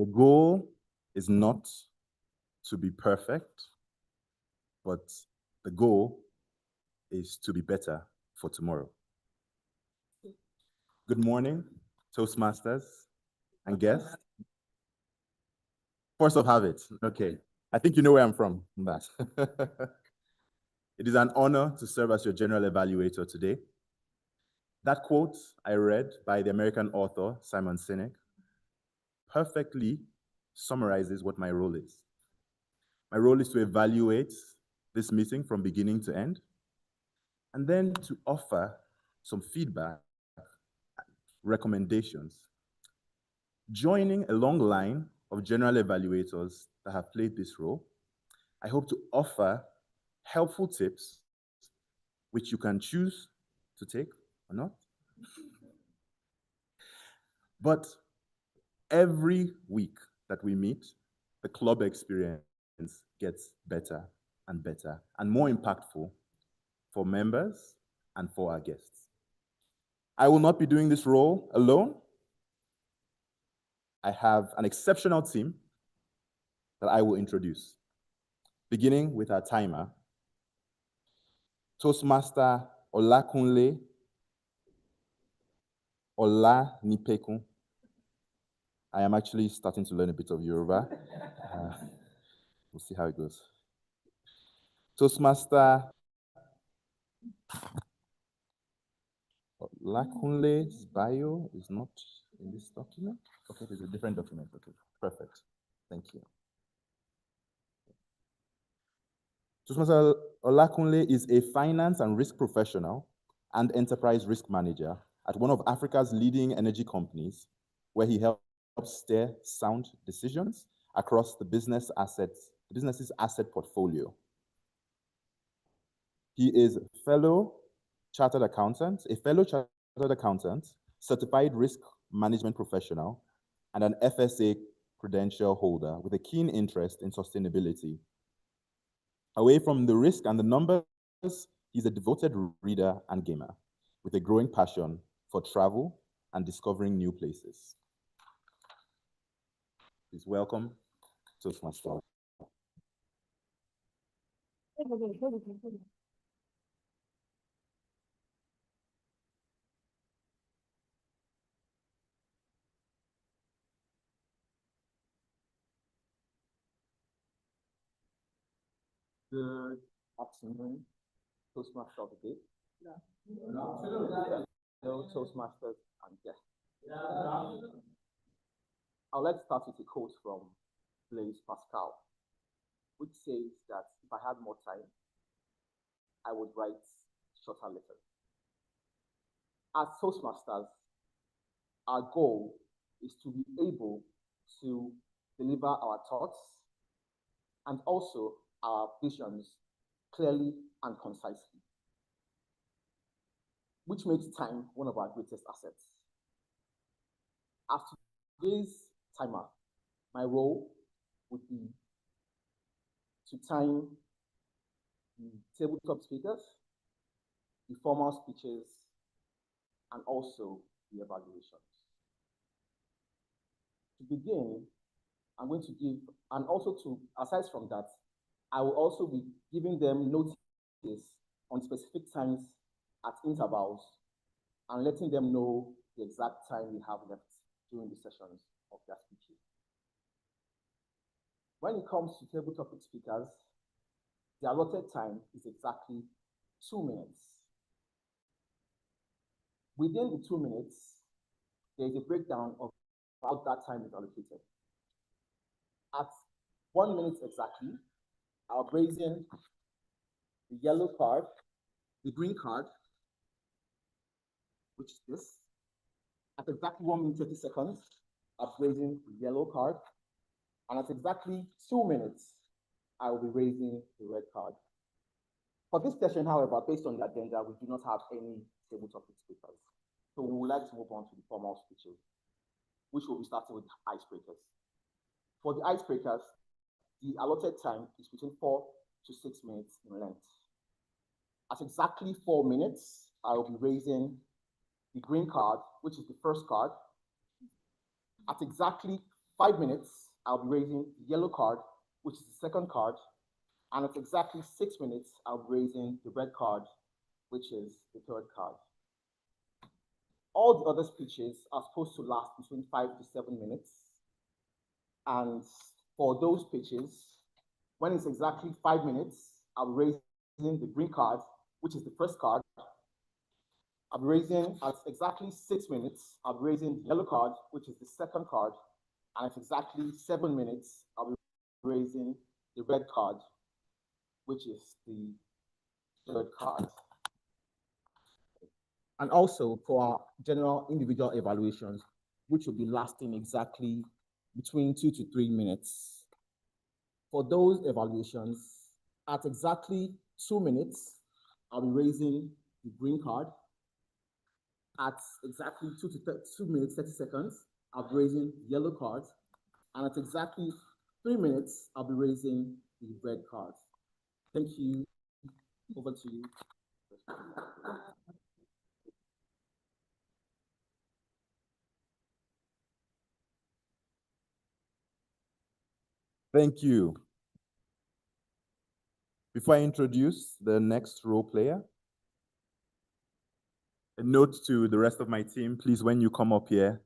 The goal is not to be perfect, but the goal is to be better for tomorrow. Good morning, Toastmasters and guests. Force of habit. Okay. I think you know where I'm from. That. It is an honor to serve as your general evaluator today. That quote I read by the American author Simon Sinek perfectly summarizes what my role is. My role is to evaluate this meeting from beginning to end, and then to offer some feedback, recommendations, joining a long line of general evaluators that have played this role. I hope to offer helpful tips which you can choose to take or not. But every week that we meet, the club experience gets better and more impactful for members and for our guests. I will not be doing this role alone. I have an exceptional team that I will introduce, beginning with our timer, Toastmaster Olakunle Olanipekun. I am actually starting to learn a bit of Yoruba. We'll see how it goes. Toastmaster Olakunle's bio is not in this document. Okay, there's a different document. Okay, perfect. Thank you. Toastmaster Olakunle is a finance and risk professional and enterprise risk manager at one of Africa's leading energy companies, where he helps steer sound decisions across the business's asset portfolio. He is a fellow chartered accountant, certified risk management professional, and an FSA credential holder with a keen interest in sustainability. Away from the risk and the numbers, he's a devoted reader and gamer with a growing passion for travel and discovering new places. Please welcome Toastmaster. Good afternoon, Toastmasters of the day. Hello, Toastmasters and guests. I'd like to start with a quote from Blaise Pascal, which says that if I had more time, I would write shorter letters. As Toastmasters, our goal is to be able to deliver our thoughts and also our visions clearly and concisely, which makes time one of our greatest assets. As today's timer, my role would be to time the tabletop speakers, the formal speeches, and also the evaluations. To begin, I'm going to give, and also to, aside from that, I will also be giving them notice on specific times at intervals and letting them know the exact time we have left during the sessions of their speeches. When it comes to table topic speakers, the allotted time is exactly 2 minutes. Within the 2 minutes, there is a breakdown of how that time is allocated. At 1 minute exactly, I'll raise in the yellow card, the green card, which is this. At exactly 1 minute 30 seconds, I'll raise in the yellow card. And at exactly 2 minutes, I will be raising the red card. For this session, however, based on the agenda, we do not have any table topic speakers. So we would like to move on to the formal speeches, which will be starting with icebreakers. For the icebreakers, the allotted time is between 4 to 6 minutes in length. At exactly 4 minutes, I will be raising the green card, which is the first card. At exactly 5 minutes, I'll be raising the yellow card, which is the second card. And at exactly 6 minutes, I'll be raising the red card, which is the third card. All the other speeches are supposed to last between 5 to 7 minutes. And for those pitches, when it's exactly 5 minutes, I'll be raising the green card, which is the first card. I'll be raising at exactly 6 minutes, I'll be raising the yellow card, which is the second card. And at exactly 7 minutes, I'll be raising the red card, which is the third card. And also for our general individual evaluations, which will be lasting exactly between 2 to 3 minutes. For those evaluations, at exactly 2 minutes, I'll be raising the green card. At exactly 2 minutes, 30 seconds, I'll be raising the yellow card. And at exactly 3 minutes, I'll be raising the red card. Thank you. Over to you. Thank you. Before I introduce the next role player, a note to the rest of my team, please, when you come up here,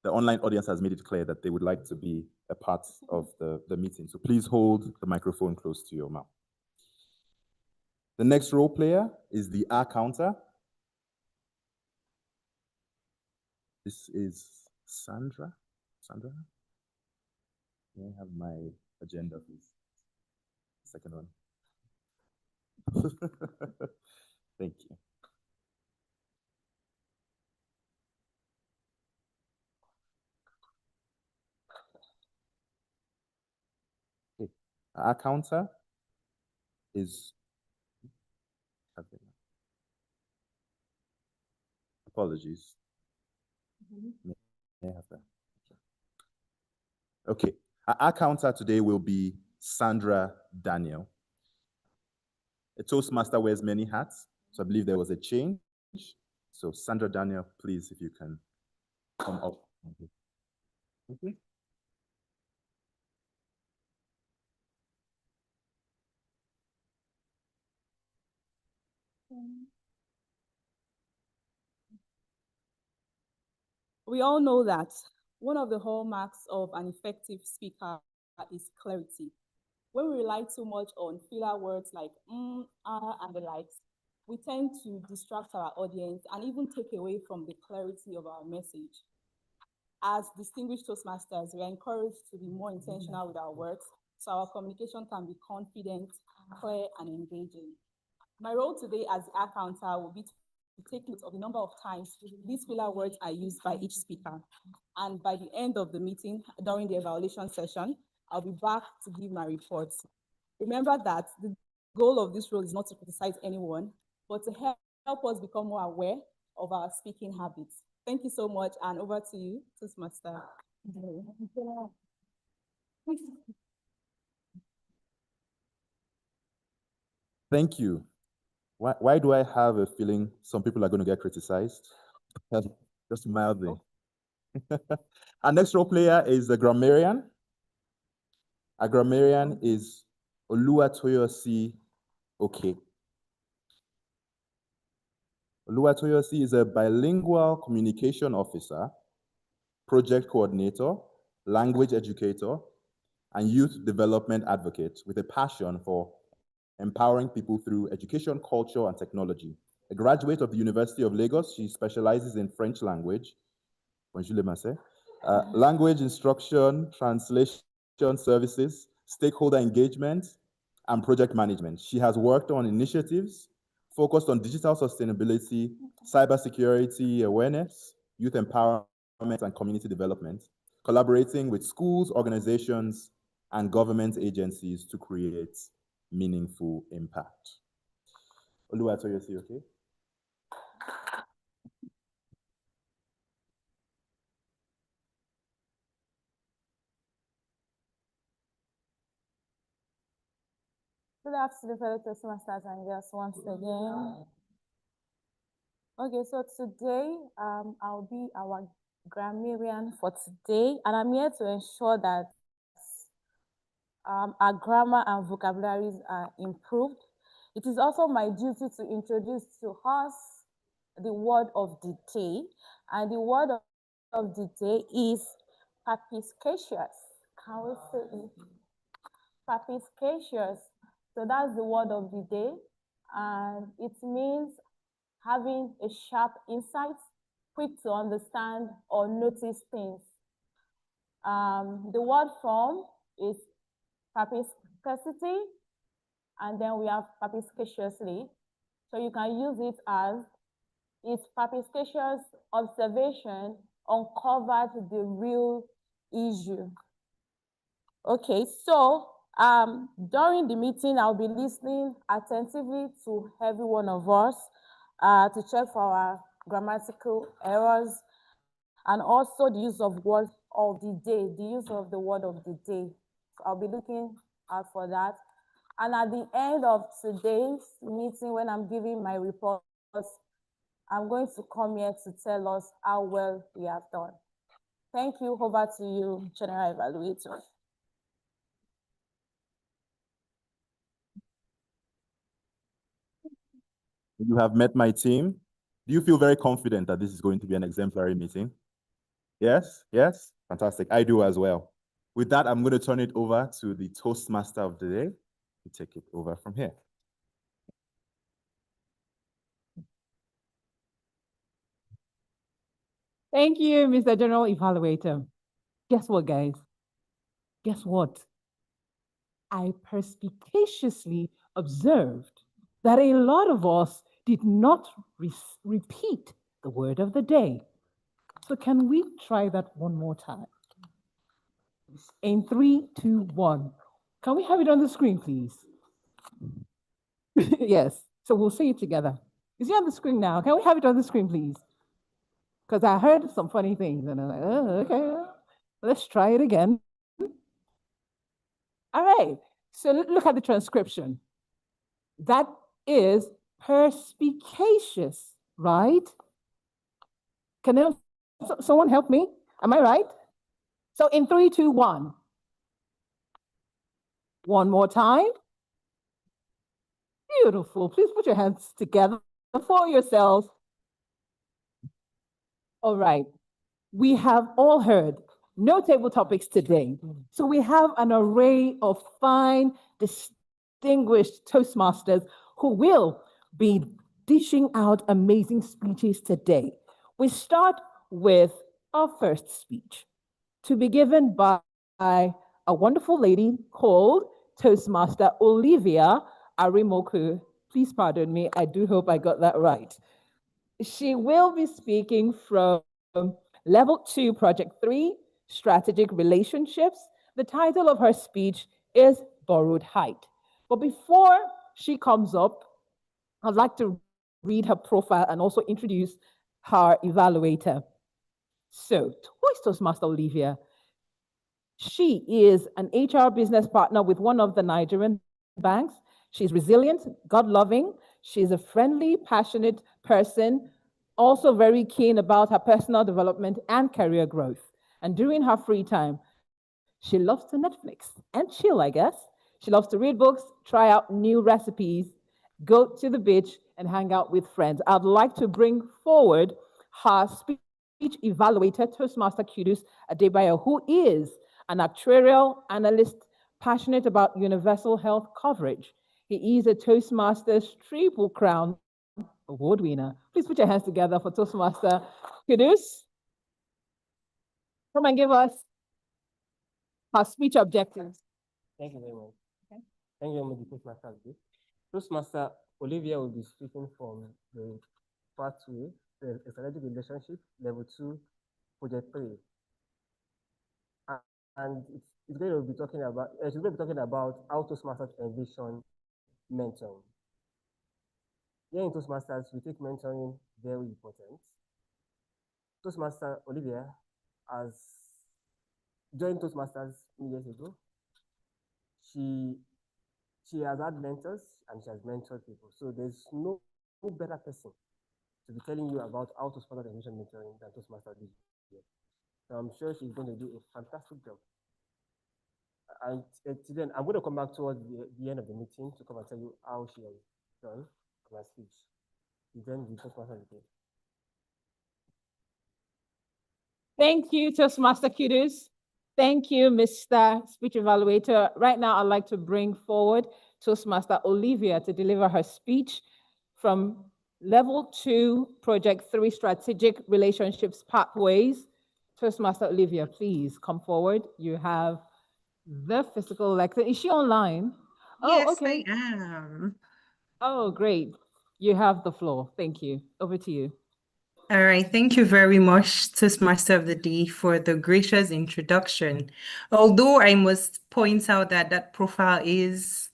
the online audience has made it clear that they would like to be a part of the meeting. So please hold the microphone close to your mouth. The next role player is the R counter. This is Sandra. Sandra? May I have my agenda, please? Second one. Thank you. Okay. Our counter is, apologies. May I have that? Okay. Our counter today will be Sandra Daniel. A Toastmaster wears many hats, so I believe there was a change. So Sandra Daniel, please, if you can come up. Okay. We all know that one of the hallmarks of an effective speaker is clarity. When we rely too much on filler words like and the likes, we tend to distract our audience and even take away from the clarity of our message. As distinguished Toastmasters, we are encouraged to be more intentional with our words so our communication can be confident, clear, and engaging. My role today as the ad counter will be to take note of the number of times these filler words are used by each speaker. And by the end of the meeting, during the evaluation session, I'll be back to give my report. Remember that the goal of this role is not to criticize anyone, but to help us become more aware of our speaking habits. Thank you so much, and over to you, Toastmaster. Thank you. Why do I have a feeling some people are going to get criticized? Just mildly. Our next role player is the grammarian. Our grammarian is Oluwatoyosi Okay. Oluwatoyosi is a bilingual communication officer, project coordinator, language educator, and youth development advocate with a passion for empowering people through education, culture, and technology. A graduate of the University of Lagos, she specializes in French language, language instruction, translation services, stakeholder engagement, and project management. She has worked on initiatives focused on digital sustainability, cybersecurity awareness, youth empowerment, and community development, collaborating with schools, organizations, and government agencies to create meaningful impact. Oluwatoyosi, okay? Good afternoon, fellow Toastmasters and guests once again. Okay, so today I'll be our grammarian for today, and I'm here to ensure that our grammar and vocabularies are improved. It is also my duty to introduce to us the word of the day, and the word of the day is perspicacious. Can we say it? Perspicacious. So that's the word of the day, and it means having a sharp insight, quick to understand or notice things. The word form is perspicacity, and then we have perspicaciously. So you can use it as its perspicacious observation uncovered the real issue. Okay, so during the meeting, I'll be listening attentively to every one of us to check for our grammatical errors and also the use of word of the day, the use of the word of the day. So I'll be looking out for that. And at the end of today's meeting, when I'm giving my reports, I'm going to come here to tell us how well we have done. Thank you. Over to you, General Evaluator. You have met my team. Do you feel very confident that this is going to be an exemplary meeting? Yes? Yes? Fantastic. I do as well. With that, I'm going to turn it over to the Toastmaster of the day to take it over from here. Thank you, Mr. General Evaluator. Guess what, guys? Guess what? I perspicaciously observed that a lot of us did not repeat the word of the day. So can we try that one more time? In 3, 2, 1. Can we have it on the screen, please? Yes. So we'll say it together. Is it on the screen now? Can we have it on the screen, please? Because I heard some funny things and I'm like, oh, okay. Let's try it again. All right. So look at the transcription. That is perspicacious, right? Can someone help me? Am I right? So in 3, 2, 1. One more time. Beautiful. Please put your hands together for yourselves. All right. We have all heard no table topics today. So we have an array of fine, distinguished Toastmasters who will be dishing out amazing speeches today. We start with our first speech to be given by a wonderful lady called Toastmaster Olivia Arimoku. Please pardon me, I do hope I got that right. She will be speaking from Level 2, Project 3, Strategic Relationships. The title of her speech is Borrowed Height. But before she comes up, I'd like to read her profile and also introduce her evaluator. So, who is Toastmaster Olivia? She is an HR business partner with one of the Nigerian banks. She's resilient, God-loving. She's a friendly, passionate person, also very keen about her personal development and career growth. And during her free time, she loves to Netflix and chill, I guess. She loves to read books, try out new recipes, go to the beach, and hang out with friends. I'd like to bring forward her speech evaluator, Toastmaster Kudus Adebayo, who is an actuarial analyst passionate about universal health coverage. He is a Toastmasters Triple Crown award winner. Please put your hands together for Toastmaster Kudus. Come and give us her speech objectives. Thank you very much. Okay. Thank you very much, Toastmaster. Toastmaster Olivia will be speaking from the pathway, the strategic relationship, level 2, project 3. And it's going to be talking about, she's going to be talking about how Toastmasters envision mentoring. Here in Toastmasters, we take mentoring very important. Toastmaster Olivia has joined Toastmasters many years ago. She has had mentors and she has mentored people. So there's no better person to be telling you about how to sponsor the envision mentoring than Toastmasters. So I'm sure she's going to do a fantastic job. And then I'm going to come back towards the end of the meeting to come and tell you how she has done my speech. Then the Toastmaster again. Thank you, Toastmaster Kudus. Thank you, Mr. Speech Evaluator. Right now, I'd like to bring forward Toastmaster Olivia to deliver her speech from Level 2, Project 3, Strategic Relationships Pathways. Toastmaster Olivia, please come forward. You have the physical lecture. Is she online? Yes, Oh, okay. I am. Oh, great. You have the floor. Thank you. Over to you. All right, thank you very much, Toastmaster of the Day, for the gracious introduction. Although I must point out that that profile is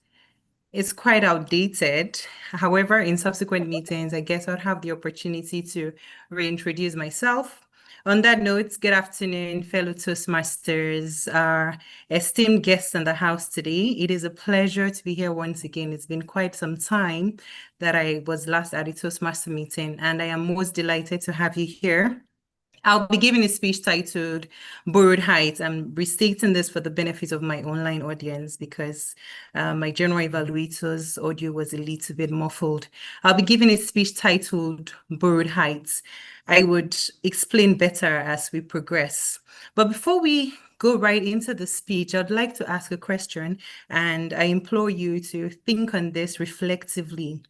quite outdated. However, in subsequent meetings, I guess I'll have the opportunity to reintroduce myself. On that note, good afternoon, fellow Toastmasters, our esteemed guests in the house today. It is a pleasure to be here once again. It's been quite some time that I was last at a Toastmaster meeting, and I am most delighted to have you here. I'll be giving a speech titled Borrowed Heights. I'm restating this for the benefit of my online audience because my general evaluator's audio was a little bit muffled. I'll be giving a speech titled Borrowed Heights. I would explain better as we progress. But before we go right into the speech, I'd like to ask a question, and I implore you to think on this reflectively.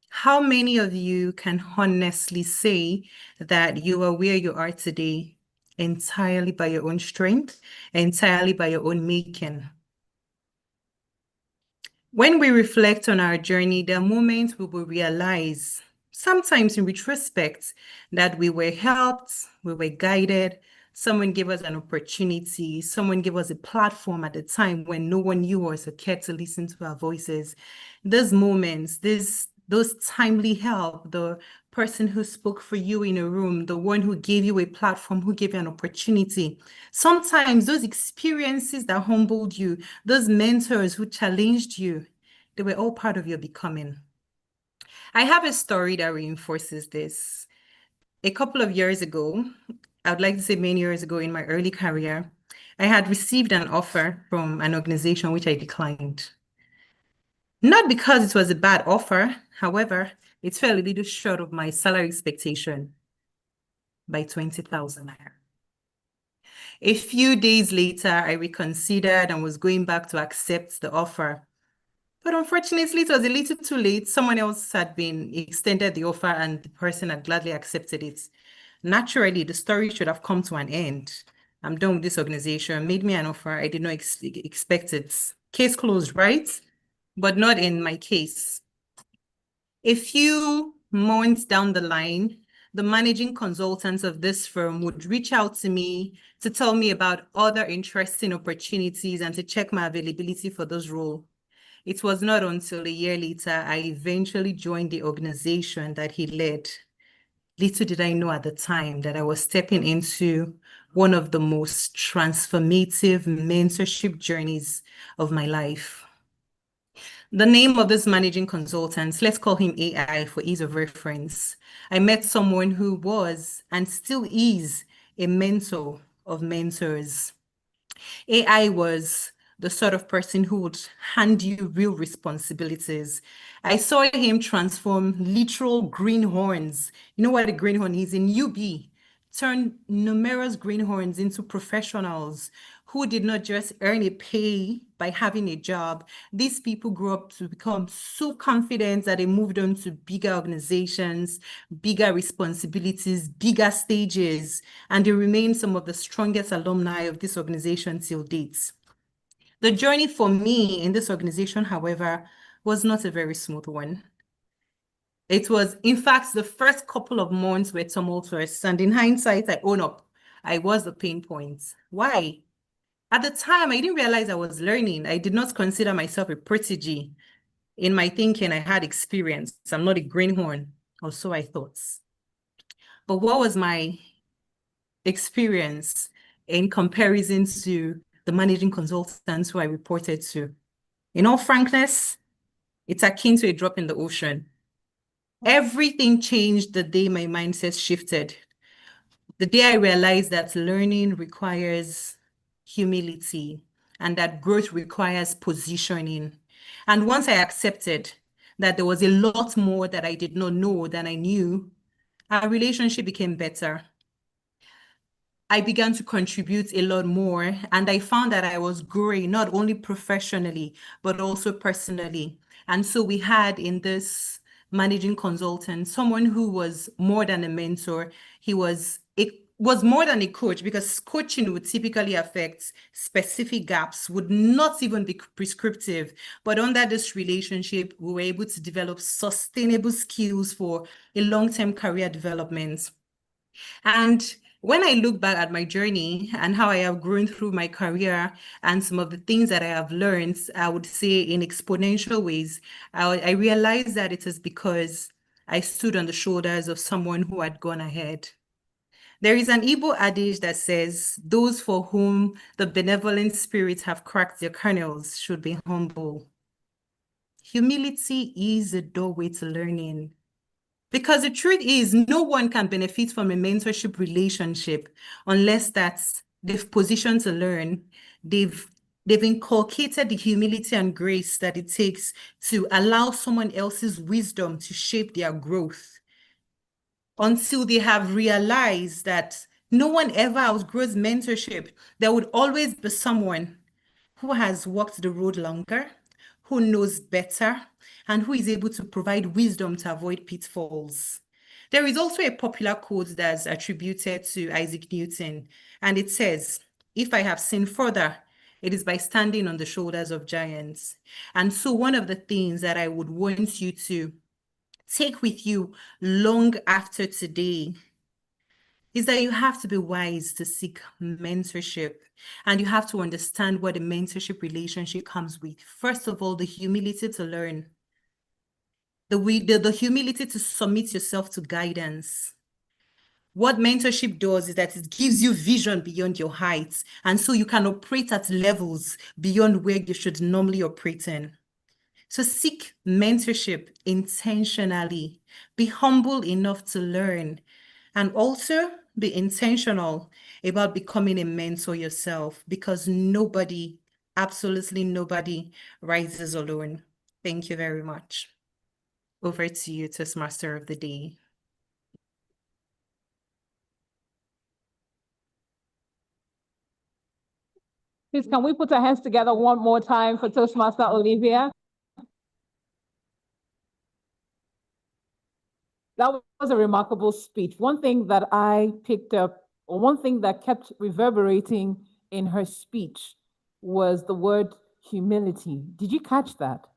How many of you can honestly say that you are where you are today entirely by your own strength, entirely by your own making? When we reflect on our journey, there are moments we will realize, sometimes in retrospect, that we were helped, we were guided, someone gave us an opportunity, someone gave us a platform at a time when no one knew us or cared to listen to our voices. Those moments, those timely help, the person who spoke for you in a room, the one who gave you a platform, who gave you an opportunity. Sometimes those experiences that humbled you, those mentors who challenged you, they were all part of your becoming. I have a story that reinforces this. A couple of years ago, I would like to say many years ago in my early career, I had received an offer from an organization which I declined. Not because it was a bad offer, however, it fell a little short of my salary expectation by 20,000 naira. A few days later, I reconsidered and was going back to accept the offer. But unfortunately, it was a little too late. Someone else had been extended the offer and the person had gladly accepted it. Naturally, the story should have come to an end. I'm done with this organization, made me an offer. I did not expect it. Case closed, right? But not in my case. A few months down the line, the managing consultants of this firm would reach out to me to tell me about other interesting opportunities and to check my availability for this role. It was not until a year later I eventually joined the organization that he led. Little did I know at the time that I was stepping into one of the most transformative mentorship journeys of my life. The name of this managing consultant, let's call him AI for ease of reference. I met someone who was and still is a mentor of mentors. AI was the sort of person who would hand you real responsibilities. I saw him transform literal greenhorns. You know what a greenhorn is in UB? Turn numerous greenhorns into professionals who did not just earn a pay by having a job. These people grew up to become so confident that they moved on to bigger organizations, bigger responsibilities, bigger stages, and they remain some of the strongest alumni of this organization till date. The journey for me in this organization, however, was not a very smooth one. It was, in fact, the first couple of months were tumultuous, and in hindsight, I own up, I was the pain point. Why? At the time, I didn't realize I was learning. I did not consider myself a prodigy. In my thinking, I had experience. I'm not a greenhorn, or so I thought. But what was my experience in comparison to the managing consultants who I reported to? In all frankness, it's akin to a drop in the ocean. Everything changed the day my mindset shifted. The day I realized that learning requires humility and that growth requires positioning. And once I accepted that there was a lot more that I did not know than I knew, our relationship became better. I began to contribute a lot more, and I found that I was growing not only professionally, but also personally. And so we had in this managing consultant someone who was more than a mentor. He was more than a coach, because coaching would typically affect specific gaps, would not even be prescriptive. But under this relationship, we were able to develop sustainable skills for a long-term career development. And when I look back at my journey and how I have grown through my career and some of the things that I have learned, I would say in exponential ways, I realized that it is because I stood on the shoulders of someone who had gone ahead. There is an Igbo adage that says, those for whom the benevolent spirits have cracked their kernels should be humble. Humility is a doorway to learning. Because the truth is, no one can benefit from a mentorship relationship unless they've positioned to learn, they've inculcated the humility and grace that it takes to allow someone else's wisdom to shape their growth, until they have realized that no one ever outgrows mentorship. There would always be someone who has walked the road longer, who knows better, and who is able to provide wisdom to avoid pitfalls. There is also a popular quote that's attributed to Isaac Newton, and it says, "If I have seen further, it is by standing on the shoulders of giants." And so one of the things that I would want you to take with you long after today is that you have to be wise to seek mentorship, and you have to understand what a mentorship relationship comes with. First of all, the humility to learn, the humility to submit yourself to guidance. What mentorship does is that it gives you vision beyond your heights, and so you can operate at levels beyond where you should normally operate in. So seek mentorship intentionally, be humble enough to learn, and also be intentional about becoming a mentor yourself, because nobody, absolutely nobody, rises alone. Thank you very much. Over to you, Toastmaster of the Day. Please, can we put our hands together one more time for Toastmaster Olivia? That was a remarkable speech. One thing that I picked up, or one thing that kept reverberating in her speech, was the word humility. Did you catch that?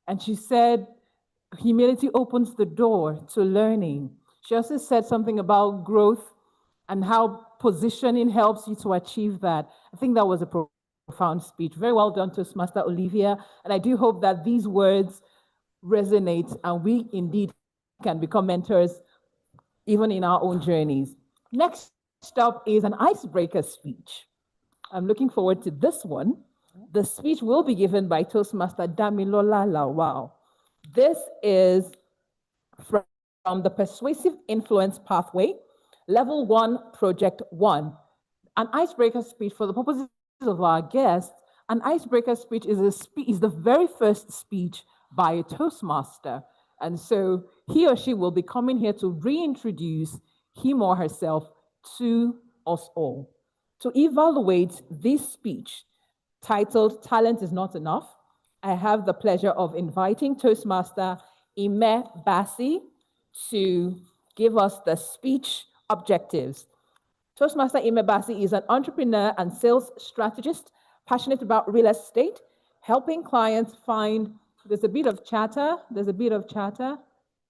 And she said, humility opens the door to learning. She also said something about growth and how positioning helps you to achieve that. I think that was a profound speech. Very well done, Toastmaster Olivia. And I do hope that these words resonate and we indeed can become mentors even in our own journeys. Next up is an icebreaker speech. I'm looking forward to this one. The speech will be given by Toastmaster Damilola Lawal. This is from the Persuasive Influence Pathway, Level 1, Project 1. An icebreaker speech, for the purposes of our guests, an icebreaker speech is the very first speech by a Toastmaster. And so he or she will be coming here to reintroduce him or herself to us all. To evaluate this speech, titled Talent is Not Enough, I have the pleasure of inviting Toastmaster Ime Bassi to give us the speech objectives. Toastmaster Ime Bassi is an entrepreneur and sales strategist, passionate about real estate, helping clients find, there's a bit of chatter.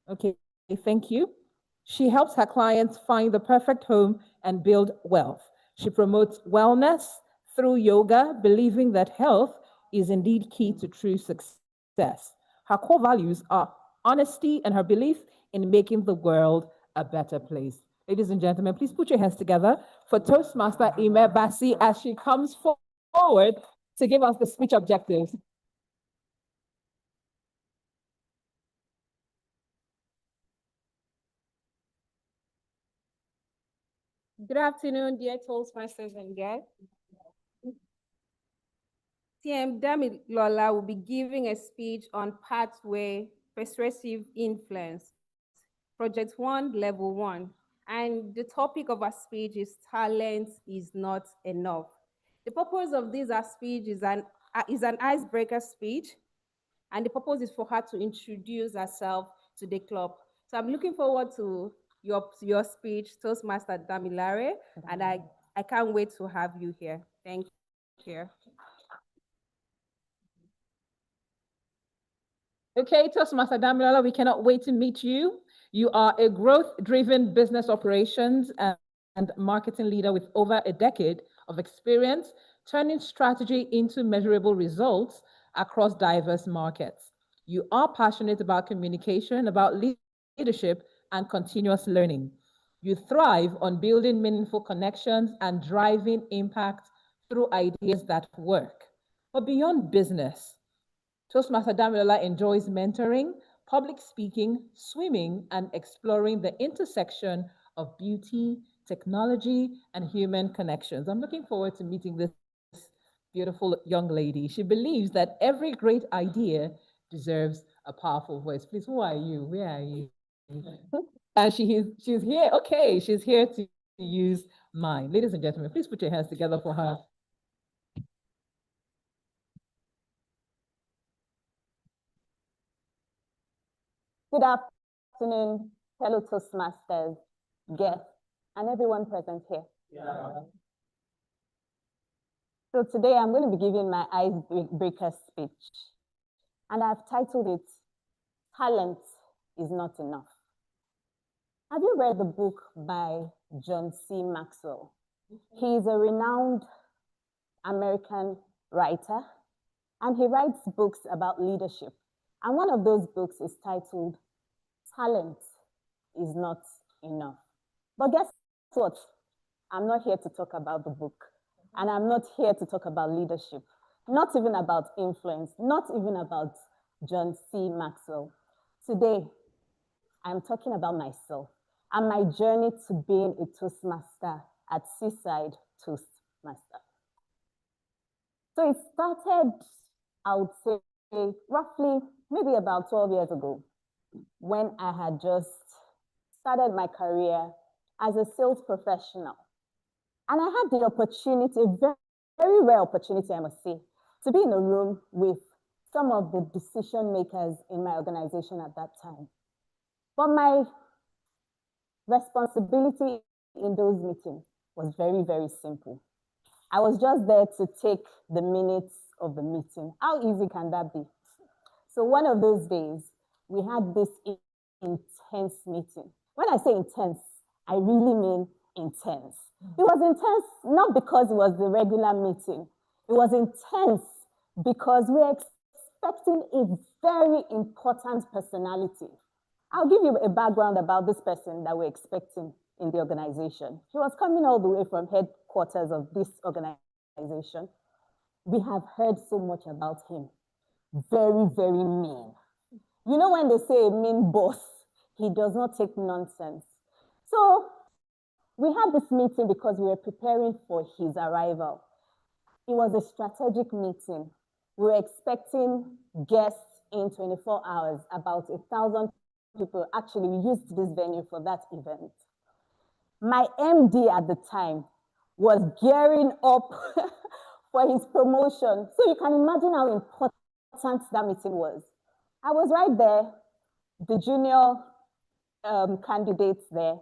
Okay, thank you. She helps her clients find the perfect home and build wealth. She promotes wellness through yoga, believing that health is indeed key to true success. Her core values are honesty and her belief in making the world a better place. Ladies and gentlemen, please put your hands together for Toastmaster Ime Bassi as she comes forward to give us the speech objectives. Good afternoon, dear Toastmasters and guests. TM Damilola will be giving a speech on Pathway Persuasive Influence, Project 1, Level 1. And the topic of our speech is Talent is Not Enough. The purpose of this speech is an icebreaker speech, and the purpose is for her to introduce herself to the club. So I'm looking forward to your speech, Toastmaster Damilare, and I can't wait to have you here. Thank you. Okay, Toastmaster Damilola, we cannot wait to meet you. You are a growth-driven business operations and marketing leader with over a decade of experience, turning strategy into measurable results across diverse markets. You are passionate about communication, about leadership, and continuous learning. You thrive on building meaningful connections and driving impact through ideas that work. But beyond business, Toastmaster Damilola enjoys mentoring, public speaking, swimming, and exploring the intersection of beauty, technology, and human connections. I'm looking forward to meeting this beautiful young lady. She believes that every great idea deserves a powerful voice. Please, who are you? Where are you? And she's here. Okay, she's here to use mine. Ladies and gentlemen, please put your hands together for her. Good afternoon, fellow Toastmasters, guests, and everyone present here. Yeah. So today I'm going to be giving my icebreaker speech, and I've titled it, Talent is Not Enough. Have you read the book by John C. Maxwell? He is a renowned American writer, and he writes books about leadership. And one of those books is titled, Talent is Not Enough. But guess what? I'm not here to talk about the book. And I'm not here to talk about leadership. Not even about influence. Not even about John C. Maxwell. Today, I'm talking about myself and my journey to being a Toastmaster at Seaside Toastmasters. So it started, I would say, roughly maybe about 12 years ago, when I had just started my career as a sales professional. And I had the opportunity, a very, very rare opportunity, I must say, to be in a room with some of the decision makers in my organization at that time. But my responsibility in those meetings was very, very simple. I was just there to take the minutes of the meeting. How easy can that be? So one of those days, we had this intense meeting. When I say intense, I really mean intense. It was intense not because it was the regular meeting. It was intense because we were expecting a very important personality. I'll give you a background about this person that we're expecting in the organization. He was coming all the way from headquarters of this organization. We have heard so much about him. Very, very mean. You know when they say a mean boss, he does not take nonsense. So we had this meeting because we were preparing for his arrival. It was a strategic meeting. We were expecting guests in 24 hours, about 1,000 people. Actually, we used this venue for that event. My MD at the time was gearing up for his promotion. So you can imagine how important that meeting was. I was right there, the junior candidates there,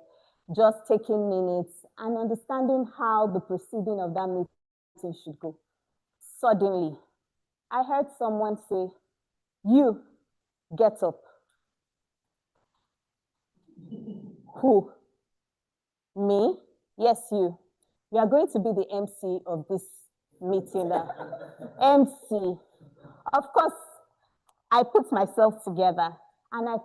just taking minutes and understanding how the proceeding of that meeting should go. Suddenly, I heard someone say, "You, get up." Who? Me? Yes, you. You are going to be the MC of this meeting. MC. Of course, I put myself together and I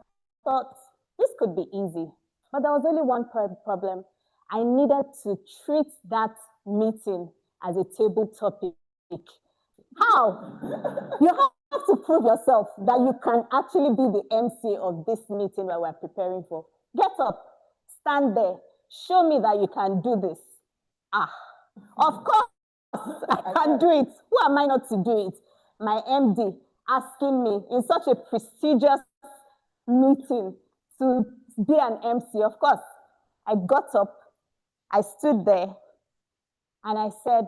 thought this could be easy. But there was only one problem. I needed to treat that meeting as a table topic. How? You have to prove yourself that you can actually be the MC of this meeting that we're preparing for. Get up, stand there, show me that you can do this. Of course, I can do it. Who am I not to do it? My MD asking me in such a prestigious meeting to be an MC. Of course, I got up, I stood there, and I said,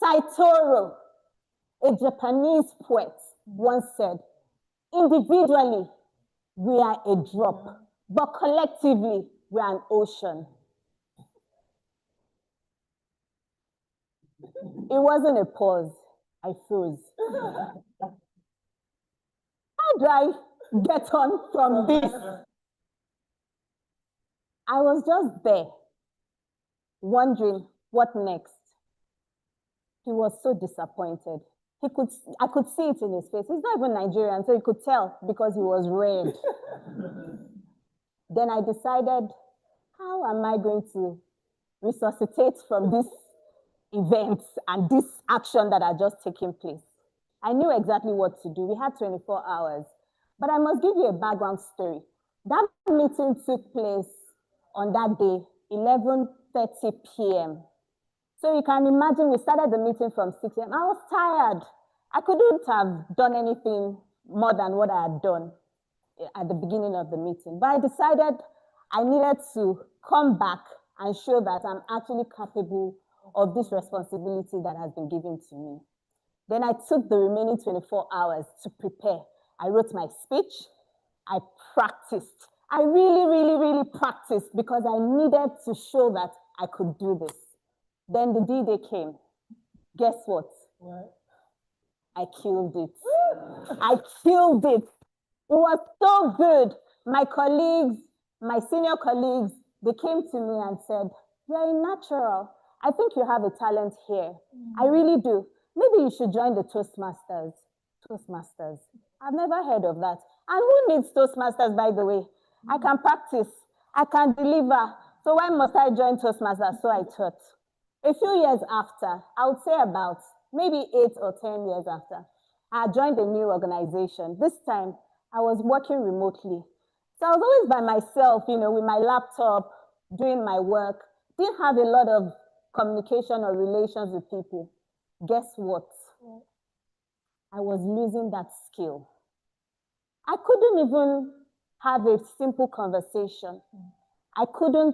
Saitoro, a Japanese poet, once said, individually, we are a drop, but collectively, we are an ocean. It wasn't a pause. I froze. How do I get on from this? I was just there, wondering what next. He was so disappointed. I could see it in his face. He's not even Nigerian, so he could tell because he was red. Then I decided, how am I going to resuscitate from this event and this action that had just taken place? I knew exactly what to do. We had 24 hours. But I must give you a background story. That meeting took place on that day, 11:30 p.m. So you can imagine we started the meeting from 6 a.m. I was tired. I couldn't have done anything more than what I had done at the beginning of the meeting. But I decided I needed to come back and show that I'm actually capable of this responsibility that has been given to me. Then I took the remaining 24 hours to prepare. I wrote my speech. I practiced. I really practiced because I needed to show that I could do this. Then the D-Day came. Guess what? What? I killed it. I killed it. It was so good. My colleagues, my senior colleagues, they came to me and said, you're a natural. I think you have a talent here. I really do. Maybe you should join the Toastmasters. Toastmasters. I've never heard of that. And who needs Toastmasters, by the way? I can practice. I can deliver. So why must I join Toastmasters? So I thought. A few years after, I would say about maybe 8 or 10 years after, I joined a new organization. This time, I was working remotely. So I was always by myself, with my laptop, doing my work. Didn't have a lot of communication or relations with people. Guess what? I was losing that skill. I couldn't even have a simple conversation. I was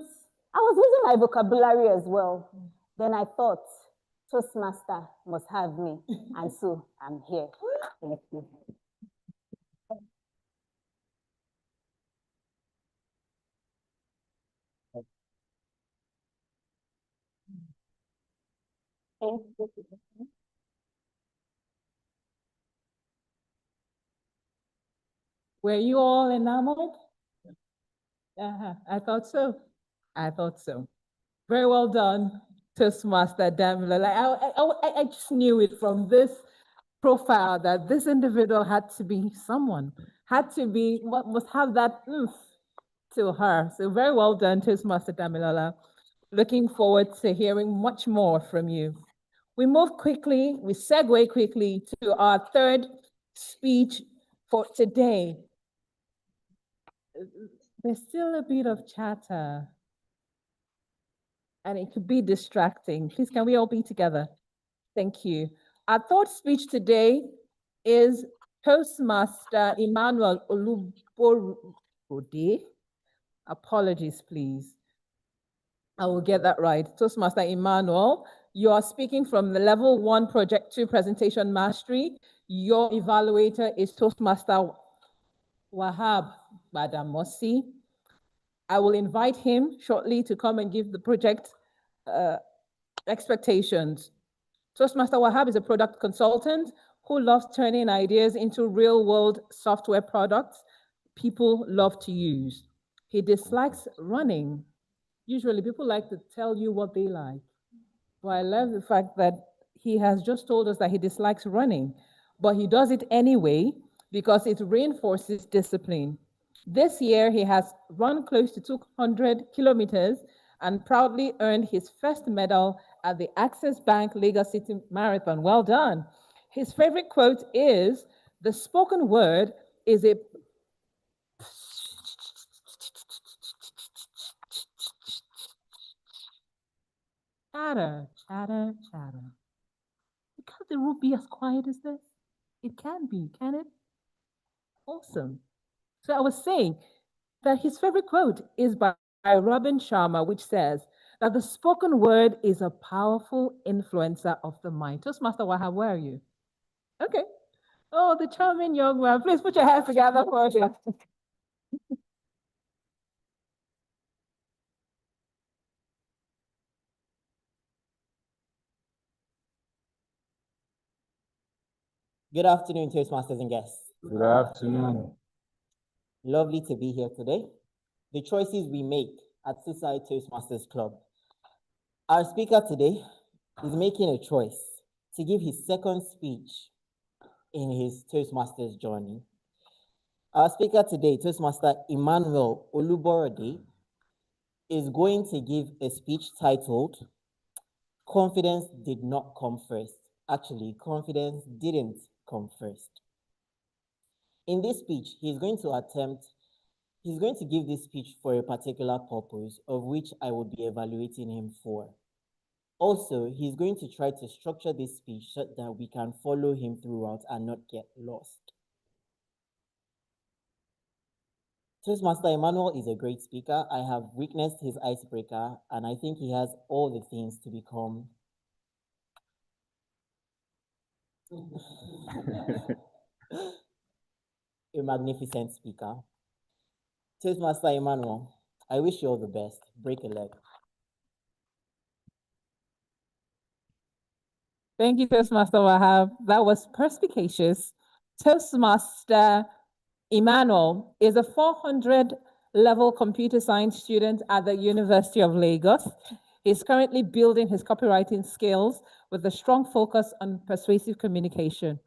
losing my vocabulary as well. Then I thought, Toastmaster must have me. And so I'm here. Thank you. Thank you. Were you all enamored? I thought so. I thought so. Very well done, Toastmaster Damila. I just knew it from this profile that this individual had to be someone, must have that oomph to her. So very well done, Toastmaster Damilola. Looking forward to hearing much more from you. We segue quickly to our third speech for today. There's still a bit of chatter, and it could be distracting. Please, can we all be together? Thank you. Our third speech today is Toastmaster Emmanuel Oluborode. Apologies, please. I will get that right. Toastmaster Emmanuel, you are speaking from the level 1 project 2 presentation mastery. Your evaluator is Toastmaster Wahab Badamosi. I will invite him shortly to come and give the project expectations. Toastmaster Wahab is a product consultant who loves turning ideas into real-world software products people love to use. He dislikes running. Usually people like to tell you what they like. But I love the fact that he has just told us that he dislikes running, but he does it anyway because it reinforces discipline. This year, he has run close to 200 kilometers and proudly earned his first medal at the Access Bank Lagos City Marathon. Well done. His favorite quote is, "The spoken word is a Chatter, chatter, chatter. Can the room be as quiet as this? It can be, can it? Awesome. So I was saying that his favorite quote is by Robin Sharma, which says that the spoken word is a powerful influencer of the mind. Toastmaster Wahab, where are you? Okay. Oh, the charming young man. Please put your hands together for him. Good afternoon, Toastmasters and guests. Good afternoon. Lovely to be here today. The choices we make at Seaside Toastmasters Club. Our speaker today is making a choice to give his second speech in his Toastmasters journey. Our speaker today, Toastmaster Emmanuel Oluborode, is going to give a speech titled Confidence Did Not Come First. Actually, confidence didn't come first. In this speech, he's going to give this speech for a particular purpose of which I would be evaluating him for. Also, he's going to try to structure this speech so that we can follow him throughout and not get lost. Toastmaster Emmanuel is a great speaker. I have witnessed his icebreaker, and I think he has all the things to become a magnificent speaker. Toastmaster Emmanuel, I wish you all the best. Break a leg. Thank you, Toastmaster Wahab. That was perspicacious. Toastmaster Emmanuel is a 400 level computer science student at the University of Lagos. He's currently building his copywriting skills with a strong focus on persuasive communication.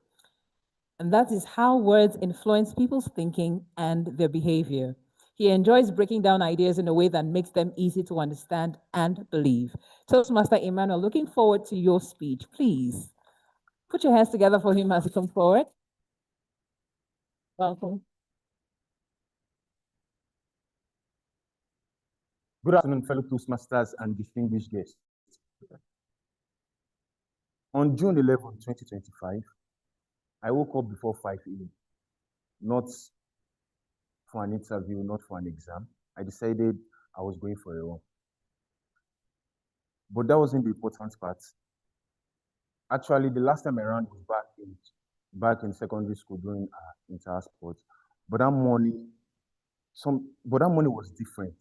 And that is how words influence people's thinking and their behavior. He enjoys breaking down ideas in a way that makes them easy to understand and believe. Toastmaster Emmanuel, looking forward to your speech. Please put your hands together for him as he comes forward. Welcome. Good afternoon, fellow Toastmasters and distinguished guests. On June 11, 2025, I woke up before 5 a.m. Not for an interview, not for an exam. I decided I was going for a run. But that wasn't the important part. Actually, the last time I ran was back in secondary school during inter sports. But that morning was different.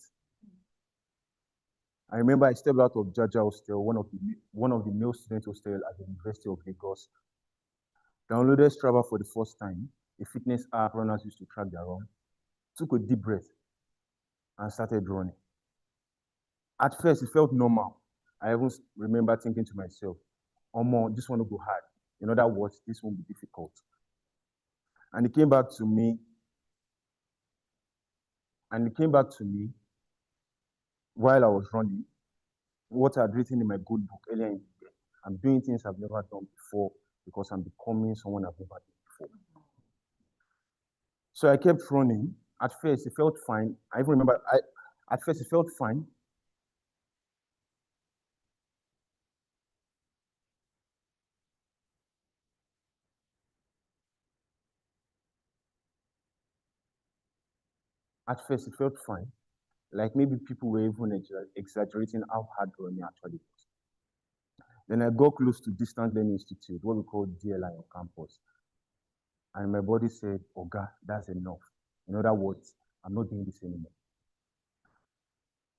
I remember I stepped out of Jaja Hostel, one of the male student hostel at the University of Lagos. Downloaded Strava for the first time, a fitness app runners used to track their run. Took a deep breath and started running. At first, it felt normal. I even remember thinking to myself, Omo, this one will go hard. In other words, this won't be difficult. And it came back to me while I was running, what I'd written in my good book earlier in the year. I'm doing things I've never done before because I'm becoming someone I've never done before. So I kept running. At first, it felt fine. I even remember, at first it felt fine. At first, it felt fine. Like maybe people were even exaggerating how hard running actually was. Then I got close to Distant Learning Institute, what we call DLI on campus. And my body said, Oga, that's enough. In other words, I'm not doing this anymore.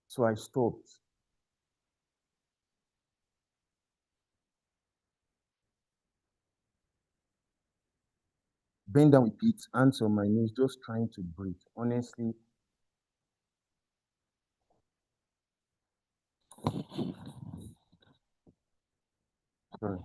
So I stopped. Bend down with it, hands on my knees, just trying to breathe. Honestly, sorry.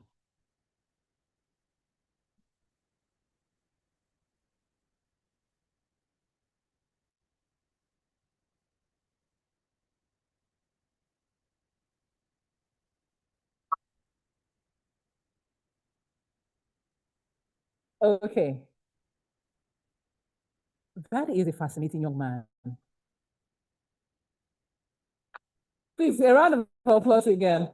Okay. That is a fascinating young man. Please, a round of applause again.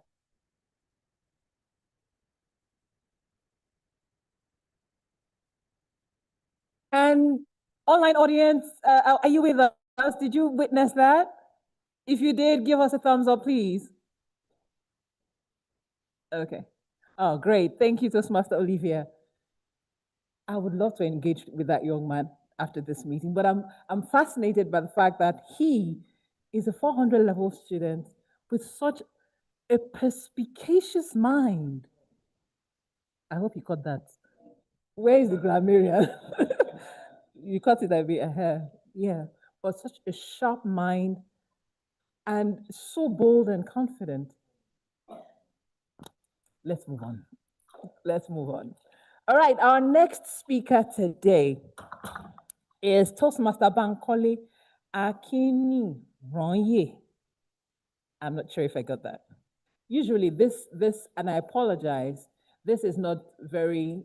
And online audience, are you with us? Did you witness that? If you did, give us a thumbs up, please. Okay. Oh, great. Thank you, Toastmaster Olivia. I would love to engage with that young man after this meeting, but I'm fascinated by the fact that he is a 400 level student with such a perspicacious mind. I hope you caught that. Where is the grammarian? You caught it a bit ahead. Yeah, but such a sharp mind and so bold and confident. Let's move on. Let's move on. All right, our next speaker today is Toastmaster Bankole Akini Ronye. I'm not sure if I got that. Usually this, and I apologize, this is not very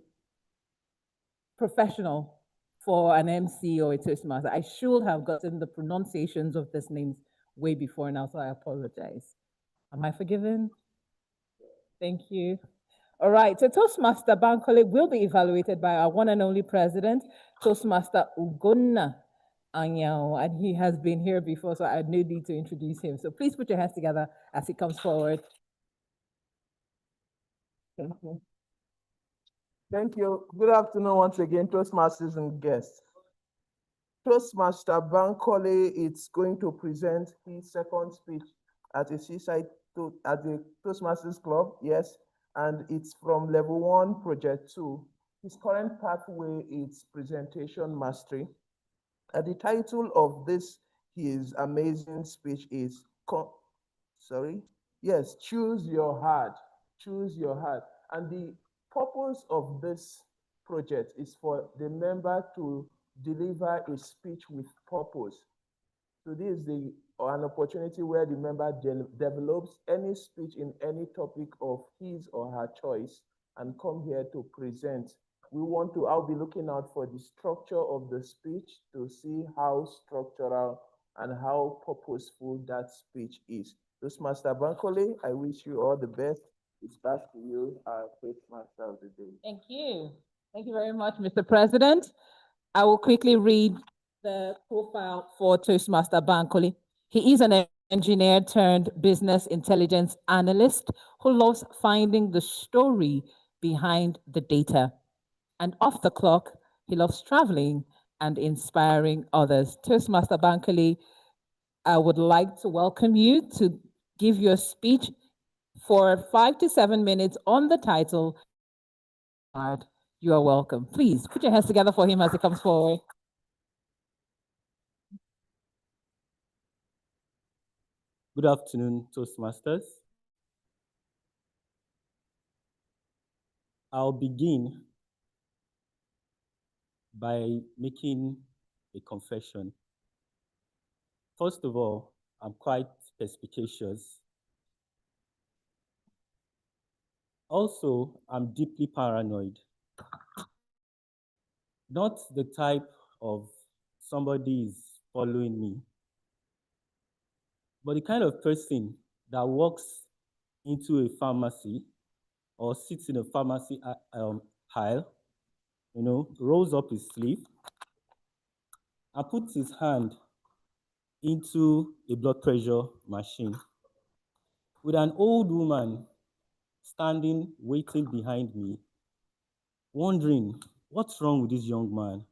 professional for an MC or a Toastmaster. I should have gotten the pronunciations of these names way before now, so I apologize. Am I forgiven? Thank you. All right, so Toastmaster Bankole will be evaluated by our one and only president, Toastmaster Ugonna Anyao, and he has been here before, so I no need to introduce him. So please put your hands together as he comes forward. Thank you. Thank you. Good afternoon once again, Toastmasters and guests. Toastmaster Bankole is going to present his second speech at the at the Toastmasters Club, yes, and it's from level 1, project 2. His current pathway is presentation mastery. The title of his amazing speech is, choose your heart, choose your heart. And the purpose of this project is for the member to deliver a speech with purpose. So this is an opportunity where the member develops any speech in any topic of his or her choice and come here to present. I'll be looking out for the structure of the speech to see how structural and how purposeful that speech is. Toastmaster Bankole, I wish you all the best. It's back to you, our Toastmaster of the day. Thank you. Thank you very much, Mr. President. I will quickly read the profile for Toastmaster Bankole. He is an engineer turned business intelligence analyst who loves finding the story behind the data. And off the clock, he loves traveling and inspiring others. Toastmaster Bankole, I would like to welcome you to give your speech for 5 to 7 minutes on the title. You are welcome. Please put your hands together for him as he comes forward. Good afternoon, Toastmasters. I'll begin by making a confession. First of all, I'm quite perspicacious. Also, I'm deeply paranoid. Not the type of somebody is following me, but the kind of person that walks into a pharmacy or sits in a pharmacy aisle, rolls up his sleeve and puts his hand into a blood pressure machine with an old woman standing, waiting behind me, wondering, what's wrong with this young man?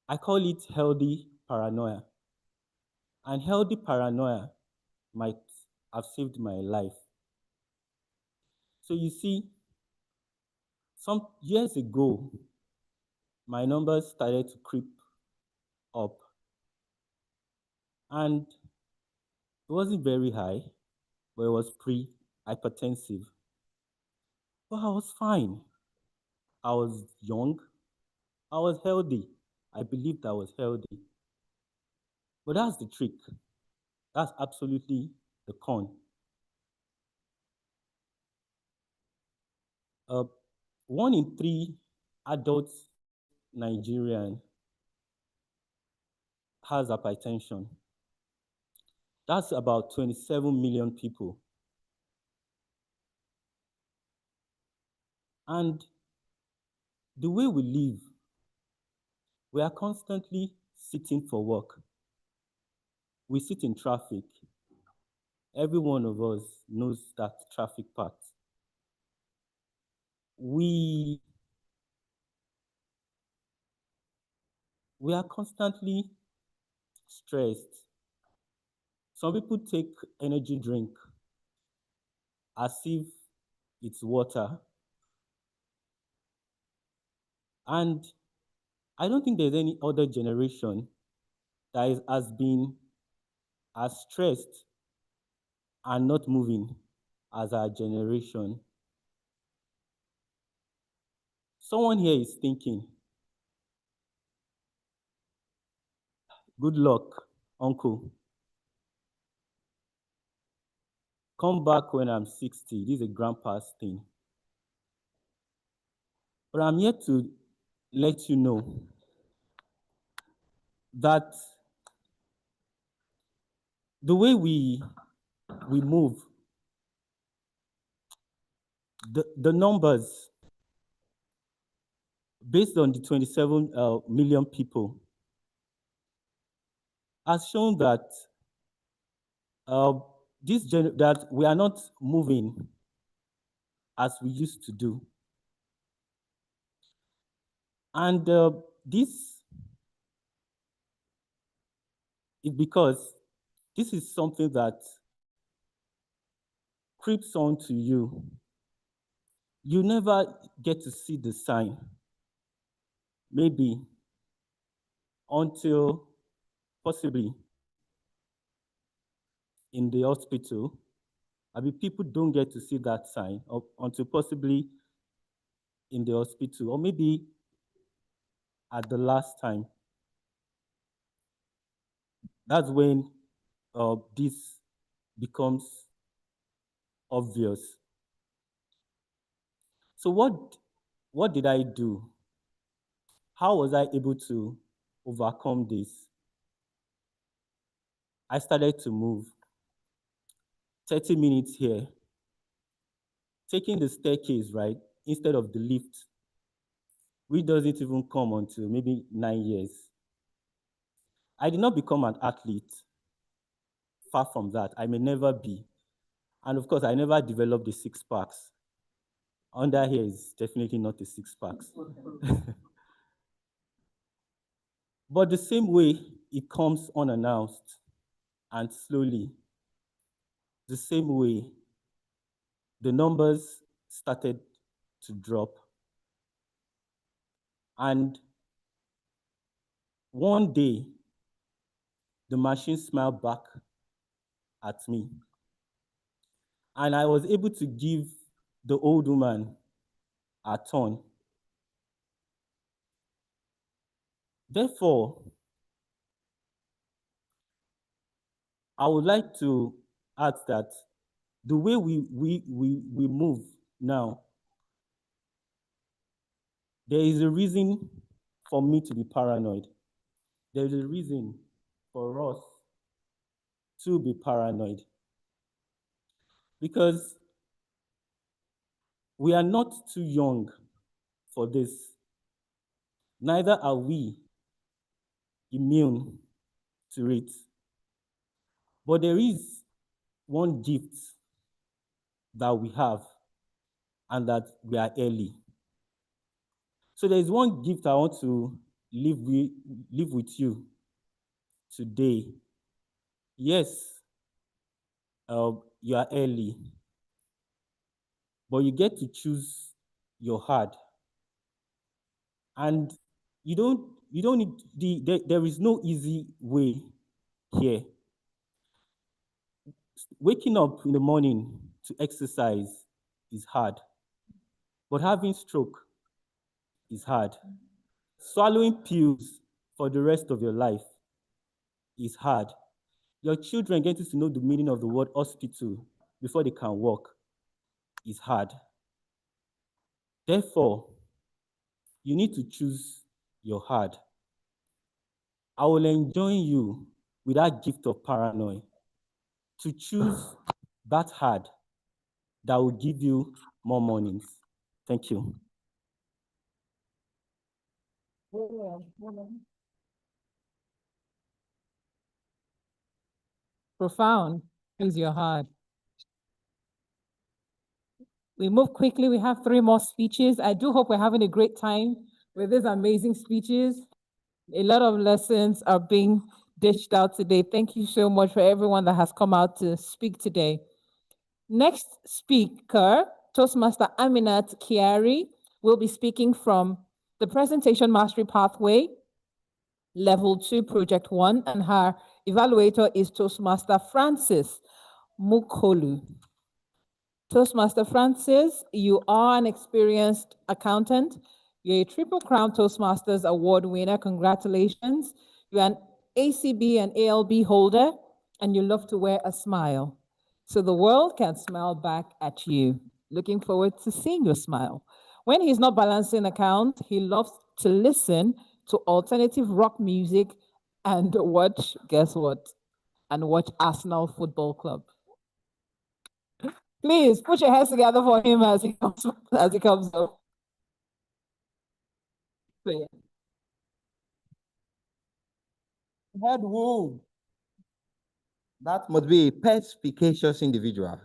I call it healthy paranoia. And healthy paranoia might have saved my life. So you see, some years ago, my numbers started to creep up. And it wasn't very high, but it was pre-hypertensive. But I was fine. I was young. I was healthy. I believed I was healthy. But that's the trick. That's absolutely the con. 1 in 3 adult Nigerian has hypertension. That's about 27 million people. And the way we live, we are constantly sitting for work. We sit in traffic. Every one of us knows that traffic part. We are constantly stressed. Some people take energy drink as if it's water. And I don't think there's any other generation that has been as stressed and not moving as our generation. Someone here is thinking, good luck, uncle. Come back when I'm 60. This is a grandpa's thing. But I'm here to let you know that the way we move, the numbers based on the 27 million people has shown that that we are not moving as we used to do. And this is because this is something that creeps onto you. You never get to see the sign, maybe until possibly in the hospital. I mean, people don't get to see that sign until possibly in the hospital, or maybe at the last time. That's when this becomes obvious. So what did I do? How was I able to overcome this? I started to move. 30 minutes here, taking the staircase, right, instead of the lift, which doesn't even come until maybe 9 years. I did not become an athlete. Far from that, I may never be. And of course, I never developed the 6 packs. Under here is definitely not the 6 packs. But the same way it comes unannounced and slowly, the same way the numbers started to drop. And one day, the machine smiled back at me. And I was able to give the old woman a turn. Therefore, I would like to add that the way we move now, there is a reason for me to be paranoid. There is a reason for us to be paranoid. Because we are not too young for this. Neither are we immune to it. But there is one gift that we have, and that we are early. So there is one gift I want to leave with you today. Yes, you are early, but you get to choose your hard. And you don't need there is no easy way here. Waking up in the morning to exercise is hard, but having stroke is hard. Swallowing pills for the rest of your life is hard. Your children getting to know the meaning of the word hospital before they can walk is hard. Therefore, you need to choose your hard. I will enjoin you with that gift of paranoia to choose that hard that will give you more mornings. Thank you. Profound. Use your heart. We move quickly. We have 3 more speeches. I do hope we're having a great time with these amazing speeches. A lot of lessons are being dished out today. Thank you so much for everyone that has come out to speak today. Next speaker, Toastmaster Aminat Kiari, will be speaking from the Presentation Mastery Pathway, Level 2, Project 1, and her evaluator is Toastmaster Francis Mukolu. Toastmaster Francis, you are an experienced accountant. You're a Triple Crown Toastmasters Award winner. Congratulations. You're an ACB and ALB holder, and you love to wear a smile. So the world can smile back at you. Looking forward to seeing your smile. When he's not balancing accounts, he loves to listen to alternative rock music and watch, guess what? And watch Arsenal Football Club. Please put your hands together for him as he comes up. So, yeah. Head who? That must be a perspicacious individual.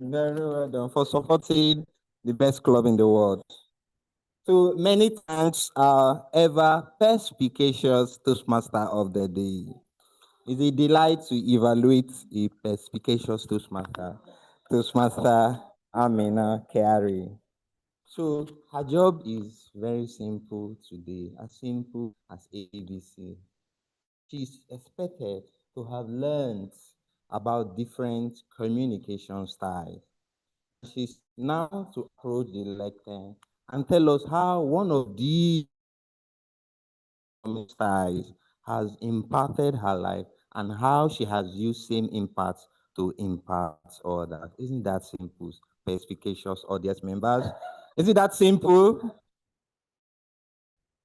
Very well done for supporting the best club in the world. So many thanks our ever perspicacious Toastmaster of the day. It's a delight to evaluate a perspicacious Toastmaster, Toastmaster Amina Kiari. So her job is very simple today, as simple as ABC. She's expected to have learned about different communication styles. She's now to approach the lectern and tell us how one of these styles has impacted her life and how she has used same impacts to impact others. Isn't that simple, perspicacious audience members? Is it that simple?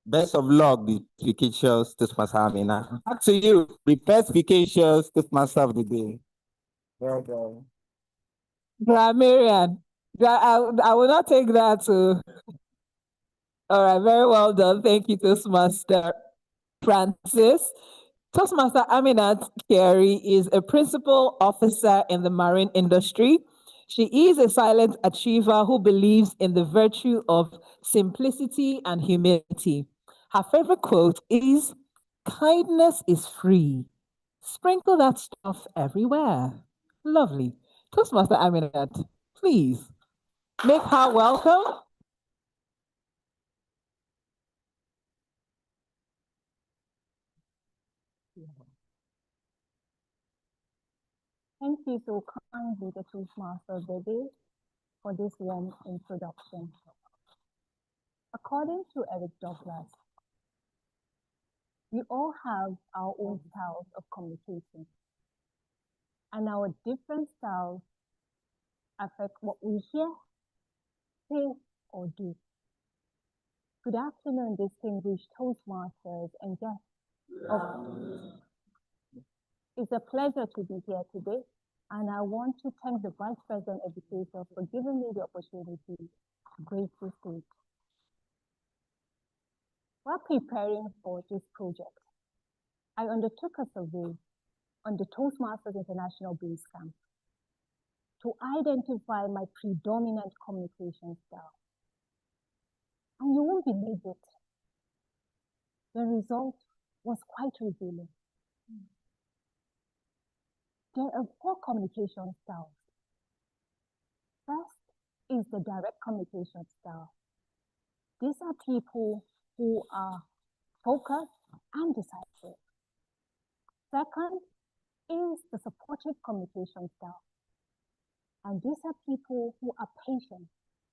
Best of luck, the perspicacious Toastmaster Amina. Back to you, the perspicacious Toastmaster of the day. Well done. Marian, I will not take that. All right, very well done. Thank you, Toastmaster Francis. Toastmaster Aminat Kiari is a principal officer in the marine industry. She is a silent achiever who believes in the virtue of simplicity and humility. Her favorite quote is, "Kindness is free. Sprinkle that stuff everywhere." Lovely. Toastmaster Aminat, please make her welcome. Thank you so kindly, the Toastmaster of the day, for this warm introduction. According to Eric Douglas, we all have our own styles of communication, and our different styles affect what we hear, say, or do. Good afternoon, distinguished Toastmasters and guests. It's a pleasure to be here today, and I want to thank the Vice President Educator for giving me the opportunity to grace this stage. While preparing for this project, I undertook a survey on the Toastmasters International Base Camp to identify my predominant communication style. And you won't believe it. The result was quite revealing. There are 4 communication styles. First is the direct communication style. These are people who are focused and decisive. Second is the supportive communication style. And these are people who are patient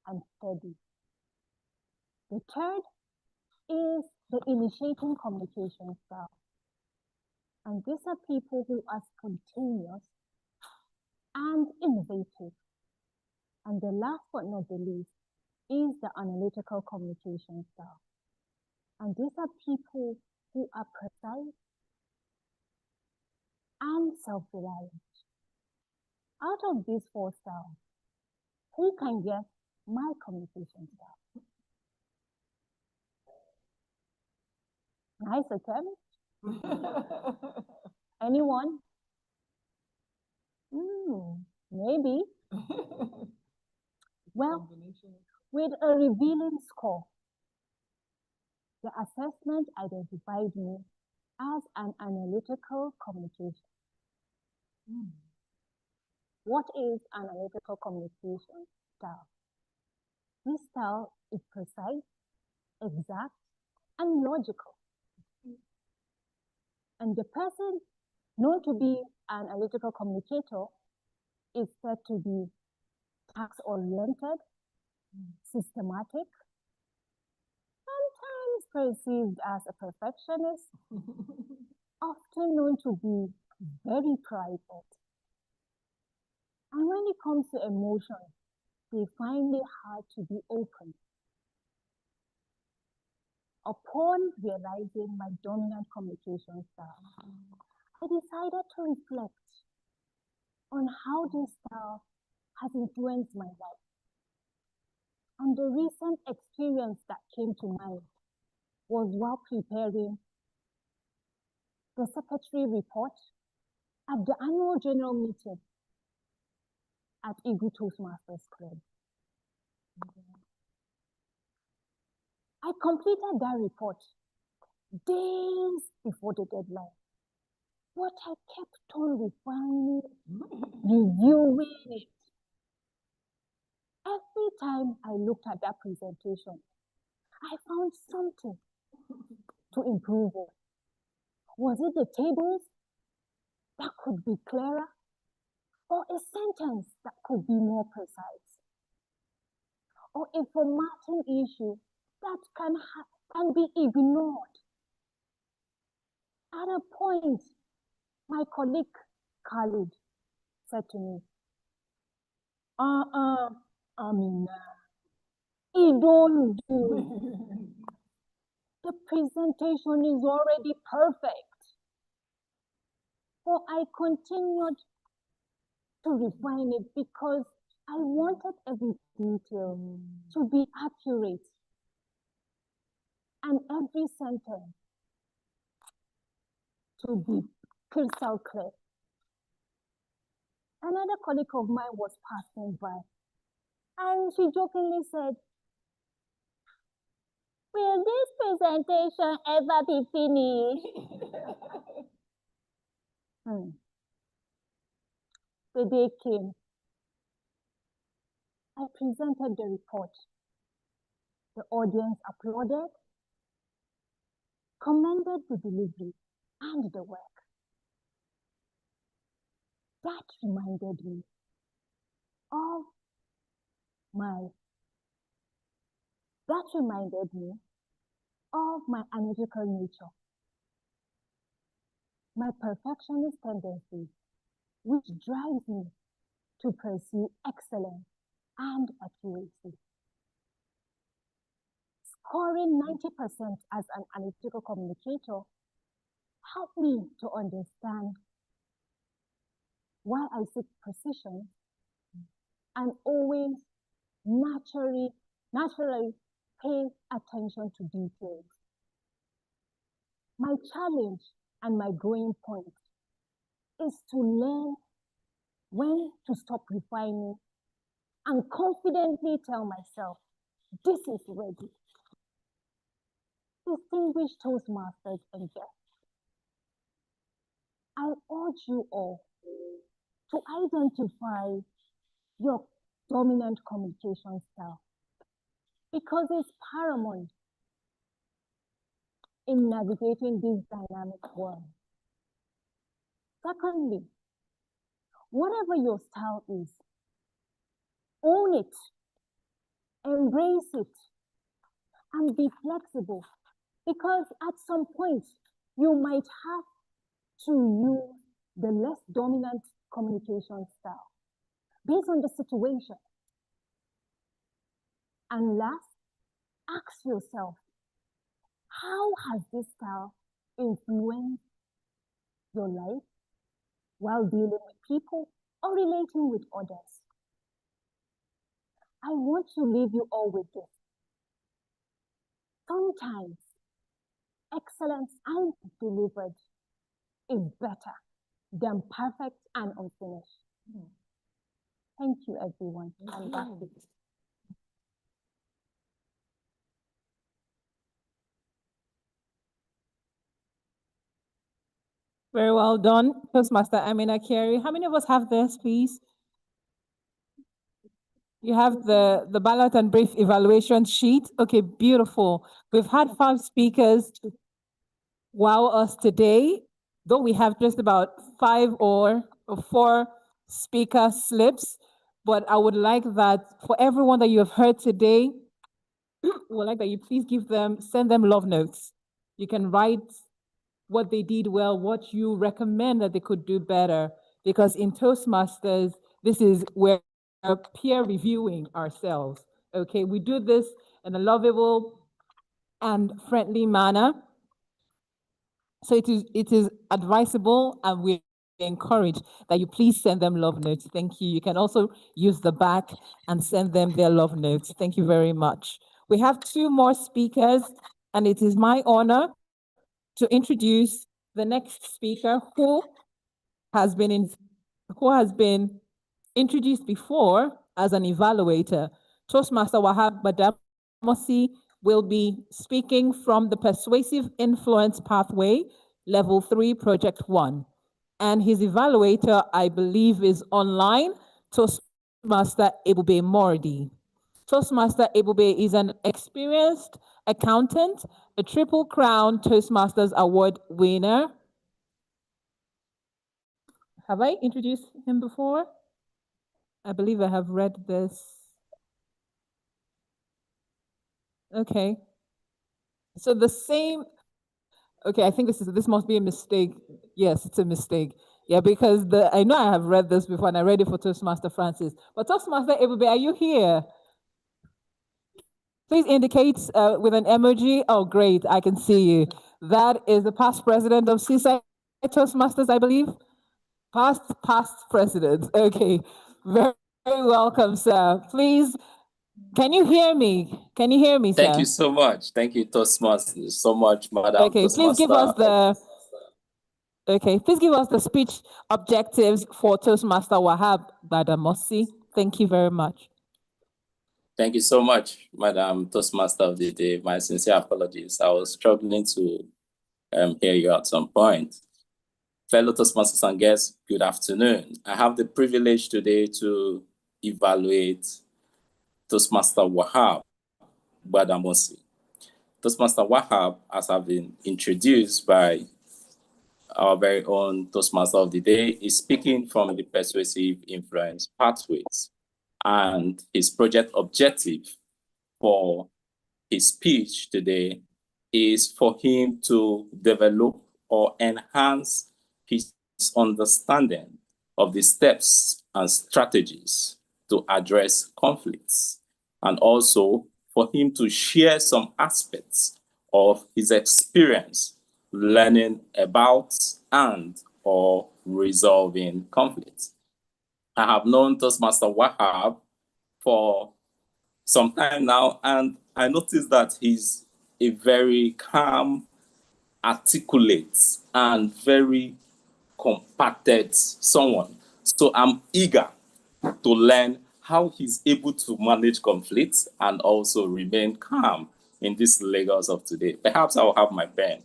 and steady. The third is the initiating communication style. And these are people who are spontaneous and innovative. And the last but not the least is the analytical communication style. And these are people who are precise and self-reliant. Out of these 4 styles, who can guess my communication style? Nice attempt. Anyone? Maybe. Well, with a revealing score, the assessment identified me as an analytical communication. What is analytical communication style? This style is precise, exact, and logical. And the person known to be an analytical communicator is said to be task-oriented, systematic, sometimes perceived as a perfectionist, often known to be very private. And when it comes to emotions, they find it hard to be open. Upon realizing my dominant communication style, I decided to reflect on how this style has influenced my life. And the recent experience that came to mind was while preparing the secretary report at the annual general meeting at Eagle Toastmasters Club. I completed that report days before the deadline, but I kept on refining, reviewing it. Every time I looked at that presentation, I found something to improve on. Was it the tables that could be clearer, or a sentence that could be more precise, or a formatting issue that can be ignored? At a point, my colleague Khalid said to me, Amina, it don't do. The presentation is already perfect. But I continued to refine it because I wanted every detail to be accurate and every sentence to be crystal clear. Another colleague of mine was passing by, and she jokingly said, "Will this presentation ever be finished?" The day came. I presented the report. The audience applauded, commended the delivery and the work. That reminded me of my analytical nature, my perfectionist tendencies, which drives me to pursue excellence and accuracy. Scoring 90% as an analytical communicator helped me to understand why I seek precision and always naturally pay attention to details. My challenge and my growing point is to learn when to stop refining and confidently tell myself, this is ready. Distinguished Toastmasters and guests, I urge you all to identify your dominant communication style because it's paramount in navigating this dynamic world. Secondly, whatever your style is, own it, embrace it, and be flexible because at some point you might have to use the less dominant communication style based on the situation. And last, ask yourself, how has this style influenced your life while dealing with people or relating with others? I want to leave you all with this. Sometimes excellence and delivered is better than perfect and unfinished. Thank you, everyone. And that's it. Very well done, Toastmaster Amina Carey. How many of us have this, please? You have the ballot and brief evaluation sheet. Okay, beautiful. We've had 5 speakers wow us today, though we have just about 5 or 4 speaker slips. But I would like that for everyone that you have heard today, I would like that you please send them love notes. You can write what they did well, what you recommend that they could do better. Because in Toastmasters, this is where we're peer reviewing ourselves. Okay, we do this in a lovable and friendly manner. So it is advisable, and we encourage that you please send them love notes. Thank you. You can also use the back and send them their love notes. Thank you very much. We have 2 more speakers, and it is my honor to introduce the next speaker who has been introduced before as an evaluator. Toastmaster Wahab Badamosi will be speaking from the Persuasive Influence Pathway, Level 3, Project 1. And his evaluator, I believe, is online, Toastmaster Ebube Mordi. Toastmaster Ebube is an experienced accountant, a Triple Crown Toastmasters Award winner. Have I introduced him before? I believe I have read this. Okay. So the same, okay, I think this must be a mistake. Yes, it's a mistake. Yeah, because I know I have read this before and I read it for Toastmaster Francis. But Toastmaster Ebube, are you here? Please indicate with an emoji. Oh, great, I can see you. That is the past president of Seaside Toastmasters, I believe. Past president. Okay, very welcome, sir. Please, can you hear me? Can you hear me, sir? Thank you so much. Thank you, Toastmasters, so much, Madam Okay, please give us the speech objectives for Toastmaster Wahab Badamosi. Thank you very much. Thank you so much, Madam Toastmaster of the Day. My sincere apologies. I was struggling to hear you at some point. Fellow Toastmasters and guests, good afternoon. I have the privilege today to evaluate Toastmaster Wahab Badamosi. Toastmaster Wahab, as I've been introduced by our very own Toastmaster of the Day, is speaking from the Persuasive Influence Pathways. And his project objective for his speech today is for him to develop or enhance his understanding of the steps and strategies to address conflicts, and also for him to share some aspects of his experience learning about and or resolving conflicts. I have known Toastmaster Wahab for some time now, and I noticed that he's a very calm, articulate, and very compacted someone. So I'm eager to learn how he's able to manage conflicts and also remain calm in this Lagos of today. Perhaps I will have my pen.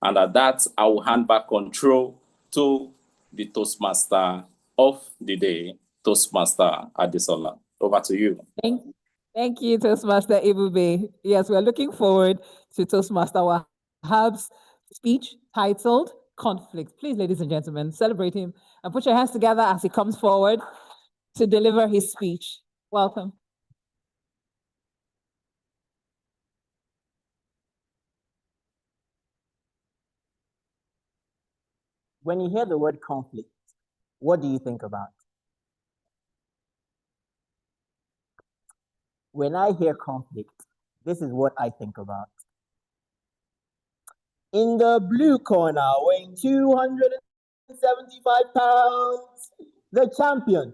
And at that, I will hand back control to the Toastmaster of the day, Toastmaster Adesola. Over to you. Thank you, Toastmaster Ebube. Yes, we're looking forward to Toastmaster Wahab's speech titled Conflict. Please, ladies and gentlemen, celebrate him and put your hands together as he comes forward to deliver his speech. Welcome. When you hear the word conflict, what do you think about? When I hear conflict, this is what I think about. In the blue corner, weighing 275 pounds, the champion,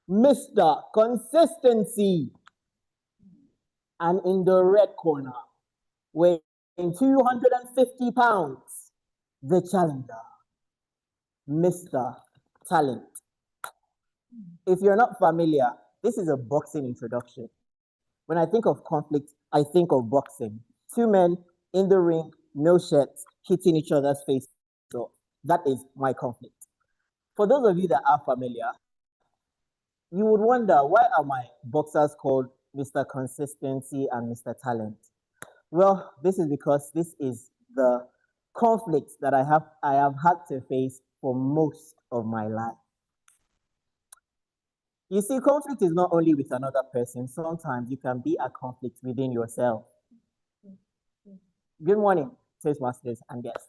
Mr. Consistency. And in the red corner, weighing 250 pounds, the challenger, Mr. Talent. If you're not familiar, this is a boxing introduction. When I think of conflict, I think of boxing. Two men in the ring, no shirts, hitting each other's face. So that is my conflict. For those of you that are familiar, you would wonder, why are my boxers called Mr. Consistency and Mr. Talent? Well, this is because this is the conflict that I have had to face for most of my life. You see, conflict is not only with another person. Sometimes you can be a conflict within yourself. Good morning, Toastmasters and guests.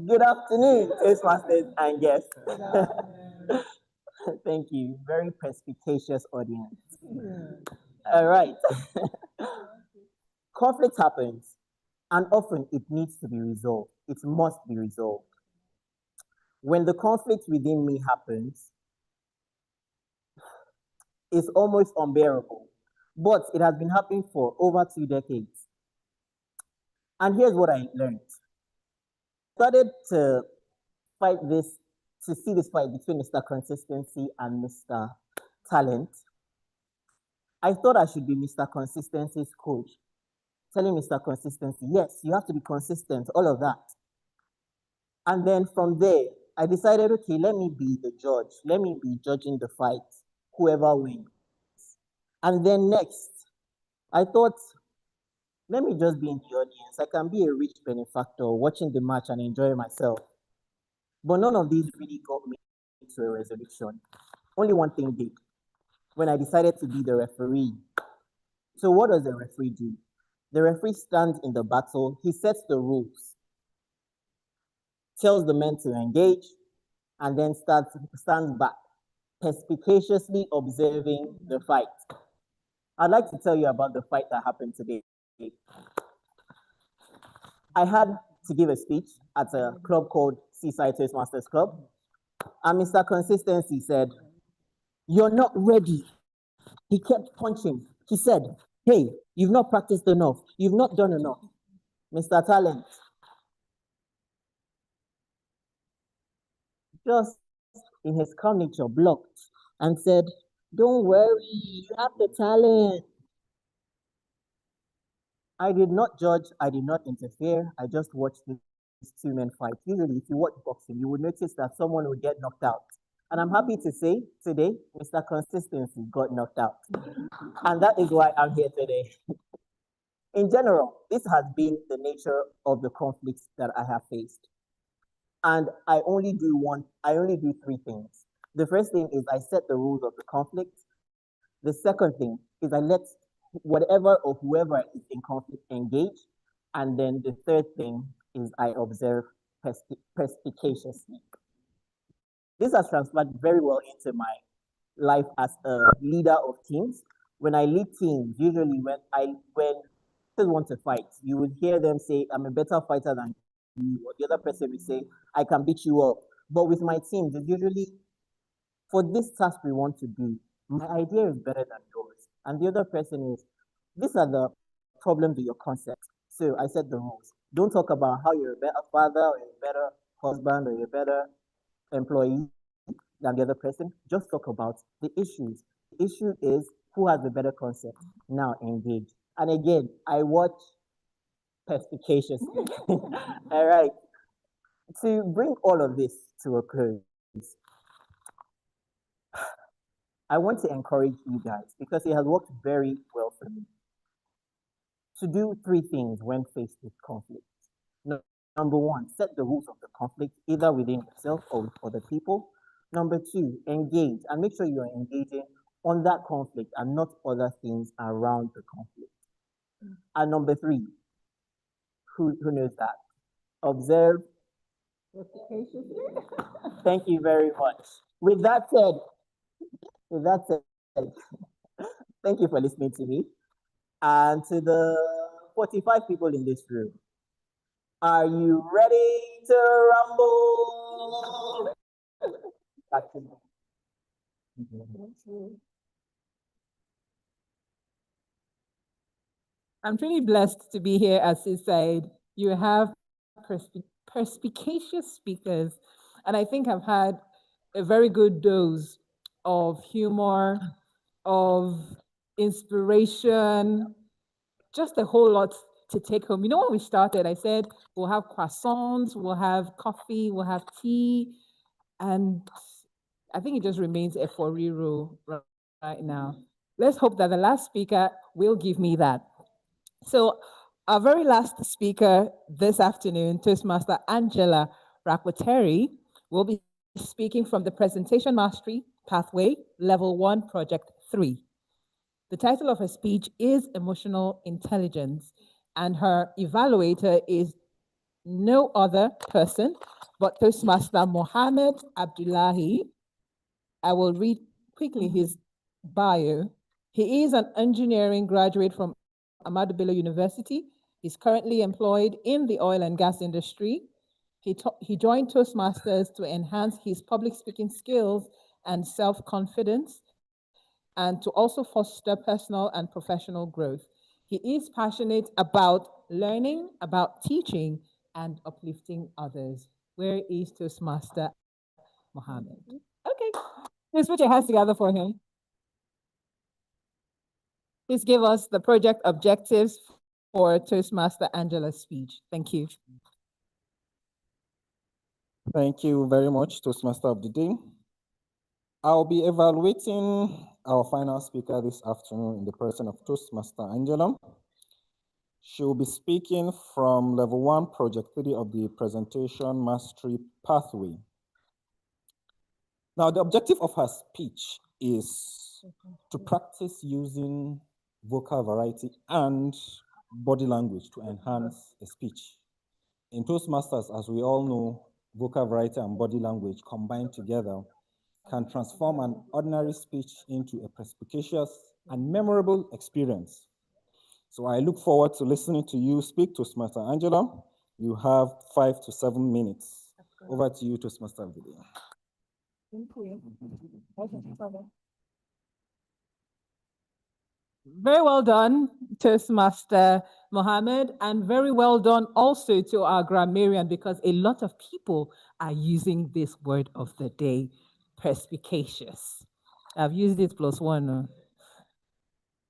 Good afternoon, Toastmasters and guests. Thank you. Very perspicacious audience. All right. Conflict happens, and often it needs to be resolved. It must be resolved. When the conflict within me happens, it's almost unbearable, but it has been happening for over 2 decades. And here's what I learned. I started to see this fight between Mr. Consistency and Mr. Talent. I thought I should be Mr. Consistency's coach, telling Mr. Consistency, yes, you have to be consistent, all of that. And then from there, I decided, okay, let me be the judge. Let me be judging the fight, whoever wins. And then next, I thought, let me just be in the audience. I can be a rich benefactor watching the match and enjoying myself. But none of these really got me to a resolution. Only one thing did, when I decided to be the referee. So what does the referee do? The referee stands in the battle, he sets the rules, tells the men to engage, and then stands back, perspicaciously observing the fight. I'd like to tell you about the fight that happened today. I had to give a speech at a club called Seaside Toastmasters Club, and Mr. Consistency said, "You're not ready." He kept punching. He said, "Hey, you've not practiced enough. You've not done enough." Mr. Talent just in his calm nature blocked and said, "Don't worry, you have the talent." I did not judge, I did not interfere, I just watched these two men fight. Usually, if you watch boxing, you would notice that someone would get knocked out. And I'm happy to say today, Mr. Consistency got knocked out. And that is why I'm here today. In general, this has been the nature of the conflicts that I have faced. And I only do 3 things. The first thing is I set the rules of the conflict. The second thing is I let whatever or whoever is in conflict engage. And then the third thing is I observe perspicaciously. This has transferred very well into my life as a leader of teams. When I lead teams, usually when people want to fight, you would hear them say, "I'm a better fighter than you," or the other person would say, "I can beat you up." But with my teams, it's usually, for this task we want to do, my idea is better than yours. And the other person is, these are the problems with your concept. So I set the rules. Don't talk about how you're a better father or you're a better husband or you're a better employee than the other person. Just talk about the issues. The issue is who has the better concept. Now engage. And again, I watch perspicaciously. All right. To bring all of this to a close, I want to encourage you guys, because it has worked very well for me, to do 3 things when faced with conflict. Number 1, set the rules of the conflict, either within yourself or with other people. Number 2, engage, and make sure you're engaging on that conflict and not other things around the conflict. And number 3, who knows that? Observe. Thank you very much. With that said, thank you for listening to me. And to the 45 people in this room, are you ready to rumble? I'm truly blessed to be here at Seaside. You have perspicacious speakers, and I think I've had a very good dose of humor, of inspiration, just a whole lot to take home. You know, when we started, I said we'll have croissants, we'll have coffee, we'll have tea, and I think it just remains a rule right now. Let's hope that the last speaker will give me that. So our very last speaker this afternoon, Toastmaster Angela Rakwateri, will be speaking from the Presentation Mastery Pathway, Level 1, Project 3. The title of her speech is Emotional Intelligence, and her evaluator is no other person but Toastmaster Mohammed Abdullahi. I will read quickly his bio. He is an engineering graduate from Ahmadu Bello University. He's currently employed in the oil and gas industry. He joined Toastmasters to enhance his public speaking skills and self-confidence, and to also foster personal and professional growth. He is passionate about learning, about teaching, and uplifting others. Where is Toastmaster Mohammed? Okay, please put your hands together for him. Please give us the project objectives for Toastmaster Angela's speech. Thank you. Thank you very much, Toastmaster of the Day. I'll be evaluating our final speaker this afternoon in the person of Toastmaster Angela. She will be speaking from Level 1, Project 3 of the Presentation Mastery Pathway. Now, the objective of her speech is to practice using vocal variety and body language to enhance a speech. In Toastmasters, as we all know, vocal variety and body language combined together can transform an ordinary speech into a perspicacious and memorable experience. So I look forward to listening to you speak, Toastmaster Angela. You have 5 to 7 minutes. Over to you, Toastmaster of the Day. Thank you. Very well done, Toastmaster Mohammed, and very well done also to our grammarian, because a lot of people are using this word of the day, perspicacious. I've used it +1.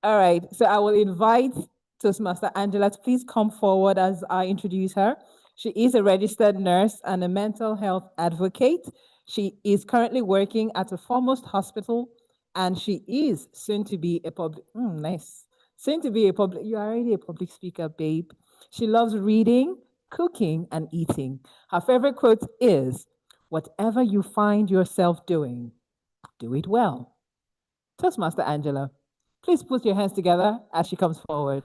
All right, so I will invite Toastmaster Angela to please come forward as I introduce her. She is a registered nurse and a mental health advocate. She is currently working at a foremost hospital, and she is soon to be a public, you're already a public speaker, babe. She loves reading, cooking, and eating. Her favorite quote is, "Whatever you find yourself doing, do it well." Toastmaster Angela, please put your hands together as she comes forward.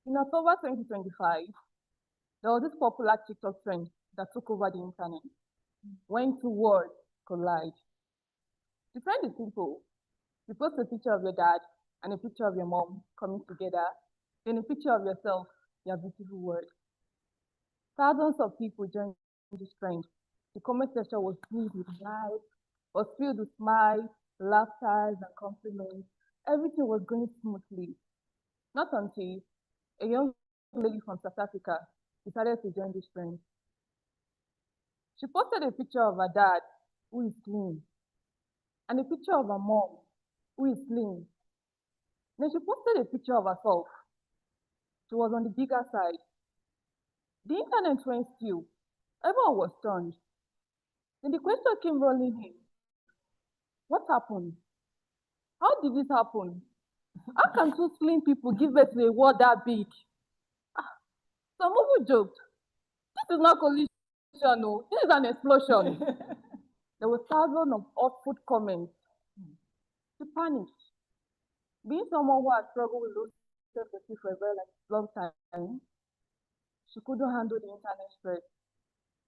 In October 2025, there was this popular TikTok trend that took over the internet. When two words collide. The trend is simple. You post a picture of your dad and a picture of your mom coming together, then a picture of yourself, your beautiful word. Thousands of people joined this trend. The comment section was filled with likes, was filled with smiles, laughter, and compliments. Everything was going smoothly. Not until a young lady from South Africa decided to join this trend. She posted a picture of her dad, who is slim, and a picture of her mom, who is slim. Then she posted a picture of herself. She was on the bigger side. The internet went still. Everyone was stunned. Then the question came rolling in. What happened? How did this happen? How can two slim people give birth to a world that big? Some people joked, this is not collision, no, this is an explosion. There were thousands of awful comments. She panicked. Being someone who had struggled with low self-esteem for a very long time, she couldn't handle the internet stress.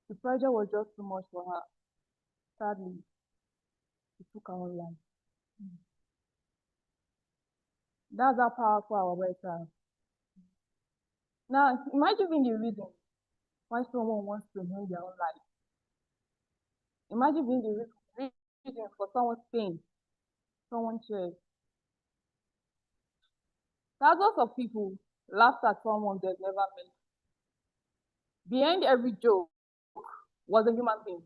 The pressure was just too much for her. Sadly, she took her own life. That's how powerful our words are. Now, imagine being the reason why someone wants to end their own life. Imagine being the reason for someone's pain, someone's cheers. Thousands of people laughed at someone they've never met. Behind every joke was a human being,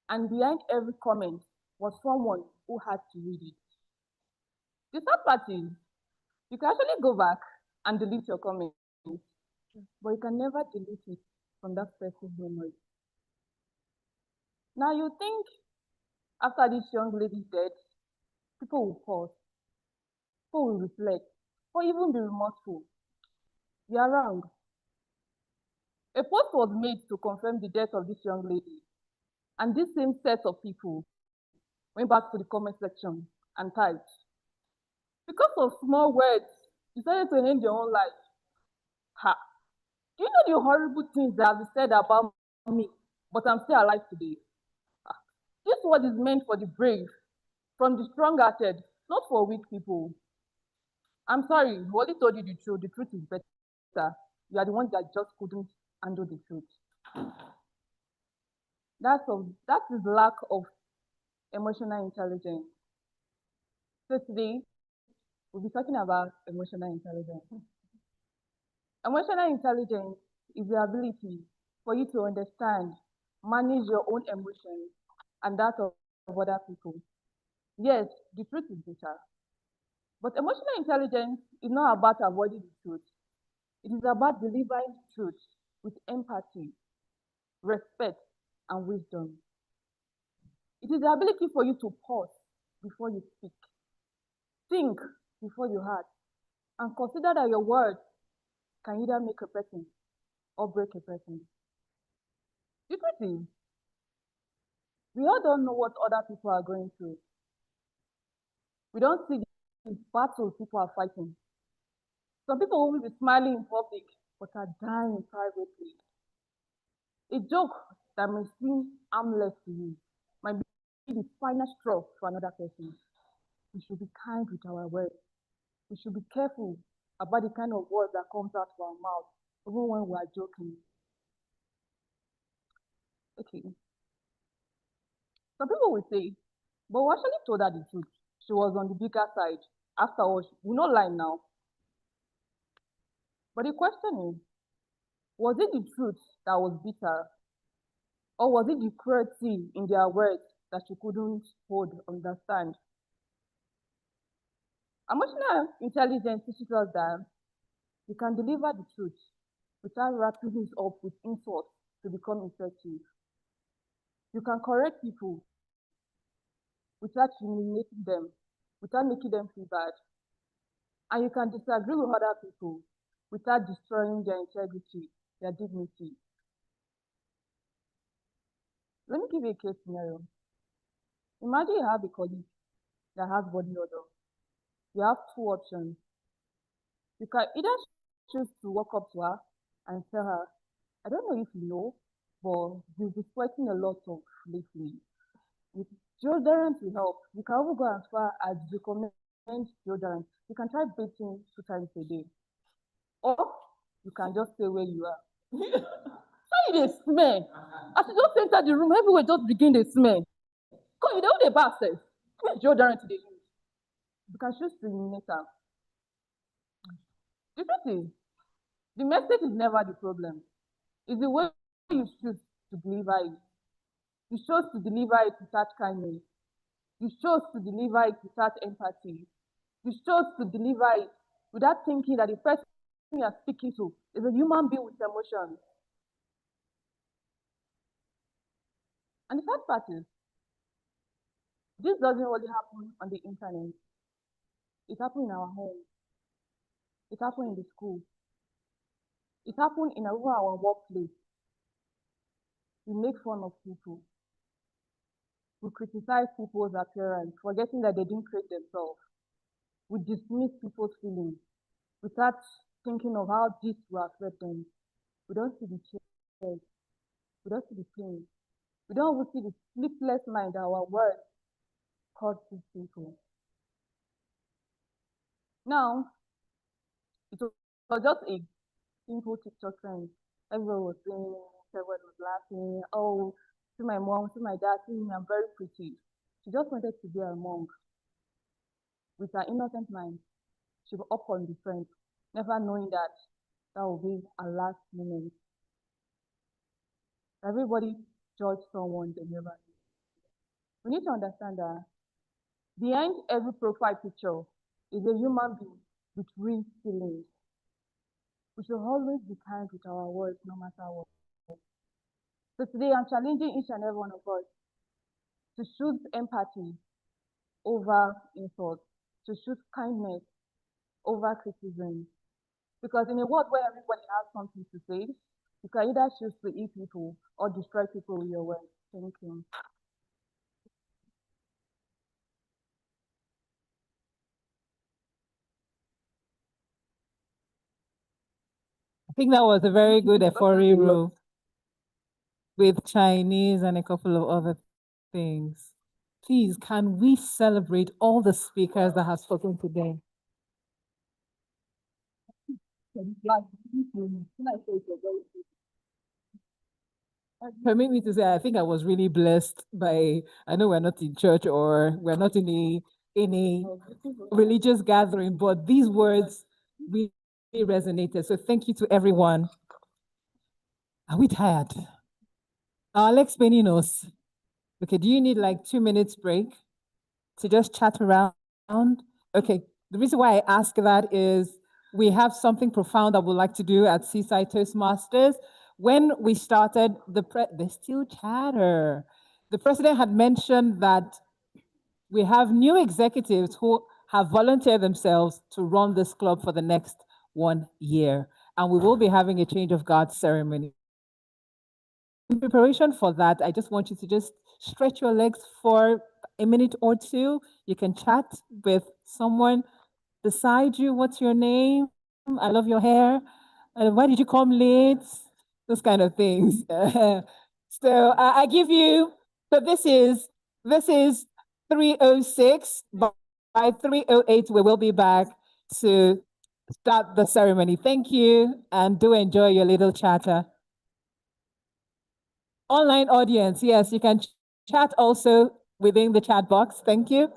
and behind every comment was someone who had to read it. The third part is, you can actually go back and delete your comment, but you can never delete it from that person's memory. Now you think after this young lady's death, people will pause, people will reflect, or even be remorseful. You are wrong. A post was made to confirm the death of this young lady, and this same set of people went back to the comment section and typed, because of small words, decided to end your own life. Ha! Do you know the horrible things that have been said about me, but I'm still alive today? This word is meant for the brave, from the strong-hearted, not for weak people. I'm sorry, we only told you the truth. The truth is better. You are the ones that just couldn't handle the truth. That is lack of emotional intelligence. So today, we'll be talking about emotional intelligence. Emotional intelligence is the ability for you to understand, manage your own emotions and that of other people. Yes, the truth is bitter. But emotional intelligence is not about avoiding the truth. It is about delivering the truth with empathy, respect, and wisdom. It is the ability for you to pause before you speak, think before you act, and consider that your words can either make a person or break a person. The truth is, we all don't know what other people are going through. We don't see the battles people are fighting. Some people will be smiling in public, but are dying privately. A joke that may seem harmless to you might be the final straw for another person. We should be kind with our words. We should be careful about the kind of words that comes out of our mouth, even when we are joking. Okay. Some people will say, but we actually told her the truth. She was on the bigger side. After all, we're not lying now. But the question is, was it the truth that was bitter? Or was it the cruelty in their words that she couldn't understand? Emotional intelligence teaches us that you can deliver the truth without wrapping it up with insults to become effective. You can correct people without humiliating them, without making them feel bad. And you can disagree with other people without destroying their integrity, their dignity. Let me give you a case scenario. Imagine you have a colleague that has body odor. You have two options. You can either choose to walk up to her and tell her, I don't know if you know, but you've been sweating a lot of lately. With deodorant will help. You can even go as far as recommend deodorant. You can try bathing 2 times a day. Or you can just stay where you are. How you dey smell? As you just enter the room, everywhere just begin to smell. Come, you know the bath says. Which deodorant they use? You can choose to eliminate her. The truth is, the message is never the problem. It's the way you choose to deliver it. You chose to deliver it without kindness. You chose to deliver it without empathy. You chose to deliver it without thinking that the person you are speaking to is a human being with emotions. And the sad part is, this doesn't only happen on the internet. It happens in our home. It happens in the school. It happens in our workplace. We make fun of people. We criticize people's appearance, forgetting that they didn't create themselves. We dismiss people's feelings without thinking of how this will affect them. We don't see the tears. We don't see the pain. We don't even see the sleepless night that our words cause these people. Now, it was just a simple TikTok trend. Everyone was singing, everyone was laughing. Oh, see my mom, see my dad, see me, I'm very pretty. She just wanted to be a monk. With her innocent mind, she was up on the trend, never knowing that that would be her last moment. Everybody judge someone they never knew. We need to understand that behind every profile picture is a human being with real feelings. We should always be kind with our words, no matter what. So today I'm challenging each and every one of us to choose empathy over insult, to choose kindness over criticism. Because in a world where everybody has something to say, you can either choose to eat people or destroy people with your words. Thank you. I think that was a very good FORE rule with Chinese and a couple of other things. Please, can we celebrate all the speakers that have spoken today? Permit me to say, I think I was really blessed by, I know we're not in church or we're not in a religious gathering, but these words really resonated. So thank you to everyone. Are we tired? Alex Beninos. Okay, do you need like 2 minutes break to just chat around? Okay, the reason why I ask that is we have something profound that we'd like to do at Seaside Toastmasters. When we started, they still chatter. The president had mentioned that we have new executives who have volunteered themselves to run this club for the next 1 year. And we will be having a change of guard ceremony. In preparation for that, I just want you to just stretch your legs for a minute or two. You can chat with someone beside you. What's your name? I love your hair. Why did you come late? Those kind of things. So I give you, so this is 3:06. By 3:08, we will be back to start the ceremony. Thank you, and do enjoy your little chatter. Online audience, yes, you can chat also within the chat box. Thank you.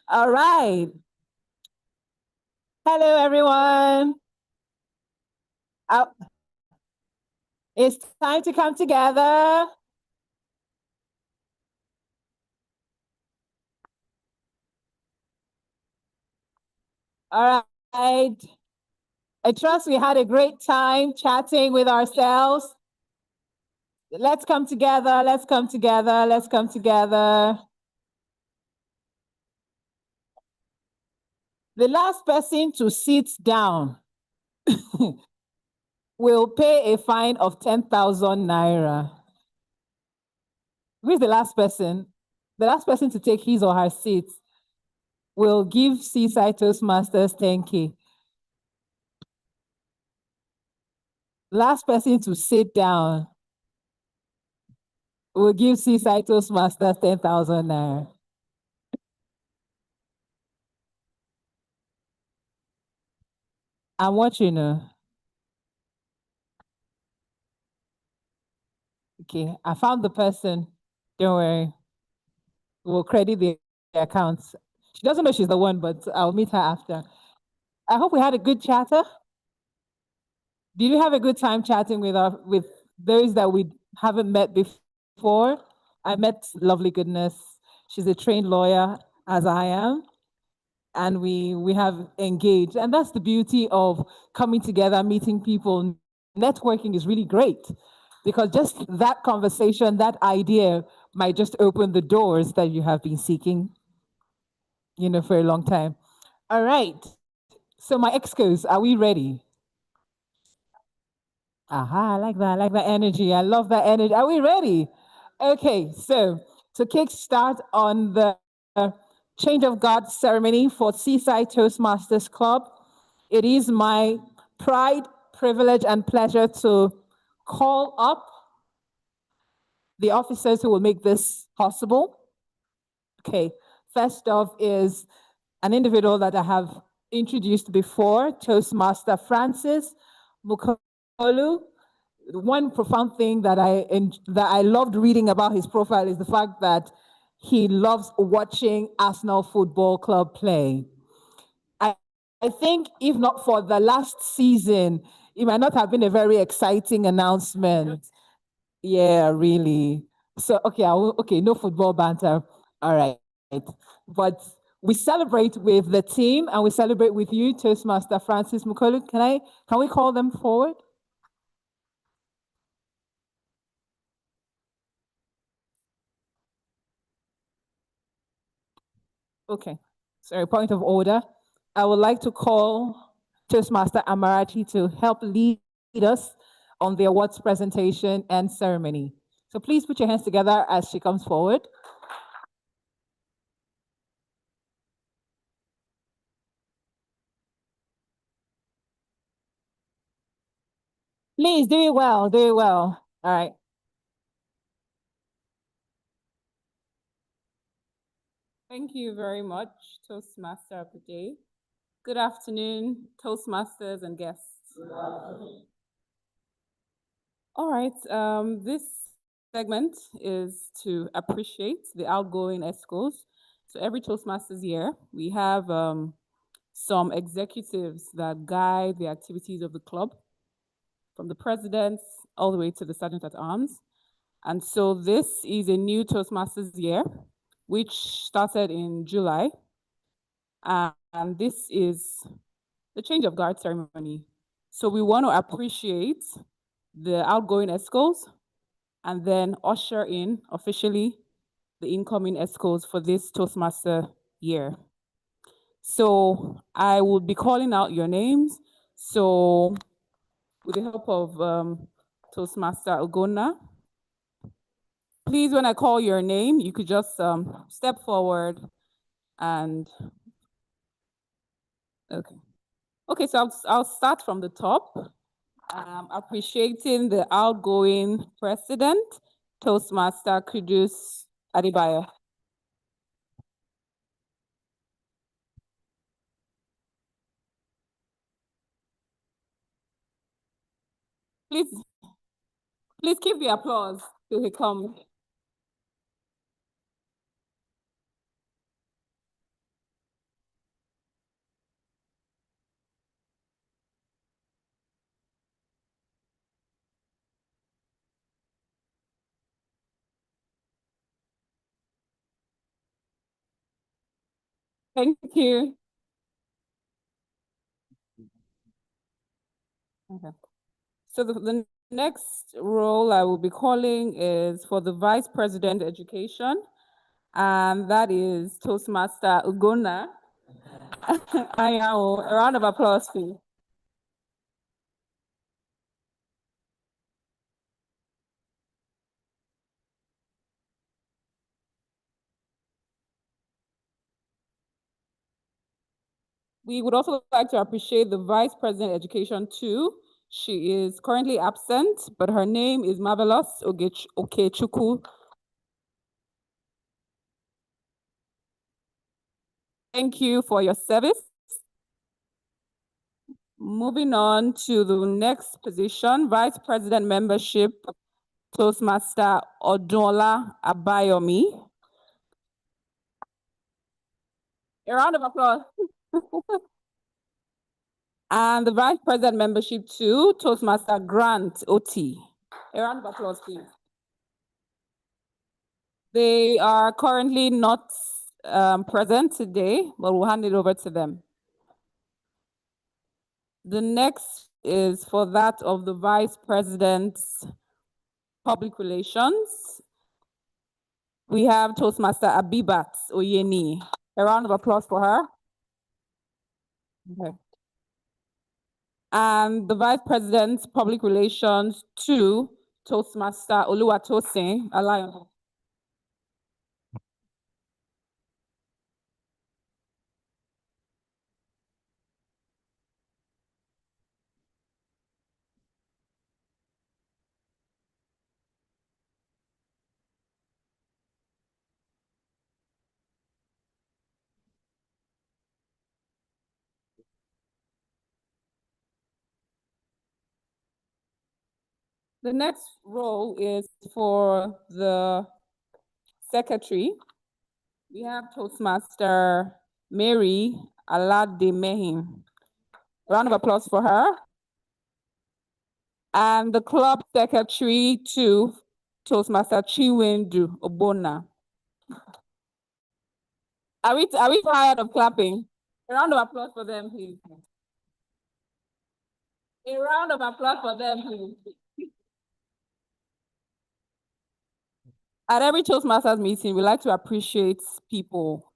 All right. Hello, everyone. It's time to come together. All right. I trust we had a great time chatting with ourselves. Let's come together. Let's come together. Let's come together. The last person to sit down will pay a fine of 10,000 naira. Who's the last person? The last person to take his or her seat will give Seaside Toastmasters 10K. Last person to sit down will give Seaside Toastmasters 10,000 naira. I'm watching you. Okay, I found the person. Don't worry. We'll credit the accounts. She doesn't know she's the one, but I'll meet her after. I hope we had a good chatter. Did you have a good time chatting with those that we haven't met before? I met Lovely Goodness. She's a trained lawyer, as I am, and we have engaged. And that's the beauty of coming together, meeting people. Networking is really great because just that conversation, that idea might just open the doors that you have been seeking, for a long time. All right. So my excos, are we ready? Aha, I like that. I like that energy. I love that energy. Are we ready? Okay, so to kickstart on the Change of God ceremony for Seaside Toastmasters Club, it is my pride, privilege, and pleasure to call up the officers who will make this possible. Okay, first off is an individual that I have introduced before, Toastmaster Francis Mukolu. One profound thing that I loved reading about his profile is the fact that he loves watching Arsenal Football Club play. I think if not for the last season, it might not have been a very exciting announcement. Yeah, really. So, okay, no football banter. All right. But we celebrate with the team and we celebrate with you, Toastmaster Francis Mukolu. Can we call them forward? Okay. Sorry, point of order. I would like to call Toastmaster Amarachi to help lead us on the awards presentation and ceremony. So please put your hands together as she comes forward. Please do it well, do it well. All right. Thank you very much, Toastmaster of the Day. Good afternoon, Toastmasters and guests. All right, this segment is to appreciate the outgoing ESCOs. So every Toastmasters year, we have some executives that guide the activities of the club, from the presidents all the way to the sergeant at arms. And so this is a new Toastmasters year, which started in July. And this is the change of guard ceremony. So we want to appreciate the outgoing ESCOs and then usher in officially the incoming ESCOs for this Toastmaster year. So I will be calling out your names. So with the help of Toastmaster Ogona, please, when I call your name, you could just step forward and, okay. Okay, so I'll start from the top. Appreciating the outgoing president, Toastmaster Kudus Adebayo. Please keep the applause till he comes. Thank you. Okay. So the next role I will be calling is for the Vice President Education, and that is Toastmaster Ugona. A round of applause, please. We would also like to appreciate the Vice President Education too. She is currently absent, but her name is Marvelous Okechukwu. Thank you for your service. Moving on to the next position, Vice President Membership, Toastmaster Odola Abayomi. A round of applause. And the Vice President Membership too, Toastmaster Grant Oti. A round of applause, please. They are currently not present today, but we'll hand it over to them. The next is for that of the Vice President's Public Relations. We have Toastmaster Abibat Oyeni. A round of applause for her. Okay. And the Vice President's Public Relations to Toastmaster Oluwatosin Alayon. The next role is for the secretary. We have Toastmaster Mary Alademehin. Round of applause for her. And the club secretary to Toastmaster Chinwendu Obona. Are we tired of clapping? A round of applause for them, please. A round of applause for them, please. At every Toastmasters meeting, we like to appreciate people.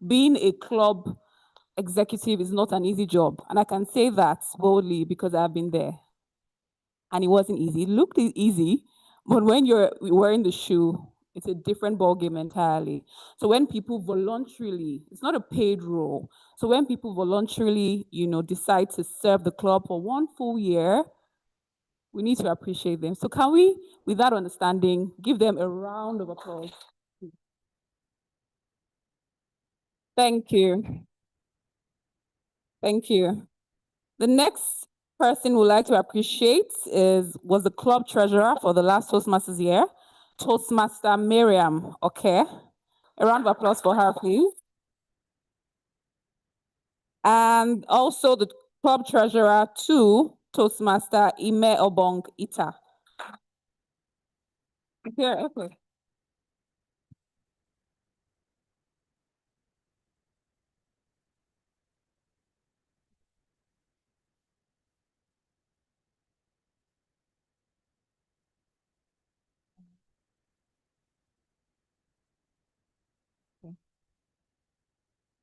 Being a club executive is not an easy job. And I can say that boldly because I've been there. And it wasn't easy. It looked easy, but when you're wearing the shoe, it's a different ballgame entirely. So when people voluntarily, it's not a paid role. So when people voluntarily, decide to serve the club for one full year, we need to appreciate them. So can we, with that understanding, give them a round of applause? Thank you. Thank you. The next person we'd like to appreciate was the club treasurer for the last Toastmasters year, Toastmaster Miriam. Okay, a round of applause for her, please. And also the club treasurer to Toastmaster Ime Obong Ita. Here, okay.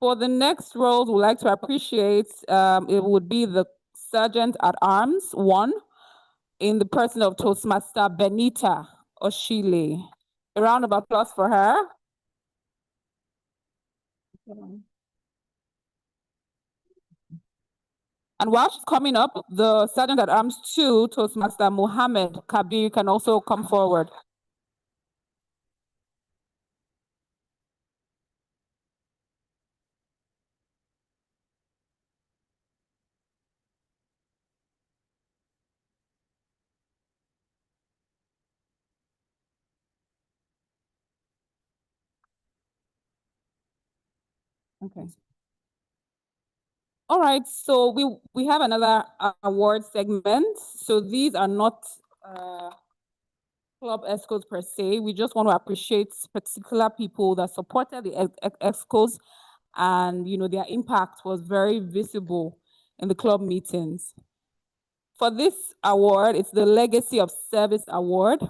For the next roles, we'd like to appreciate, it would be the Sergeant at Arms 1 in the person of Toastmaster Benita Oshile. A round of applause for her. And while she's coming up, the Sergeant at Arms 2, Toastmaster Mohammed Kabir, can also come forward. Okay. All right, so we have another award segment. So these are not club ESCOs per se. We just want to appreciate particular people that supported the ESCOs, and their impact was very visible in the club meetings. For this award, it's the Legacy of Service Award.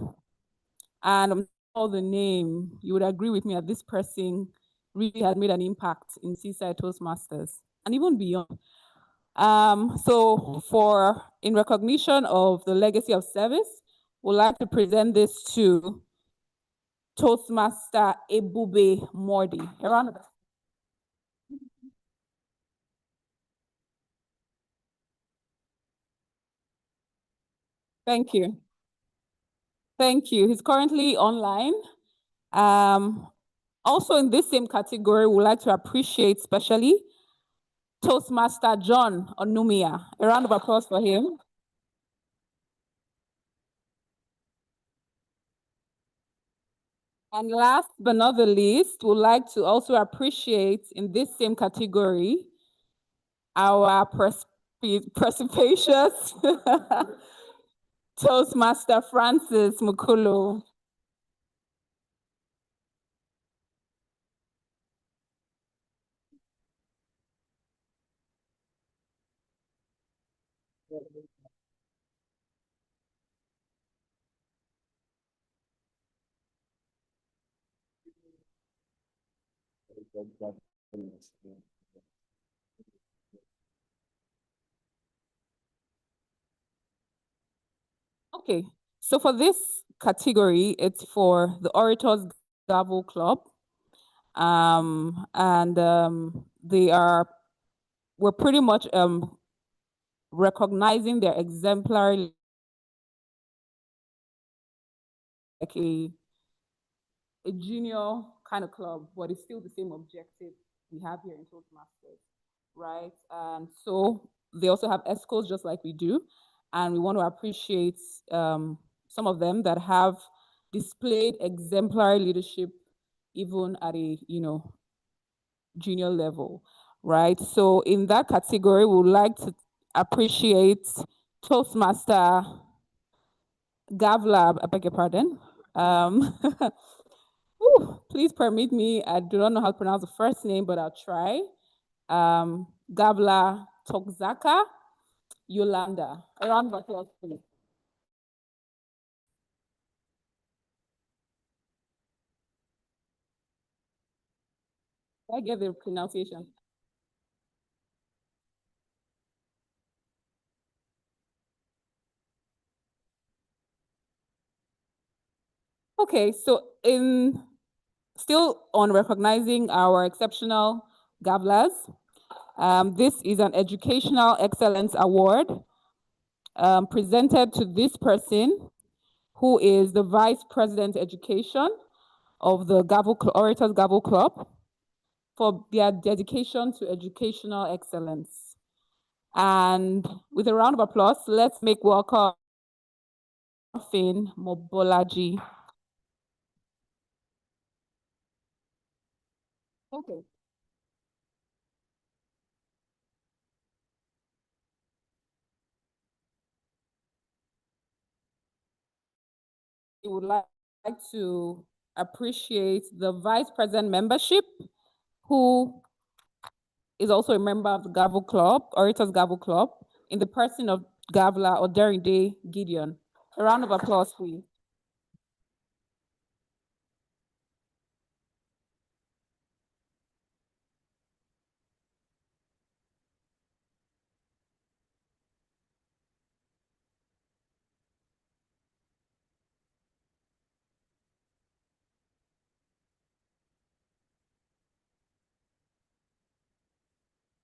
And I'm all the name, you would agree with me that this person really had made an impact in Seaside Toastmasters and even beyond. So in recognition of the Legacy of Service, we'd like to present this to Toastmaster Ebube Mordi. A round of applause. Thank you. Thank you. He's currently online. Also in this same category, we'd like to appreciate especially Toastmaster John Onumia. A round of applause for him. And last but not the least, we'd like to also appreciate in this same category our precipitous Toastmaster Francis Mukulu. Okay, so for this category, it's for the Orators Gavel Club. We're pretty much recognizing their exemplary, like a junior kind of club, but it's still the same objective we have here in Toastmasters, right? And so they also have ESCOs just like we do, and we want to appreciate some of them that have displayed exemplary leadership even at a junior level, right? So in that category, we would like to appreciate Toastmaster Gavlab, I beg your pardon. Please permit me, I do not know how to pronounce the first name, but I'll try. Gavla Tokzaka Yolanda. A round of applause, please. I get the pronunciation. Okay, so still on recognizing our exceptional Gavlas, this is an Educational Excellence Award presented to this person who is the Vice President Education of the Orators Gavel Club for their dedication to educational excellence. And with a round of applause, let's make welcome Fin Mobolaji. Okay. We would like to appreciate the Vice President membership, who is also a member of the Gavel Club, Orators Gavel Club, in the person of Gavla Oderinde Gideon. A round of applause, please.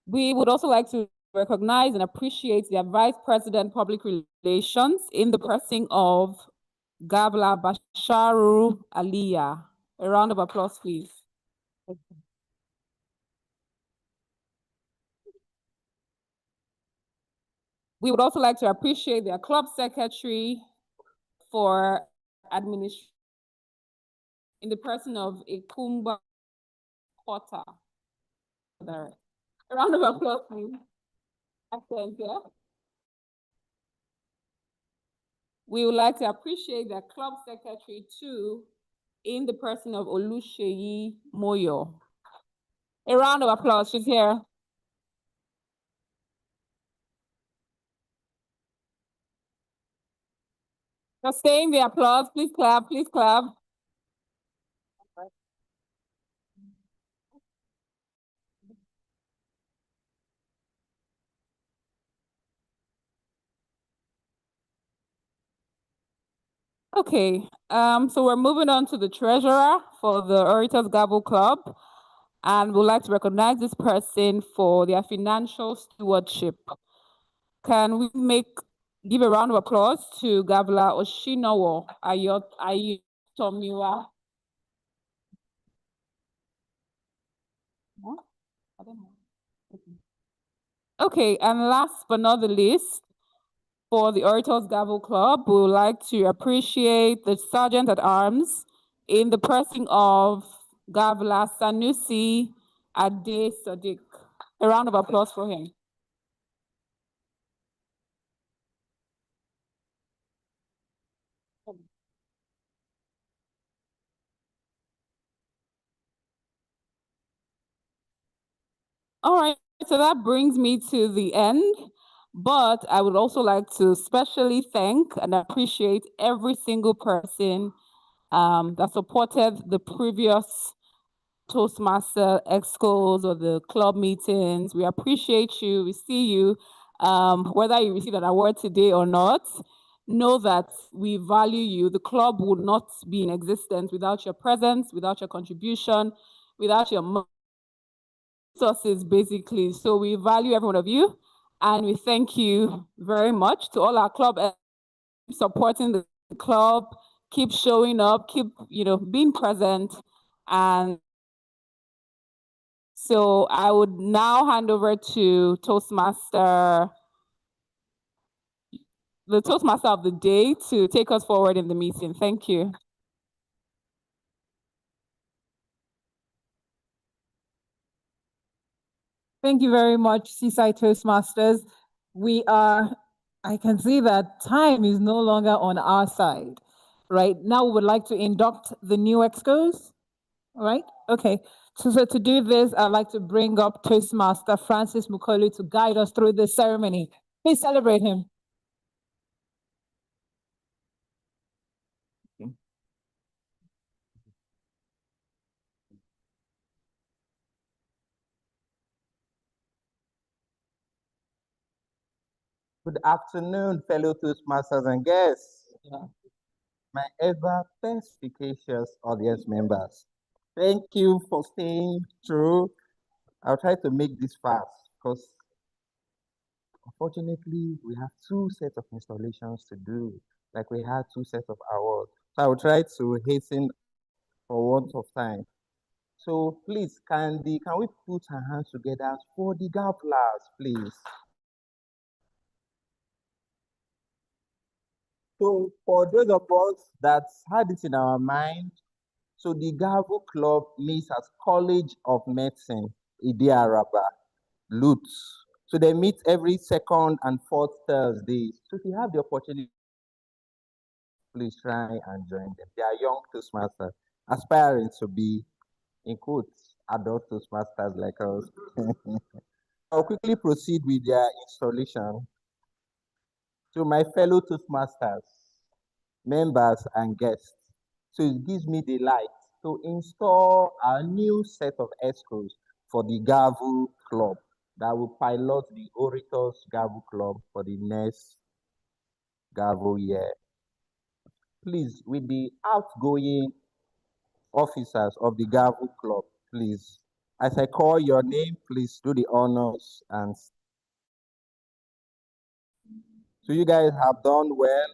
We would also like to recognize and appreciate the Vice President Public Relations in the person of Gabla Basharu Aliyah. A round of applause, please. We would also like to appreciate their club secretary for administration in the person of Ikumba Porter. A round of applause, please. Excellent, yeah. We would like to appreciate the club secretary too, in the person of Olusheyi Moyo. A round of applause, she's here. Sustain the applause, please clap, please clap. Okay, so we're moving on to the treasurer for the Orators Gavel Club, and we'd like to recognize this person for their financial stewardship. Can we give a round of applause to Gavla Oshinowo Ayotomiwa? Okay, and last but not the least, for the Orators Gavel Club, we would like to appreciate the Sergeant at Arms in the person of Gavla Sanusi Ade Sadiq. A round of applause for him. All right, so that brings me to the end, but I would also like to specially thank and appreciate every single person that supported the previous Toastmaster Excos or the club meetings. We appreciate you, we see you. Whether you receive an award today or not, know that we value you. The club would not be in existence without your presence, without your contribution, without your resources, basically. So we value every one of you, and we thank you very much to all our club supporting the club. Keep showing up, keep being present, and so I would now hand over to the Toastmaster of the day, to take us forward in the meeting. Thank you. Thank you very much, Seaside Toastmasters. I can see that time is no longer on our side. Right now, we would like to induct the new excos. All right, okay. So to do this, I'd like to bring up Toastmaster Francis Mukolu to guide us through this ceremony. Please celebrate him. Good afternoon, fellow Toastmasters and guests. My ever perspicacious audience members. Thank you for staying through. I'll try to make this fast because unfortunately we have two sets of installations to do, like we had two sets of awards. So I will try to hasten for want of time. So please, can we put our hands together for the Gavlas, please? So for those of us that had it in our mind, so the Gavo Club meets at College of Medicine, Idiaraba, Lutz. So they meet every second and fourth Thursday. So if you have the opportunity, please try and join them. They are young Toastmasters, aspiring to be, in quotes, adult Toastmasters like us. I'll quickly proceed with their installation. To my fellow Toastmasters, members and guests. So it gives me delight to install a new set of escrows for the Gavu Club that will pilot the Orators Gavu Club for the next Gavu year. Please, with the outgoing officers of the Gavu Club, please, as I call your name, please do the honors. And so you guys have done well,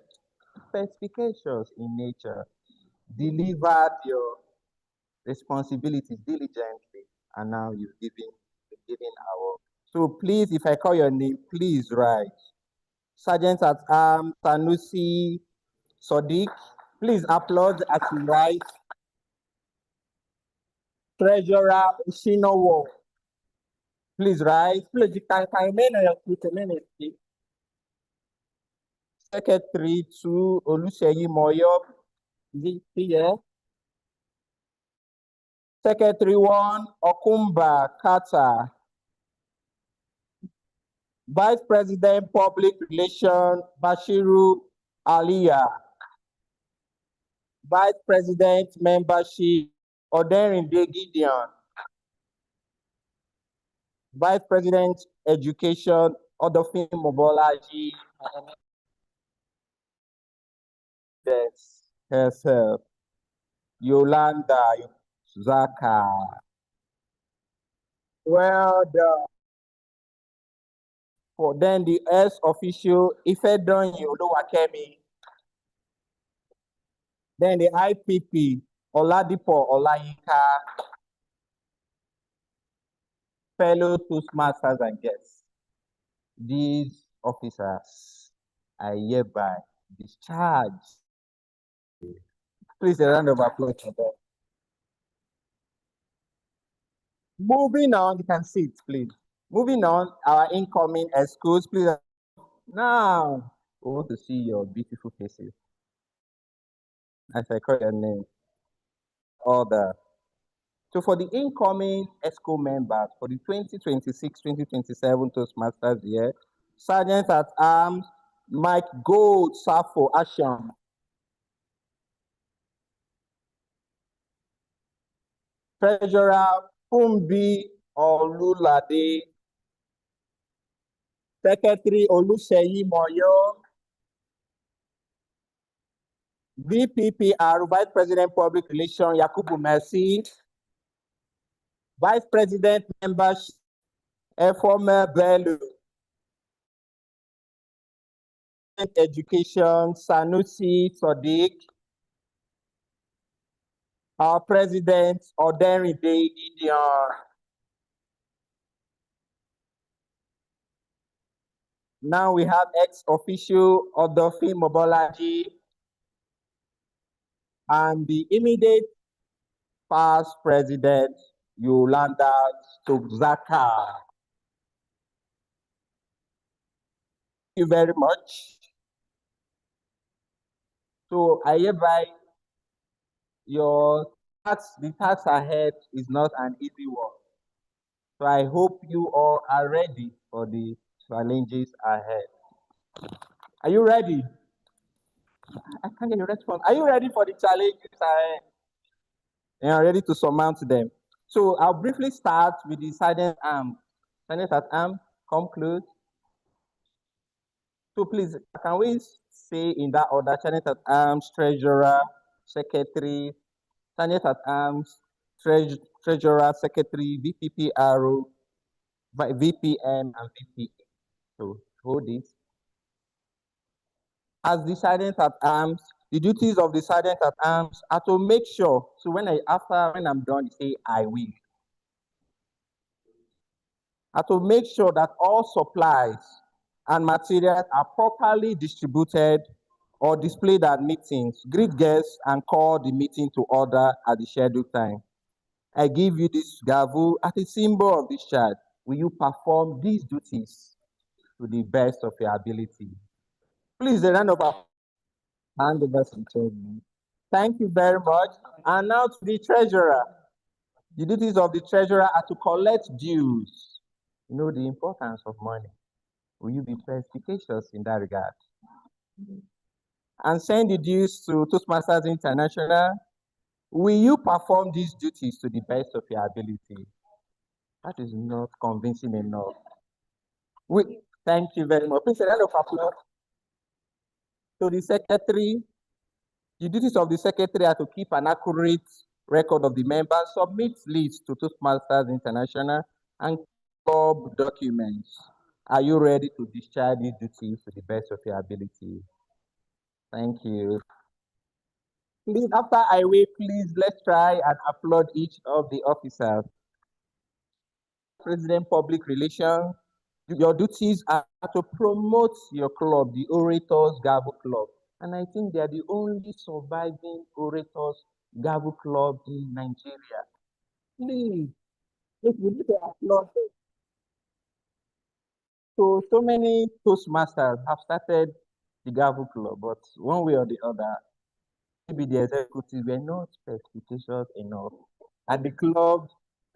specifications in nature, delivered your responsibilities diligently, and now you've given our. So please, if I call your name, please write. Sergeant at Arms Sanusi Sodiq, please applaud as you write. Treasurer Ushinowo, please write. Please, you can remain with a minute, please. Secretary to Oluseyi Moyo, here. Secretary 1, Okumba Kata. Vice President, Public Relations, Bashiru Aliyah. Vice President, Membership, Oderinde Gideon. Vice President, Education, Odofin Mobolaji. Herself, Yolanda Zaka. Well done. For then the S official, Ifedonyi Olowakemi. Then the IPP, Oladipo Olayinka. Fellow Toastmasters and guests, these officers are hereby discharged. Please, a round of applause for them. Moving on, you can sit, please. Moving on, our incoming escorts, please. Now, we want to see your beautiful faces. As I call your name. Order. So for the incoming ESCO members for the 2026-2027 Toastmasters year, Sergeant at Arms Mike Gold Safo Asham. Treasurer Fumbi Olulade. Secretary Oluseyi Moyo. VPPR, Vice President Public Relations Yakubu Mercy. Vice President Membership Efome Bello. Education Sanusi Sodiq. Our President Oderinde Gideon. Now we have ex-official Odofin Mobolaji and the immediate past President Yolanda Zaka. Thank you very much. So I hereby the task ahead is not an easy one. So I hope you all are ready for the challenges ahead. Are you ready? I can't get a response. Are you ready for the challenges ahead? And are ready to surmount them? So I'll briefly start with the Sergeant Arm. Sergeant at Arm, come close. So please, can we say in that order, Sergeant at Arms, Treasurer, Secretary, Sergeant at Arms, Treasurer, Secretary, VPPRO, VPM, and VP. So hold this. As the Sergeant at Arms, the duties of the Sergeant at Arms are to make sure, so when I'm done, say, I will. Are to make sure that all supplies and materials are properly distributed or displayed at meetings. Greet guests and call the meeting to order at the scheduled time. I give you this gavel as a symbol of discharge. Will you perform these duties to the best of your ability? Please, a round of applause. Hand over some change. Thank you very much. And now to the treasurer. The duties of the treasurer are to collect dues. You know the importance of money. Will you be perspicacious in that regard? And send the dues to Toastmasters International. Will you perform these duties to the best of your ability? That is not convincing enough. Thank you very much. Please, a round of applause to the secretary. The duties of the secretary are to keep an accurate record of the members, submit lists to Toastmasters International, and club documents. Are you ready to discharge these duties to the best of your ability? Thank you. Please, after I wait, please, let's try and applaud each of the officers. President, Public Relations, your duties are to promote your club, the Orators Gavel Club. And I think they are the only surviving Orators Gavel Club in Nigeria. Please, if we need to applaud them. So many Toastmasters have started the Gavel Club, but one way or the other, maybe the executives were not perspicacious enough, and the club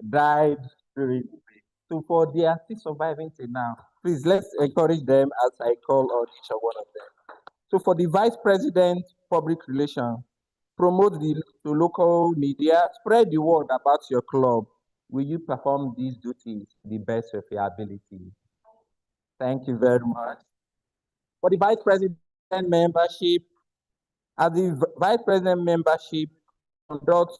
died during the way. So for they are still surviving till now. Please, let's encourage them as I call on each one of them. So for the Vice President, Public Relations, promote the local media, spread the word about your club. Will you perform these duties to the best of your ability? Thank you very much. For the Vice President membership, as the Vice President membership conducts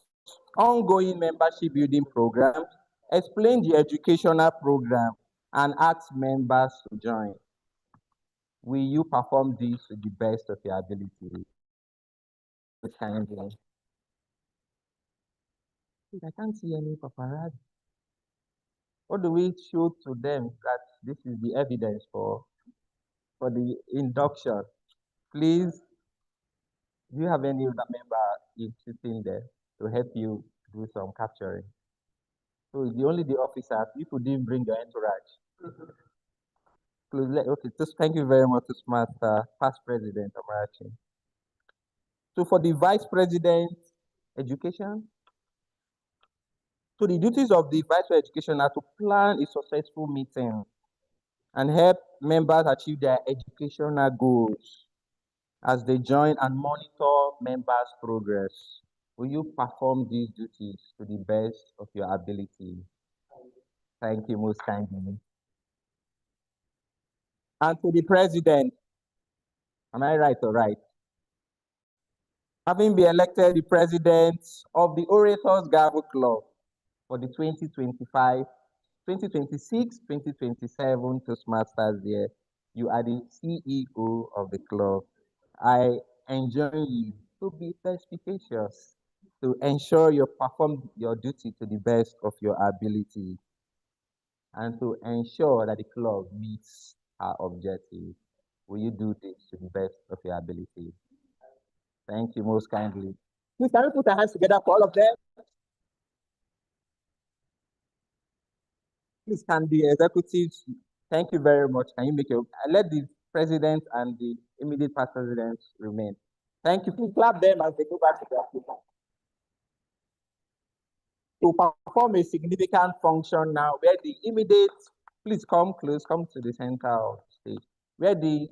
ongoing membership building programs, explain the educational program, and ask members to join. Will you perform this to the best of your ability? Kindly. I can't see any paparazzi. What do we show to them that this is the evidence for the induction? Please, do you have any other member sitting there to help you do some capturing? So it's only the officers. People didn't bring your entourage. Okay, just thank you very much, Master Past President Amarachi. So for the Vice President Education, so the duties of the Vice President Education are to plan a successful meeting and help members achieve their educational goals as they join and monitor members' progress. Will you perform these duties to the best of your ability? Thank you most kindly. And to the President, am I right or right? Having been elected the President of the Orators Gavel Club for the 2025, 2026, 2027 Toastmasters year, you are the CEO of the club. I enjoin you to be perspicacious, to ensure you perform your duty to the best of your ability, and to ensure that the club meets our objective. Will you do this to the best of your ability? Thank you most kindly. Please, can we put our hands together for all of them? Please, can the executives, thank you very much. Can you make your, let the president and the immediate past presidents remain. Thank you. Please clap them as they go back to their seats. To perform a significant function now, where the immediate, please come close, come to the center of the stage, where the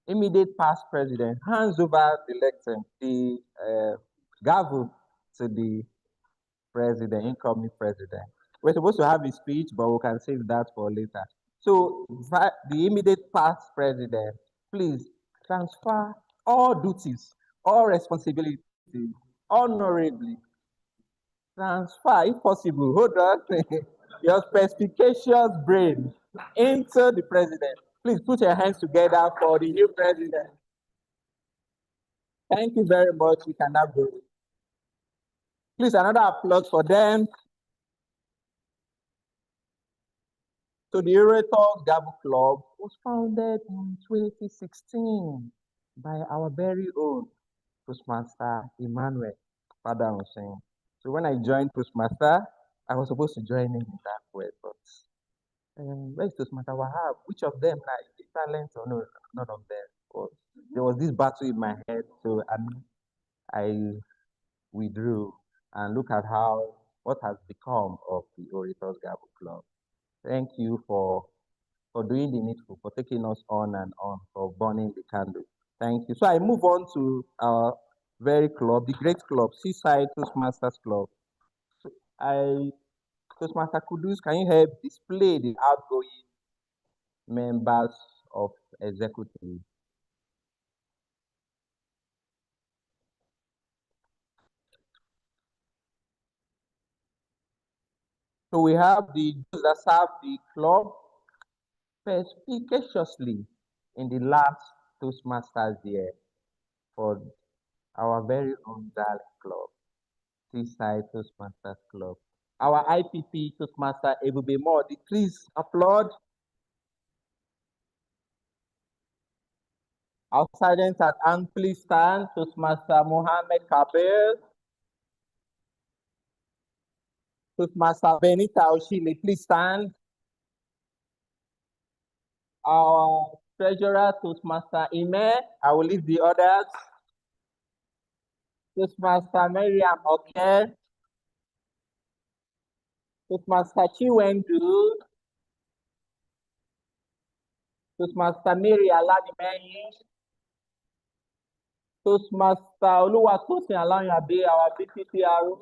immediate past president hands over the lectern, the gavel to the president, incoming president. We're supposed to have a speech, but we can save that for later. So the immediate past president, please transfer all duties, all responsibilities, honorably. Transfer, if possible, hold on, your perspicacious brain into the president. Please put your hands together for the new president. Thank you very much. We can now go. Please, another applause for them. So the Orators Gavel Club was founded in 2016. by our very own Toastmaster Emmanuel, Father Hussein. So when I joined Toastmaster, I was supposed to join him in that way, but where's Toastmaster Wahab? Which of them are the talent or no, none of them? But there was this battle in my head, so I withdrew, and look at what has become of the Orators Gabo Club. Thank you for doing the needful, for taking us on and on, for burning the candle. Thank you. So I move on to our very club, the great club, Seaside Toastmasters Club. So Toastmaster Kudus, can you help display the outgoing members of executive? So we have those that serve the club perspicaciously in the last Toastmasters year for our very own darling club, Seaside Toastmasters Club. Our IPP Toastmaster Ebube Modi, please applaud. Our sergeant at arms, please stand. Toastmaster Mohammed Kabir. Toastmaster Benita Oshile, please stand. Our treasurer, Toastmaster Ime. I will leave the others. Toastmaster Miriam Oke. Toastmaster Chiwendu. Toastmaster Miri Aladimeyi. Toastmaster Oluwatosin Alayabe, our BPPR.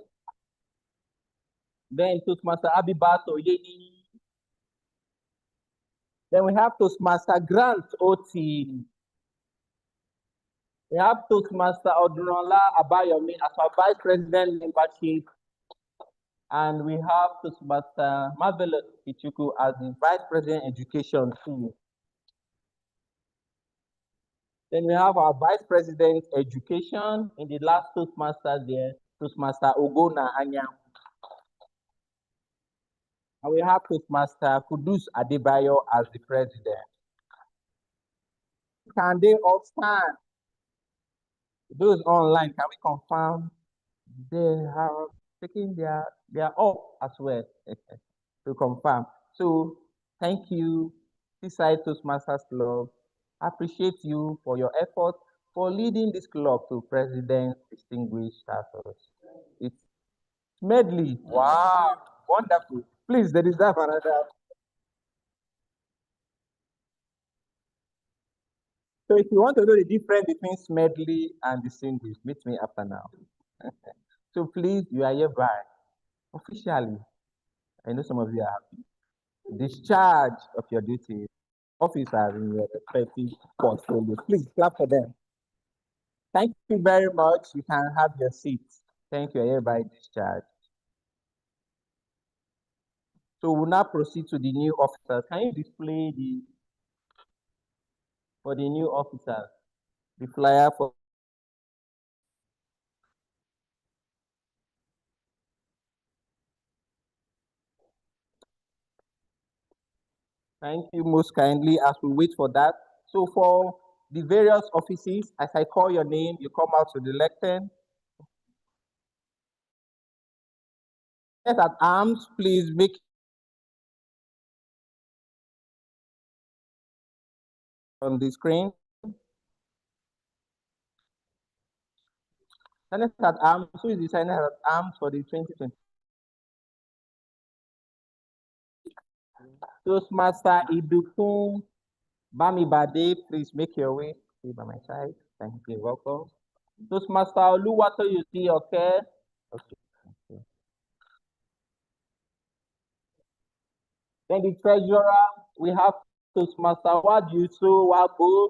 Then Toastmaster Abibat Oyeni. Then we have Toastmaster Grant Oti. We have Toastmaster Odunola Abayomi as our Vice President membership. And we have Toastmaster Marvelous Ichuku as the Vice President Education too. Then we have our Vice President Education in the last Toastmasters there, Toastmaster Ogona Anya. And we have Toastmaster Kudus Adebayo as the President. Can they all stand? Those online, can we confirm they are taking they are off as well to confirm. So thank you, Seaside Toastmasters Club. I appreciate you for your effort for leading this club to President's distinguished status. It's medley. Wow, wonderful. Please, they deserve another. So if you want to know the difference between medley and distinguished, meet me after now. So please, you are hereby officially, I know some of you are happy, discharge of your duties, officers in your respective portfolio. Please clap for them. Thank you very much. You can have your seats. Thank you, hereby discharged. So we'll now proceed to the new officers. Can you display for the new officers, the flyer for Thank you most kindly as we wait for that. So for the various offices, as I call your name, you come out to the lectern. At arms, please make on the screen. Senate at arms, who is the Senate at arms for the 2020? Toastmaster Idukun Bamibade, please make your way. Stay by my side. Thank you. Welcome. Toastmaster Oluwato, you see, okay? Okay. Then the treasurer, we have Toastmaster Wadyuso Wabo.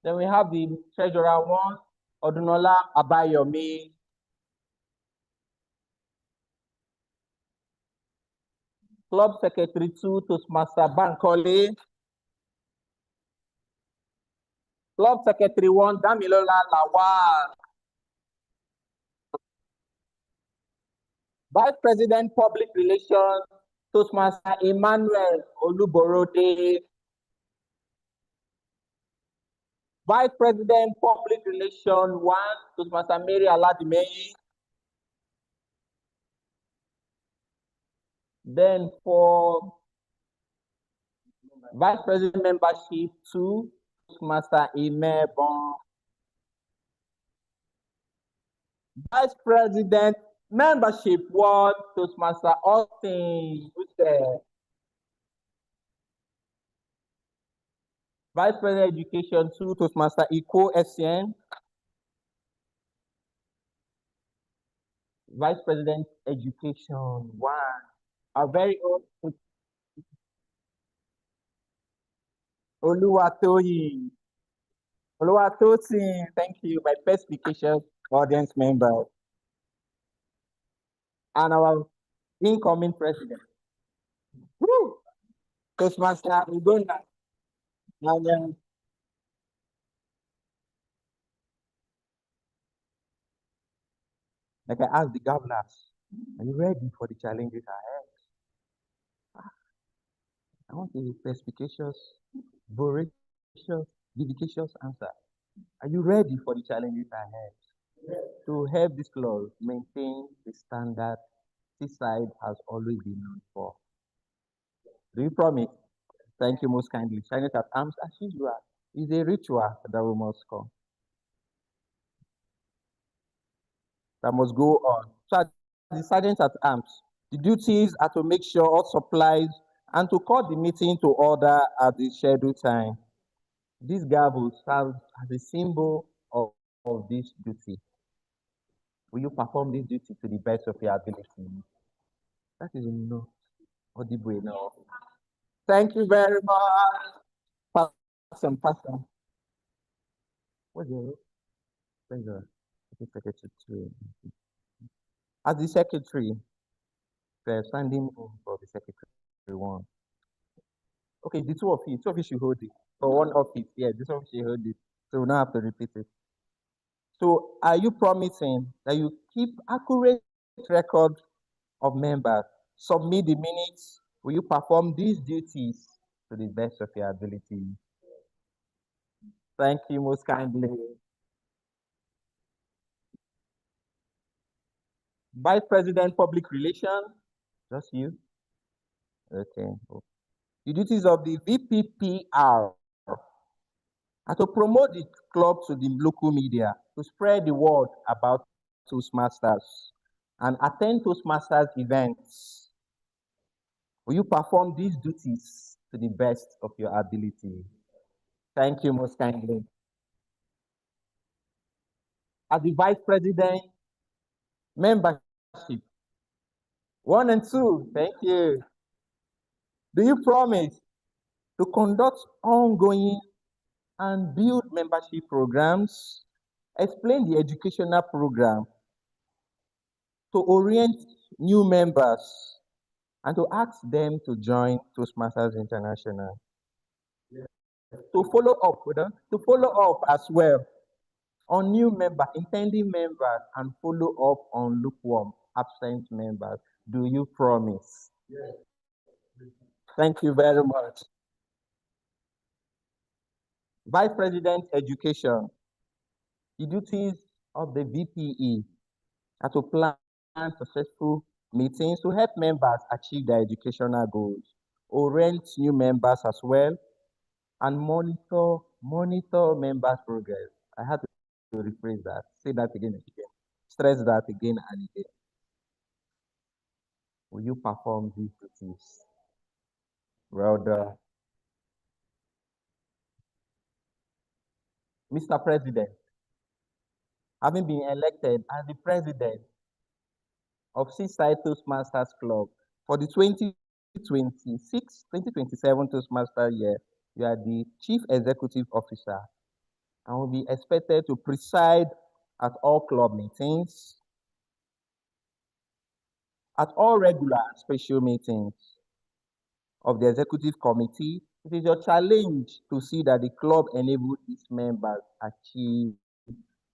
Then we have the treasurer one, Odunola Abayomi. Club secretary two, Toastmaster Bankole. Club secretary one, Damilola Lawal. Vice President Public Relations, Toastmaster Emmanuel Oluborode. Vice President, Public Relations 1, Toastmaster Mary Aladimei. Then for Vice President Membership 2, Toastmaster Ime Bon. Vice President Membership 1, Toastmaster Austin. Who's there? Vice President Education 2, Toastmaster Iko Essien. Vice President Education 1, our very own Oluwatoyin. Oluwatosin, thank you, my specification audience member. And our incoming president. Woo! Toastmaster Ugonna. And like I asked the governors, are you ready for the challenges ahead? I want a perspicacious, voracious, vivacious answer. Are you ready for the challenges ahead? To help this club maintain the standard Seaside has always been known for. Do you promise? Thank you most kindly. Sign it at arms as usual. It's a ritual that we must come. That must go on. So as the sergeant at arms, the duties are to make sure all supplies and to call the meeting to order at the scheduled time. This gavel serves as a symbol of this duty. Will you perform this duty to the best of your ability? That is not audible enough. Thank you very much. Pass on. What's your pleasure? Secretary. As the secretary, they're standing in for the secretary one. Okay, the two of you should hold it. For one office, yeah, this one should hold it. So we don't have to repeat it. So are you promising that you keep accurate record of members, submit the minutes? Will you perform these duties to the best of your ability? Thank you most kindly. Vice President, Public Relations, just you? Okay. The duties of the VPPR are to promote the club to the local media, to spread the word about Toastmasters, and attend Toastmasters events. Will you perform these duties to the best of your ability? Thank you most kindly. As the Vice President, Membership 1 and 2, thank you. Do you promise to conduct ongoing and build membership programs, explain the educational program, to orient new members, and to ask them to join Toastmasters International? To follow up as well on new members, intending members, and follow up on lukewarm, absent members. Do you promise? Yes. Thank you very much. Vice President Education, the duties of the VPE are to plan successful meetings to help members achieve their educational goals, orient new members as well, and monitor members' progress. I had to rephrase that, say that again and again, stress that again and again. Will you perform these duties? Well done. Mr. President, having been elected as the president of Seaside Toastmasters Club for the 2026-2027 Toastmaster year, you are the Chief Executive Officer and will be expected to preside at all club meetings, at all regular and special meetings of the Executive Committee. It is your challenge to see that the club enables its members achieve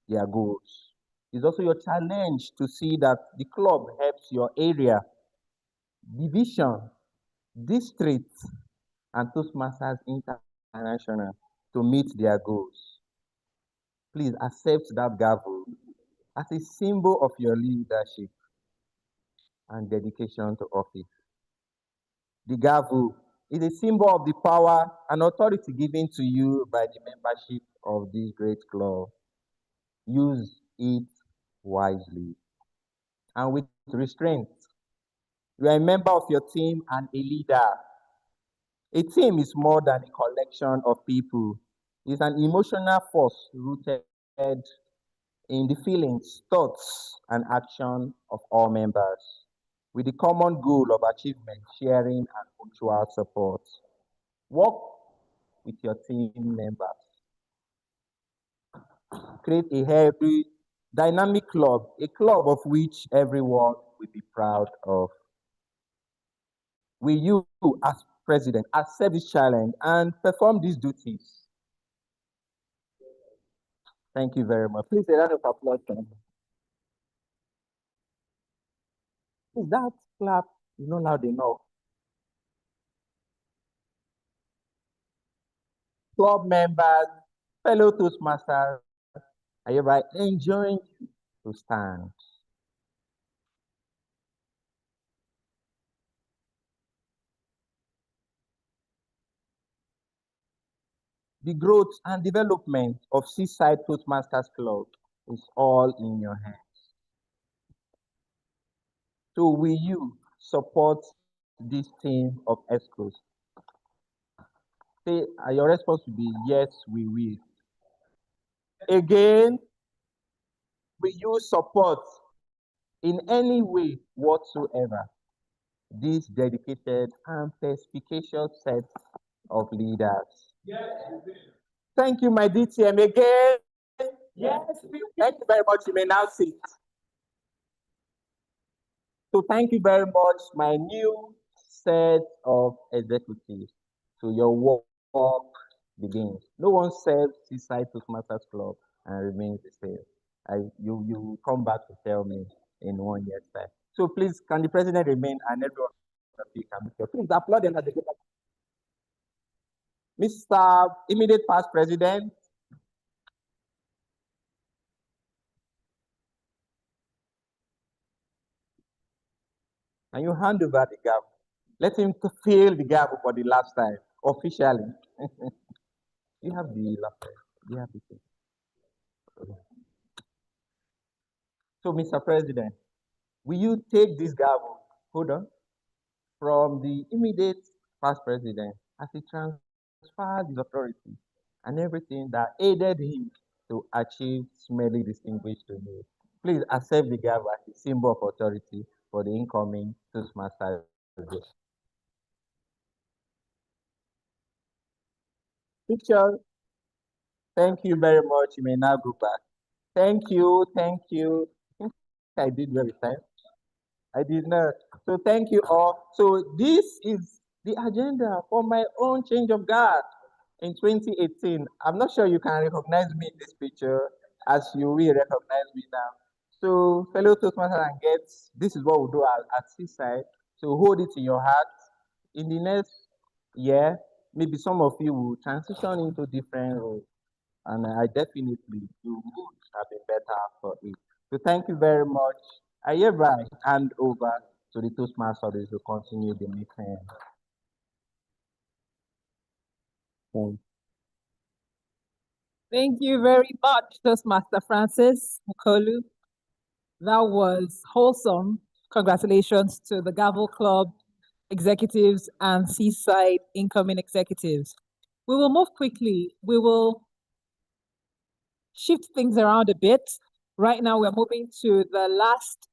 their goals. It's also your challenge to see that the club helps your area, division, district, and Toastmasters International to meet their goals. Please accept that gavel as a symbol of your leadership and dedication to office. The gavel is a symbol of the power and authority given to you by the membership of this great club. Use it wisely and with restraint. You are a member of your team and a leader. A team is more than a collection of people. It's an emotional force rooted in the feelings, thoughts, and action of all members, with the common goal of achievement, sharing, and mutual support. Work with your team members. Create a healthy, dynamic club, a club of which everyone will be proud of. Will you, as president, accept this challenge and perform these duties? Thank you very much. Please a round of applause. Is that clap is not loud enough? Club members, fellow Toastmasters, are you right? Enjoying to stand. The growth and development of Seaside Toastmasters Club is all in your hands. So will you support this team of ESCOs? Say, your response will be yes, we will. Again, will you support in any way whatsoever this dedicated and perspicacious set of leaders? Yes. Thank you, my DTM. Again, yes. Thank you very much. You may now sit. So thank you very much, my new set of executives. So your work begins. No one serves Seaside Toastmasters Club and remains the same. You come back to tell me in 1 year's time. So please, can the president remain and everyone can please applaud them as they get back. Mr. Immediate Past President. And you hand over the gavel. Let him fill the gavel for the last time, officially. You have the last time. You have the thing. So, Mr. President, will you take this gavel, hold on, from the immediate past president as he transfers his authority and everything that aided him to achieve smelly distinguished to me? Please accept the gavel as a symbol of authority for the incoming Toastmasters. Picture. Thank you very much. You may now go back. Thank you. Thank you. I did very time. I did not. So thank you all. So this is the agenda for my own change of guard in 2018. I'm not sure you can recognize me in this picture as you will recognize me now. So fellow Toastmasters and guests, this is what we do at Seaside. So hold it in your heart. In the next year, maybe some of you will transition into different roles. And I definitely you would have been better for it. So thank you very much. I hereby hand over to the Toastmasters to continue the meeting. Thank you very much, Toastmaster Francis Mukolu. That was wholesome. Congratulations to the Gavel Club executives and Seaside incoming executives. We will move quickly. We will shift things around a bit. Right now, we're moving to the last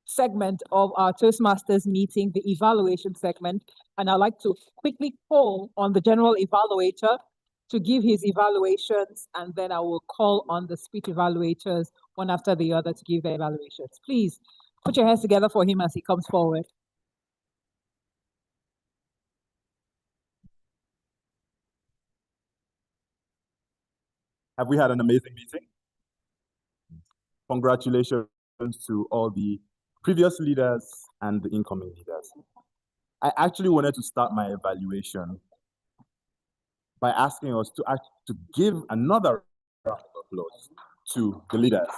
segment of our Toastmasters meeting, the evaluation segment. And I'd like to quickly call on the general evaluator to give his evaluations, and then I will call on the speech evaluators one after the other to give their evaluations. Please put your hands together for him as he comes forward. Have we had an amazing meeting? Congratulations to all the previous leaders and the incoming leaders. I actually wanted to start my evaluation by asking us to give another round of applause to the leaders.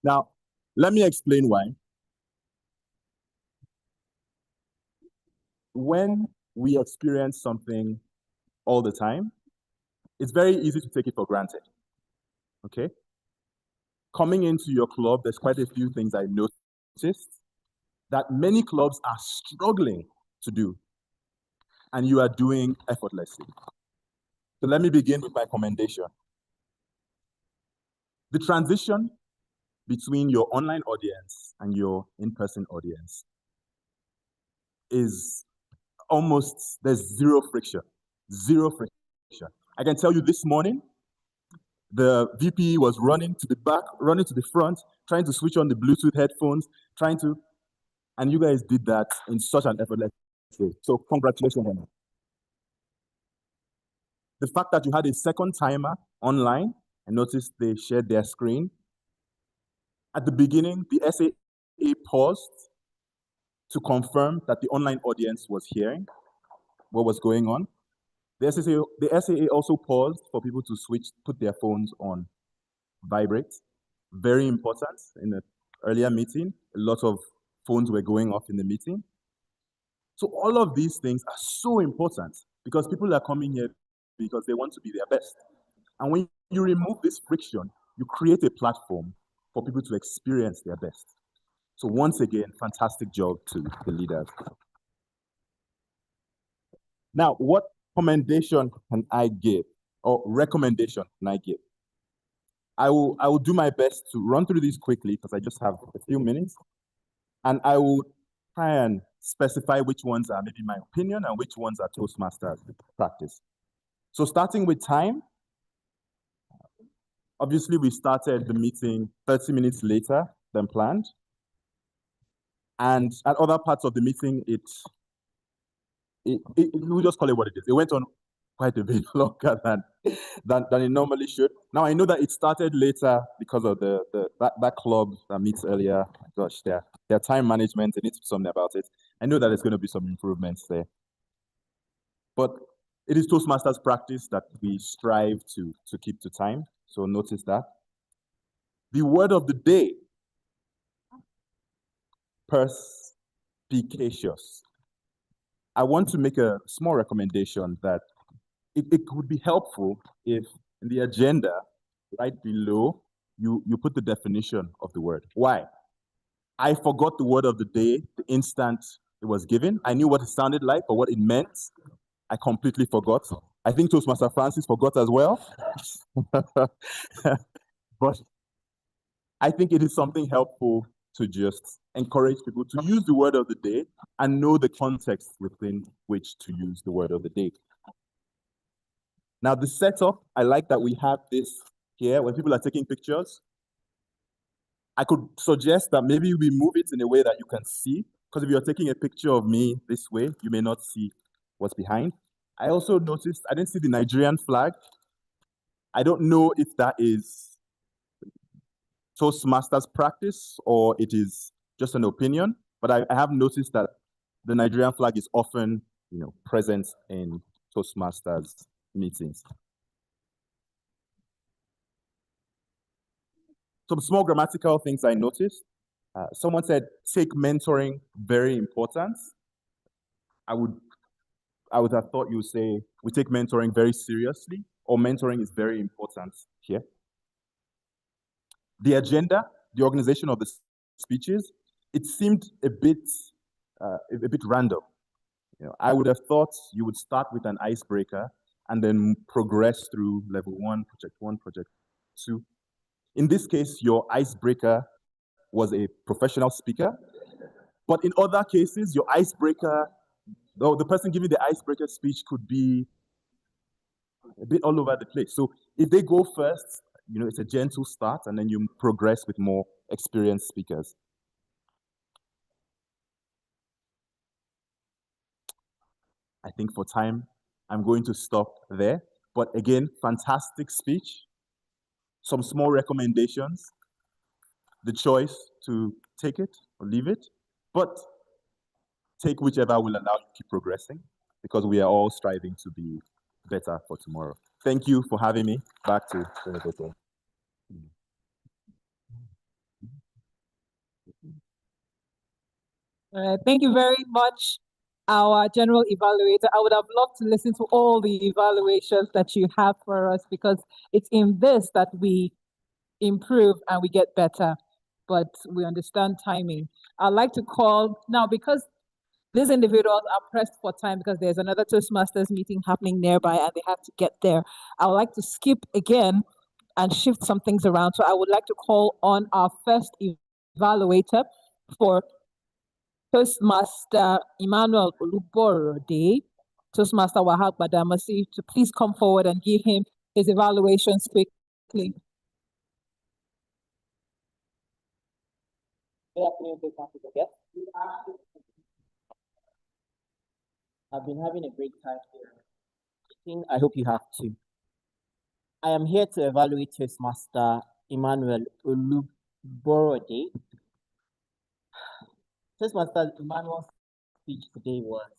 Now, let me explain why. When we experience something all the time, it's very easy to take it for granted, okay? Coming into your club, there's quite a few things I noticed that many clubs are struggling to do, and you are doing effortlessly. So let me begin with my commendation. The transition between your online audience and your in-person audience is almost, there's zero friction. I can tell you this morning, the VP was running to the back, running to the front, trying to switch on the Bluetooth headphones, and you guys did that in such an effortless way. So congratulations on that. The fact that you had a second timer online, I noticed they shared their screen. At the beginning, the SAA paused to confirm that the online audience was hearing what was going on. The SAA also paused for people to put their phones on vibrate. Very important. In an earlier meeting, a lot of phones were going off in the meeting. So all of these things are so important because people are coming here because they want to be their best. And when you remove this friction, you create a platform for people to experience their best. So once again, fantastic job to the leaders. Now, what commendation can I give, or recommendation can I give? I will do my best to run through these quickly because I just have a few minutes, and I will try and specify which ones are maybe my opinion and which ones are Toastmasters practice. So starting with time, obviously we started the meeting 30 minutes later than planned. And at other parts of the meeting, we'll just call it what it is. It went on quite a bit longer than it normally should. Now I know that it started later because of that club that meets earlier. Gosh, their time management, they need to do something about it. I know that there's going to be some improvements there. But it is Toastmasters practice that we strive to keep to time. So notice that. The word of the day, perspicacious. I want to make a small recommendation that it would be helpful if in the agenda, right below, you put the definition of the word. Why? I forgot the word of the day the instant it was given. I knew what it sounded like, but what it meant, I completely forgot. I think Toastmaster Francis forgot as well. But I think it is something helpful to just encourage people to use the word of the day and know the context within which to use the word of the day. Now, the setup, I like that we have this here when people are taking pictures. I could suggest that maybe we move it in a way that you can see, because if you're taking a picture of me this way, you may not see what's behind. I also noticed, I didn't see the Nigerian flag. I don't know if that is Toastmasters practice or it is just an opinion, but I have noticed that the Nigerian flag is often, present in Toastmasters meetings. Some small grammatical things I noticed. Someone said, take mentoring very important. I would have thought you would say, we take mentoring very seriously, or mentoring is very important here. The agenda, the organization of the speeches, it seemed a bit random. I would have thought you would start with an icebreaker and then progress through level 1, project 2. In this case, your icebreaker was a professional speaker, but in other cases, your icebreaker, the person giving the icebreaker speech could be a bit all over the place. So if they go first, it's a gentle start, and then you progress with more experienced speakers. I think for time, I'm going to stop there. But again, fantastic speech. Some small recommendations. The choice to take it or leave it, but take whichever will allow you to keep progressing, because we are all striving to be better for tomorrow. Thank you for having me. Back to Senator. Thank you very much, our general evaluator. I would have loved to listen to all the evaluations that you have for us, because it's in this that we improve and we get better, but we understand timing. I'd like to call now, because these individuals are pressed for time because there's another Toastmasters meeting happening nearby and they have to get there. I would like to skip again and shift some things around. So I would like to call on our first evaluator for Toastmaster Emmanuel Oluborode, Toastmaster Wahab Badamasi, to please come forward and give him his evaluations quickly. Good afternoon, Toastmasters again. I've been having a great time here. I hope you have too. I am here to evaluate Toastmaster Emmanuel Oluborode. Toastmaster Emmanuel's speech today was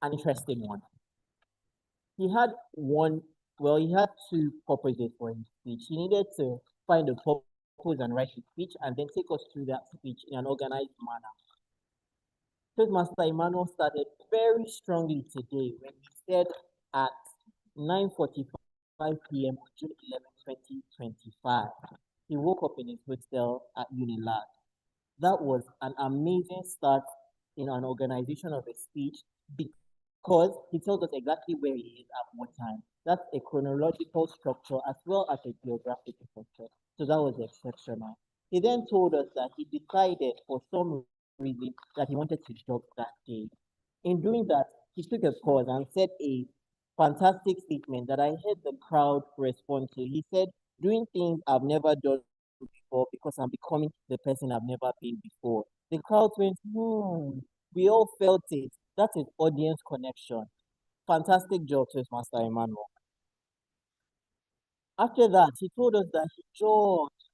an interesting one. He had two purposes for his speech. He needed to find a purpose and write his speech, and then take us through that speech in an organized manner. Toastmaster Emmanuel started very strongly today when he said at 9:45 p.m. on June 11, 2025, he woke up in his hostel at Unilag. That was an amazing start in an organization of a speech, because he tells us exactly where he is at what time. That's a chronological structure as well as a geographical structure. So that was exceptional. He then told us that he decided for some reason that he wanted to jog that day. In doing that, he took a pause and said a fantastic statement that I heard the crowd respond to. He said, doing things I've never done before because I'm becoming the person I've never been before. The crowd went, we all felt it. That is audience connection. Fantastic job, Toastmaster Emmanuel. After that, he told us that he jogged,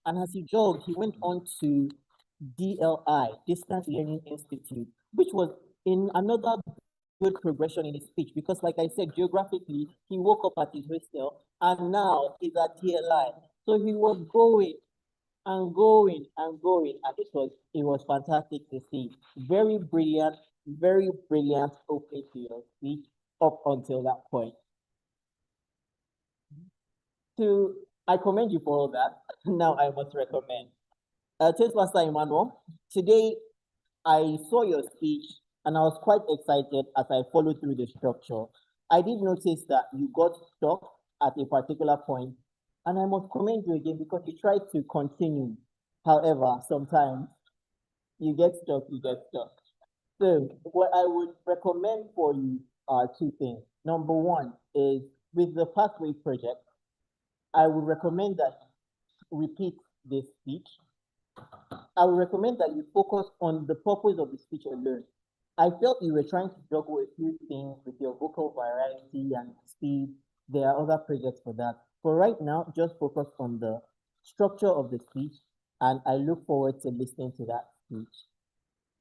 and as he jogged, he went on to DLI, Distance Learning Institute, which was in another good progression in his speech, because like I said, geographically, he woke up at his hostel and now he's at DLI. So he was going and going and going, and it was fantastic to see. Very brilliant opening to your speech up until that point. I commend you for all that. Now I must recommend. Toastmaster Emmanuel, today I saw your speech and I was quite excited as I followed through the structure. I did notice that you got stuck at a particular point, and I must commend you again because you tried to continue. However, sometimes you get stuck. So what I would recommend for you are two things. Number one is, with the Pathway project, I would recommend that you repeat this speech. I would recommend that you focus on the purpose of the speech alone. I felt you were trying to juggle a few things with your vocal variety and speed. There are other projects for that. For right now, just focus on the structure of the speech, and I look forward to listening to that speech.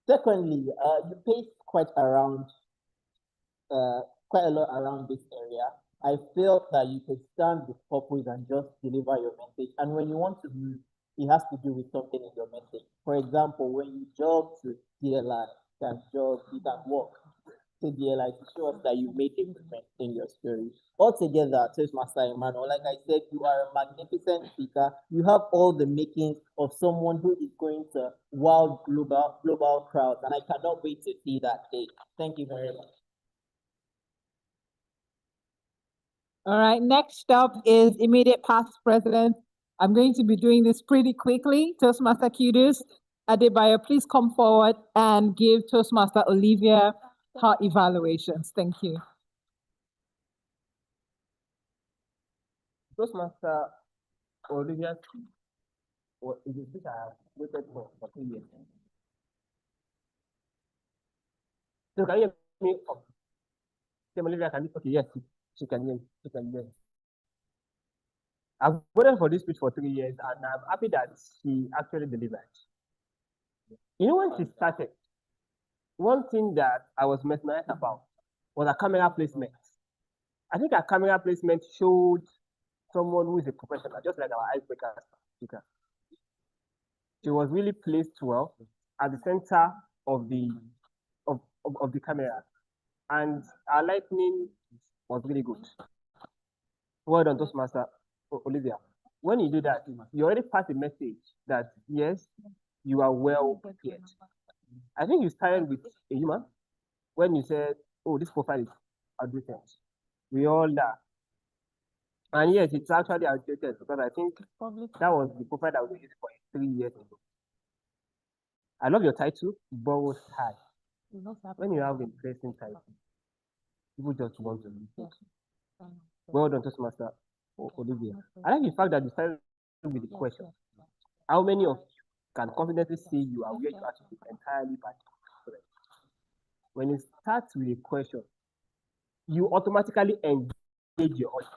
Secondly, you paced quite a lot around this area. I felt that you could stand with purpose and just deliver your message. And when you want to move, it has to do with something in your message. For example, when you jog to DLI, you can walk to DLI to show us that you made a difference in your story. Altogether, Toastmaster Emmanuel, like I said, you are a magnificent speaker. You have all the makings of someone who is going to wow global crowds, and I cannot wait to see that day. Thank you very much. All right, next up is immediate past president. I'm going to be doing this pretty quickly. Toastmaster Kudus Adebayo, please come forward and give Toastmaster Olivia her evaluations. Thank you. Toastmaster Olivia is a speech I have waited for 3 years. So can you hear me? Olivia, okay, yes, she can hear me. I've waited for this speech for 3 years, and I'm happy that she actually delivered. You know, when she started, one thing that I was mesmerized about was her camera placement. I think our camera placement showed someone who is a professional, just like our icebreaker speaker. She was really placed well at the center of the camera, and our lighting was really good. Well done, Toastmaster Olivia. When you do that, you already pass a message that yes, you are well prepared. I think you started with a human when you said, "Oh, this profile is outdated." We all know. And yes, it's actually outdated because I think that was the profile that was used for 3 years ago. I love your title, Borrowed High. When you have interesting title, people just want to read it. Well done, Toastmaster Olivia. I like the fact that you started with the question. How many of you can confidently say you are where you are to be entirely bad? When you start with a question, you automatically engage your audience.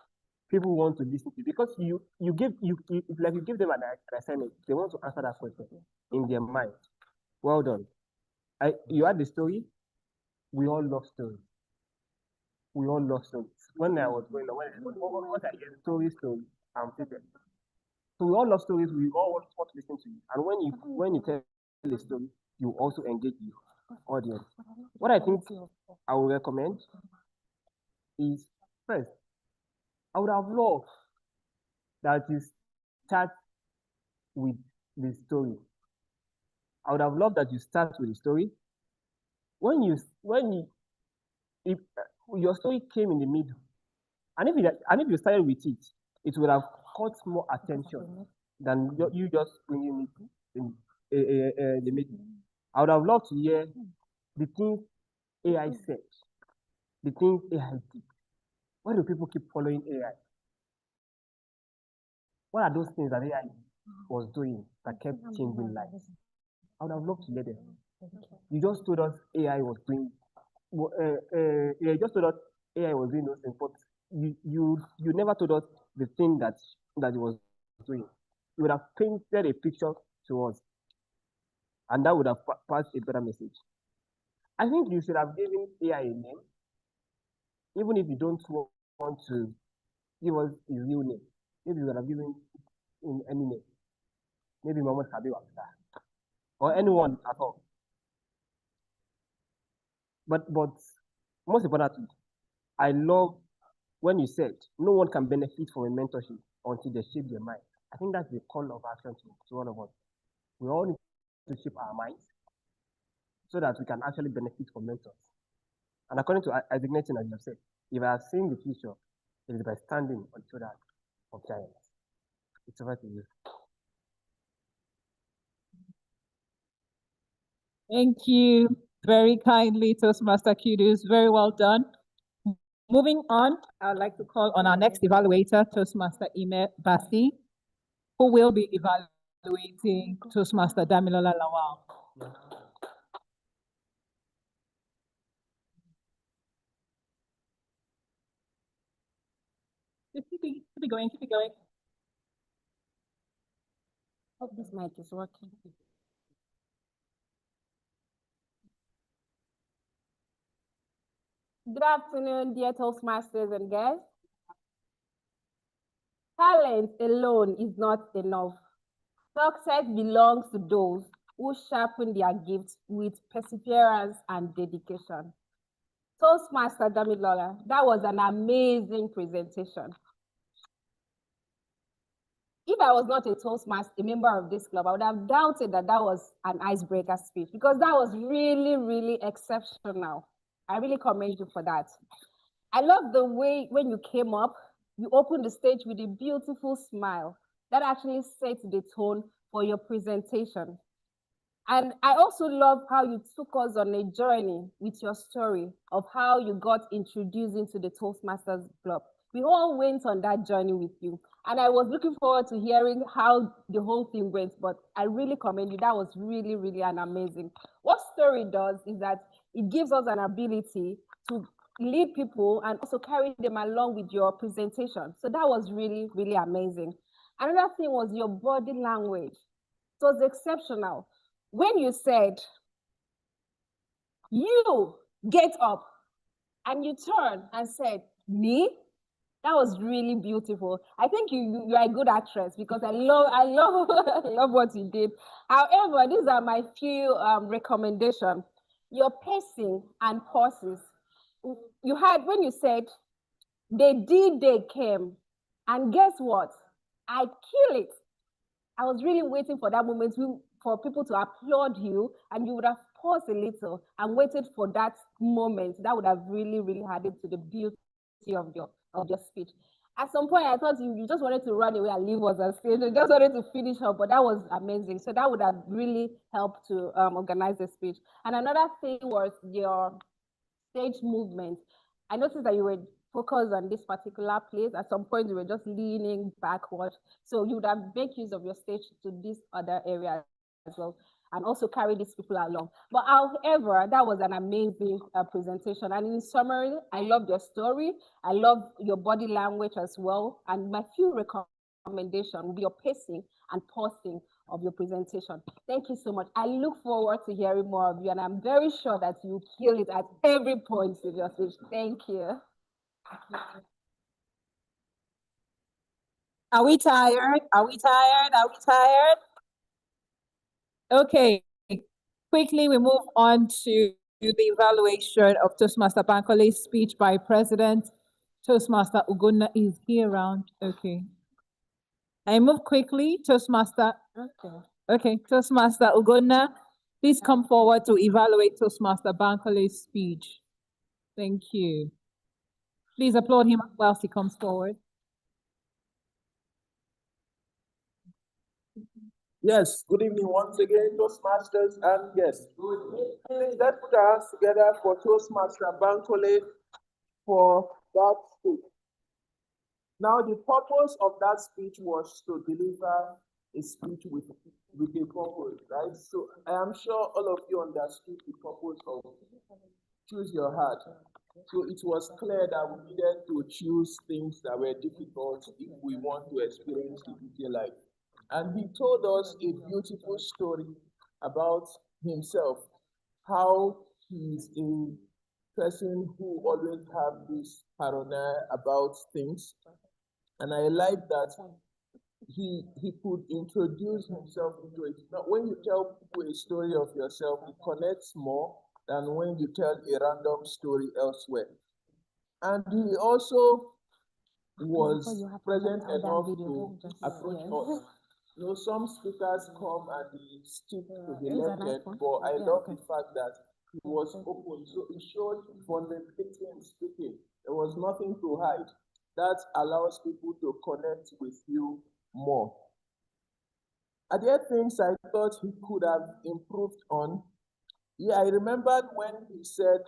People want to listen to you because it's like you give them an assignment. They want to answer that question in their mind. Well done. You had the story. We all love stories. We all love stories. When I was growing up, when I hear story, I'm thinking. So we all love stories. We all want to listen to you. And when you tell a story, you also engage your audience. What I think I would recommend is first, I would have loved that you start with the story. I would have loved that you start with the story. If your story came in the middle, and if you started with it, it would have caught more attention than you just bringing it in the middle. I would have loved to hear the things AI said, the things AI did. Why do people keep following AI? What are those things that AI was doing that kept changing lives? I would have loved to hear them. You just told us AI was doing. You just told us AI was doing those things, but you never told us the thing that it was doing. You would have painted a picture to us, and that would have passed a better message. I think you should have given AI a name, even if you don't want to give us his real name. Maybe you would have given him any name. Maybe Muhammad Kabir or anyone at all. But most importantly, I love when you said no one can benefit from a mentorship until they shape their mind. I think that's the call of action to all of us. We all need to shape our minds so that we can actually benefit from mentors. And according to Isaac Newton, as you have said, if I have seen the future, it is by standing on the shoulders of giants. It's over to you. Thank you very kindly, Toastmaster Kudos. Very well done. Moving on, I would like to call on our next evaluator, Toastmaster Ime Basi, who will be evaluating Toastmaster Damilola Lawal. Just keep it going, keep it going. Hope this mic is working. Good afternoon, dear Toastmasters and guests. Talent alone is not enough. Success belongs to those who sharpen their gifts with perseverance and dedication. Toastmaster Damilola, that was an amazing presentation. If I was not a Toastmaster, a member of this club, I would have doubted that was an icebreaker speech because that was really, really exceptional. I really commend you for that. I love the way when you came up, you opened the stage with a beautiful smile that actually set the tone for your presentation. And I also love how you took us on a journey with your story of how you got introduced into the Toastmasters Club. We all went on that journey with you. And I was looking forward to hearing how the whole thing went, but I really commend you. That was really, really an amazing. What story does is that it gives us an ability to lead people and also carry them along with your presentation. So that was really, really amazing. Another thing was your body language. It was exceptional. When you said, you get up, and you turned and said, me, That was really beautiful. I think you are a good actress because I love I love what you did. However, these are my few recommendations. Your pacing and pauses. You had when you said they came, and guess what? I kill it. I was really waiting for that moment for people to applaud you, and you would have paused a little and waited for that moment. That would have really, really added to the beauty of your speech. At some point, I thought you just wanted to run away and leave us on stage. You just wanted to finish up, but that was amazing. So that would have really helped to organize the speech. And another thing was your stage movement. I noticed that you were focused on this particular place. At some point, you were just leaning backward. So you would have make use of your stage to this other area as well, and also carry these people along. But however, that was an amazing presentation. And in summary, I loved your story. I love your body language as well. And my few recommendations would be your pacing and pausing of your presentation. Thank you so much. I look forward to hearing more of you, and I'm very sure that you kill it at every point in your speech. Thank you. Are we tired? Are we tired? Are we tired? Okay, quickly we move on to the evaluation of Toastmaster Bankole's speech by President. Toastmaster Ugonna is here around. Okay. I move quickly. Toastmaster. Okay, Toastmaster Ugonna, please come forward to evaluate Toastmaster Bankole's speech. Thank you. Please applaud him whilst he comes forward. Yes, good evening once again, Toastmasters and guests. Let's put our hands together for Toastmaster Bankole for that speech. Now, the purpose of that speech was to deliver a speech with a purpose, right? So I am sure all of you understood the purpose of Choose Your Heart. So it was clear that we needed to choose things that were difficult if we want to experience the beauty life. And he told us a beautiful story about himself, how he's a person who always have this paranoia about things. And I like that he could introduce himself into it. Now, when you tell people a story of yourself, it connects more than when you tell a random story elsewhere. And he also was present enough to approach us. You know, some speakers come and they stick to the left end, but I love the fact that he was open. So it showed vulnerability in speaking. There was nothing to hide. That allows people to connect with you more. Are there things I thought he could have improved on? Yeah, I remembered when he said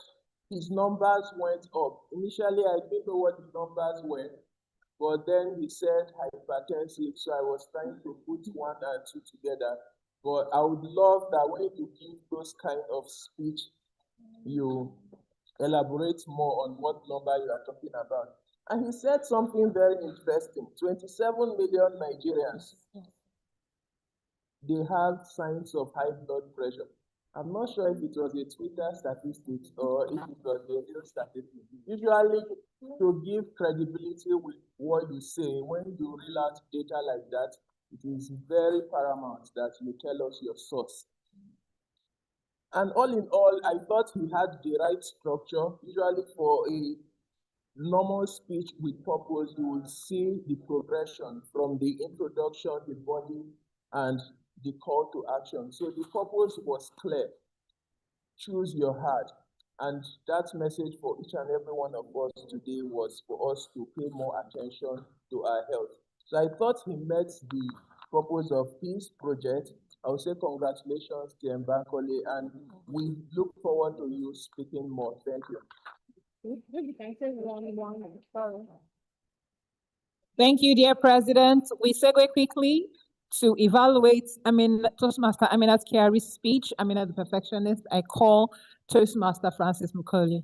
his numbers went up. Initially, I didn't know what the numbers were, but then he said hypertensive, so I was trying to put one and two together. But I would love that when you give those kind of speech, you elaborate more on what number you are talking about. And he said something very interesting. 27 million Nigerians, they have signs of high blood pressure. I'm not sure if it was a Twitter statistics or if it was a real statistic. Usually, to give credibility with what you say, when you reel out data like that, it is very paramount that you tell us your source. And all in all, I thought he had the right structure. Usually for a normal speech with purpose, you will see the progression from the introduction, the body, and the call to action. So the purpose was clear. Choose your heart. And that message for each and every one of us today was for us to pay more attention to our health. So I thought he met the purpose of his project. I would say congratulations to Bankole, and we look forward to you speaking more. Thank you. Thank you, dear President. We segue quickly to evaluate, Toastmaster Aminat Kiari's speech. Aminat the perfectionist. I call Toastmaster Francis Mukoli.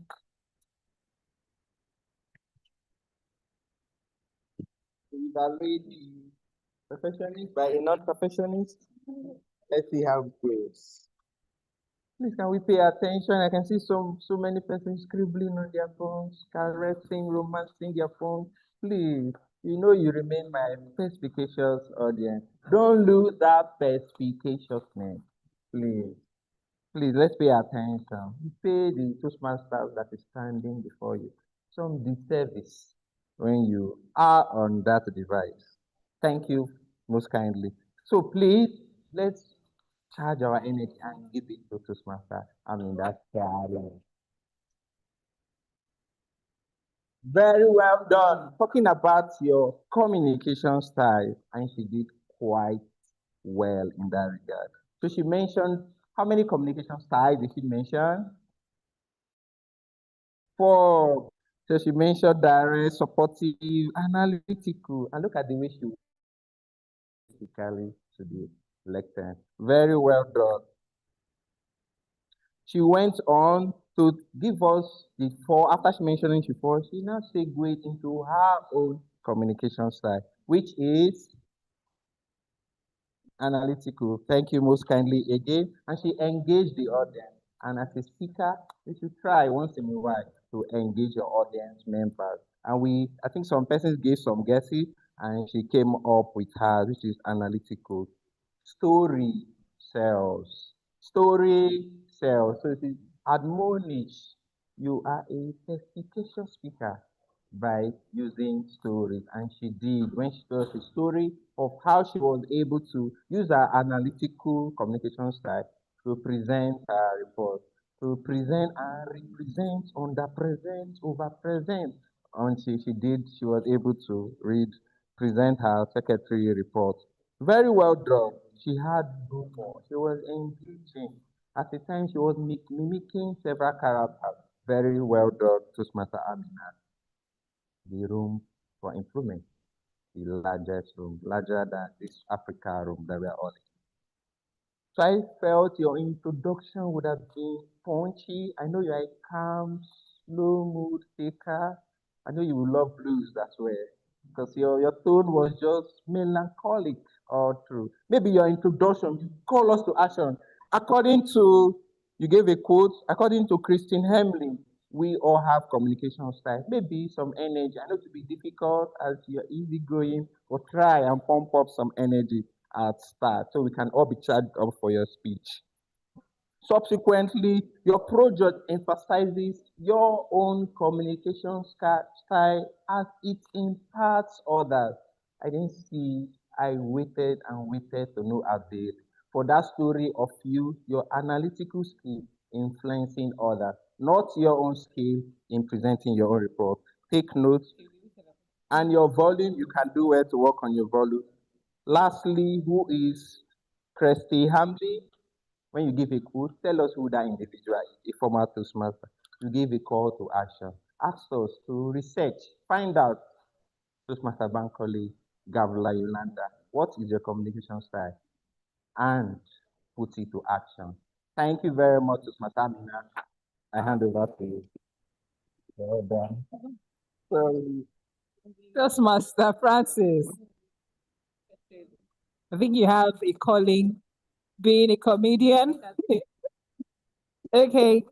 Evaluate the perfectionist by a non-perfectionist. Let's see how it goes. Please, can we pay attention? I can see so many persons scribbling on their phones, caressing, romancing their phone. Please, you know you remain my perspicacious audience. Don't lose that perspicaciousness. Please, please, let's pay attention. You pay the Toastmasters that is standing before you some disservice when you are on that device. Thank you most kindly. So please, let's charge our energy and give it to Toastmaster. I mean, that's challenge. Very well done. Talking about your communication style, and she did quite well in that regard. So she mentioned, how many communication styles did she mention? 4. So she mentioned direct, supportive, analytical, and look at the way she basically to the lectern. Very well done. She went on to give us the 4. After she mentioned the 4, she now segued into her own communication style, which is analytical. Thank you most kindly again. And she engaged the audience. And as a speaker, you should try once in a while to engage your audience members. And I think some persons gave some guesses, and she came up with hers, which is analytical. Story sells. Story sells. So it is admonish. You are a perspicacious speaker by using stories. And she did when she told us a story of how she was able to use her analytical communication style to present her report, to present and represent, underpresent, overpresent. Until she was able to present her secretary report. Very well done. She had humor. She was engaging. At the time, she was mimicking several characters. Very well done, Toastmaster Amina. The room for improvement, the largest room, larger than this Africa room that we are all in. So I felt your introduction would have been punchy. I know you're a calm, slow mood taker. I know you will love blues as well, because your tone was just melancholic all through. Maybe your introduction, you call us to action. You gave a quote, according to Christine Hemling, we all have communication style. Maybe some energy. I know it will be difficult as you're easygoing, but try and pump up some energy at start so we can all be charged up for your speech. Subsequently, your project emphasizes your own communication style as it imparts others. I waited and waited to no avail for that story of you, your analytical skill influencing others, not your own skill in presenting your own report. Take notes. And your volume, you can do well to work on your volume. Lastly, who is Kirsty Hamley? When you give a quote, tell us who that individual is, a former Toastmaster. You give a call to action. Ask us to research, find out, Toastmaster Bankole, Gavla Yolanda, what is your communication style? And put it to action. Thank you very much, Toastmaster Amina. I hand over to you. Well done. Toastmaster Francis, I think you have a calling being a comedian. Okay.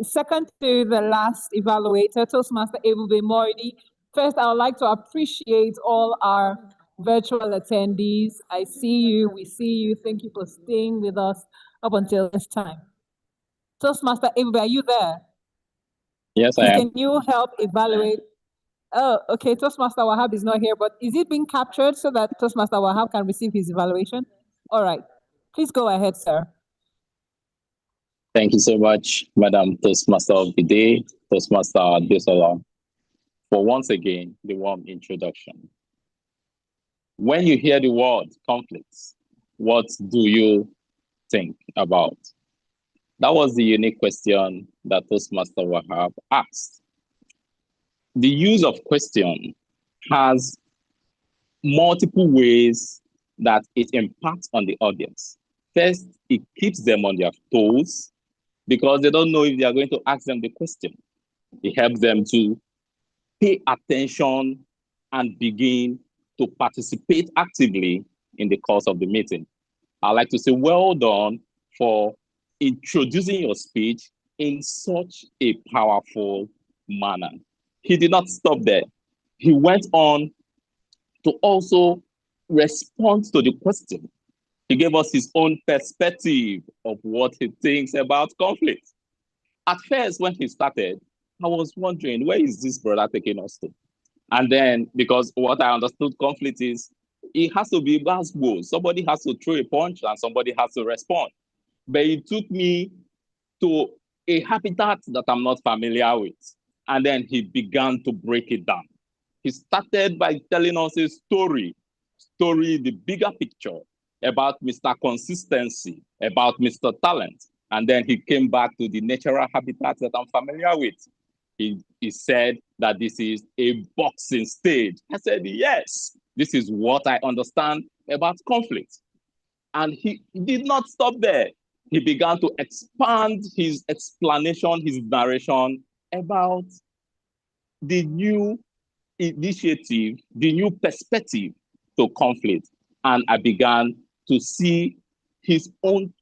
Second to the last evaluator, Toastmaster Ebube Mordi. First, I would like to appreciate all our virtual attendees. I see you, we see you. Thank you for staying with us up until this time. Toastmaster Ebube, are you there? Yes, I am. Can you help evaluate? Oh, okay. Toastmaster Wahab is not here, but is it being captured so that Toastmaster Wahab can receive his evaluation? All right. Please go ahead, sir. Thank you so much, Madam Toastmaster of the Day, Toastmaster Adesola, for once again the warm introduction. When you hear the word conflicts, what do you think about? That was the unique question that Toastmaster Wahab asked. The use of question has multiple ways that it impacts on the audience. First, it keeps them on their toes because they don't know if they are going to ask them the question. It helps them to pay attention and begin to participate actively in the course of the meeting. I'd like to say well done for introducing your speech in such a powerful manner. He did not stop there. he went on to also respond to the question. He gave us his own perspective of what he thinks about conflict. At first, when he started, I was wondering, where is this brother taking us to? And then, because what I understood conflict is, it has to be basketball. Somebody has to throw a punch and somebody has to respond. But it took me to a habitat that I'm not familiar with. And then he began to break it down. He started by telling us a story, the bigger picture about Mr. Consistency, about Mr. Talent. And then he came back to the natural habitat that I'm familiar with. He said that this is a boxing stage. I said, yes, this is what I understand about conflict. And he did not stop there. He began to expand his explanation, his narration about the new initiative, the new perspective to conflict. And I began to see his own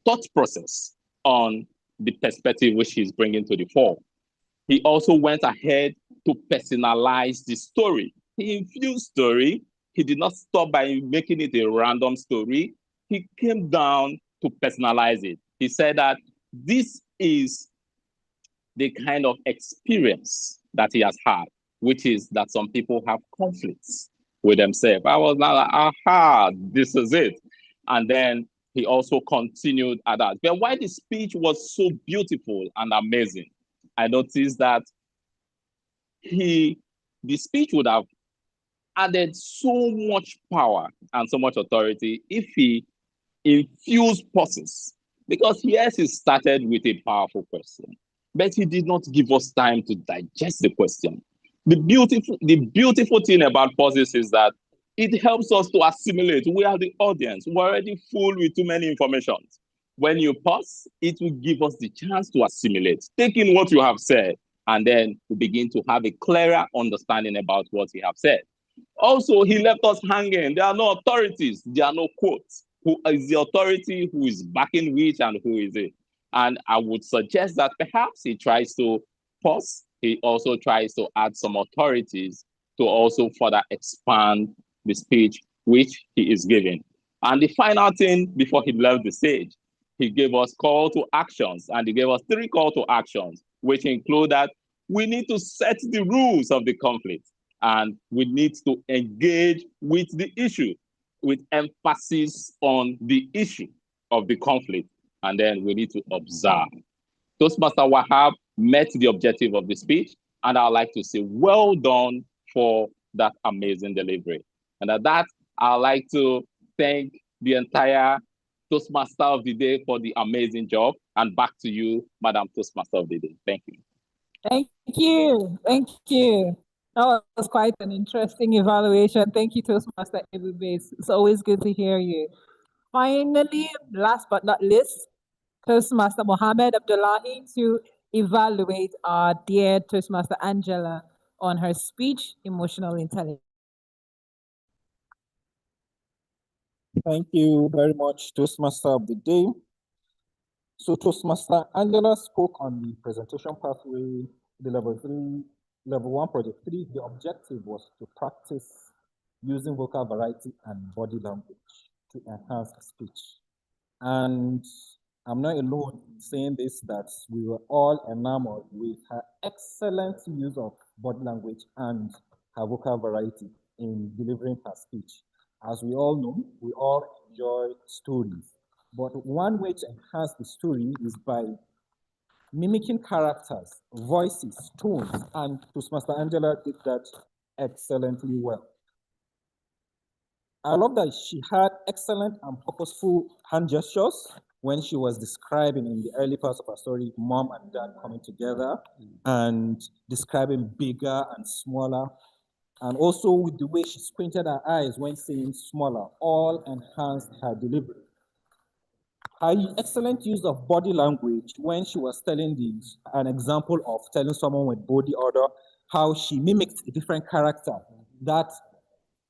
thought process on the perspective which he's bringing to the fore. He also went ahead to personalize the story. He infused story. He did not stop by making it a random story. He came down to personalize it. He said that this is the kind of experience that he has had, which is that some people have conflicts with themselves. I was like, aha, this is it. And then he also continued at that. But why the speech was so beautiful and amazing, I noticed that the speech would have added so much power and so much authority if he infused pauses. Because yes, he started with a powerful question, but he did not give us time to digest the question. The beautiful thing about pauses is that it helps us to assimilate. We are the audience. We're already full with too many information. When you pause, it will give us the chance to assimilate, take in what you have said, and then we begin to have a clearer understanding about what you have said. Also, he left us hanging. There are no authorities. There are no quotes. Who is the authority? Who is backing which and who is it? And I would suggest that perhaps he tries to pause. He also tries to add some authorities to also further expand the speech which he is giving. And the final thing before he left the stage, he gave us call to actions, and he gave us 3 call to actions, which include that we need to set the rules of the conflict, and we need to engage with the issue with emphasis on the issue of the conflict, and then we need to observe. Toastmaster Wahab met the objective of the speech, and I'd like to say well done for that amazing delivery. And at that, I'd like to thank the entire Toastmaster of the Day for the amazing job. And back to you, Madam Toastmaster of the Day. Thank you. Thank you. Thank you. That was quite an interesting evaluation. Thank you, Toastmaster Ebube. It's always good to hear you. Finally, last but not least, Toastmaster Mohammed Abdullahi to evaluate our dear Toastmaster Angela on her speech, Emotional Intelligence. Thank you very much, Toastmaster of the Day. So Toastmaster Angela spoke on the presentation pathway, the level 1 project 3. The objective was to practice using vocal variety and body language to enhance speech. And I'm not alone in saying this, that we were all enamored with her excellent use of body language and her vocal variety in delivering her speech. As we all know, we all enjoy stories. But one way to enhance the story is by mimicking characters, voices, tones, and Toastmaster Angela did that excellently well. I love that she had excellent and purposeful hand gestures when she was describing in the early parts of her story, mom and dad coming together and describing bigger and smaller. And also with the way she squinted her eyes when saying smaller, all enhanced her delivery. Her excellent use of body language when she was telling an example of telling someone with body odor, how she mimicked a different character that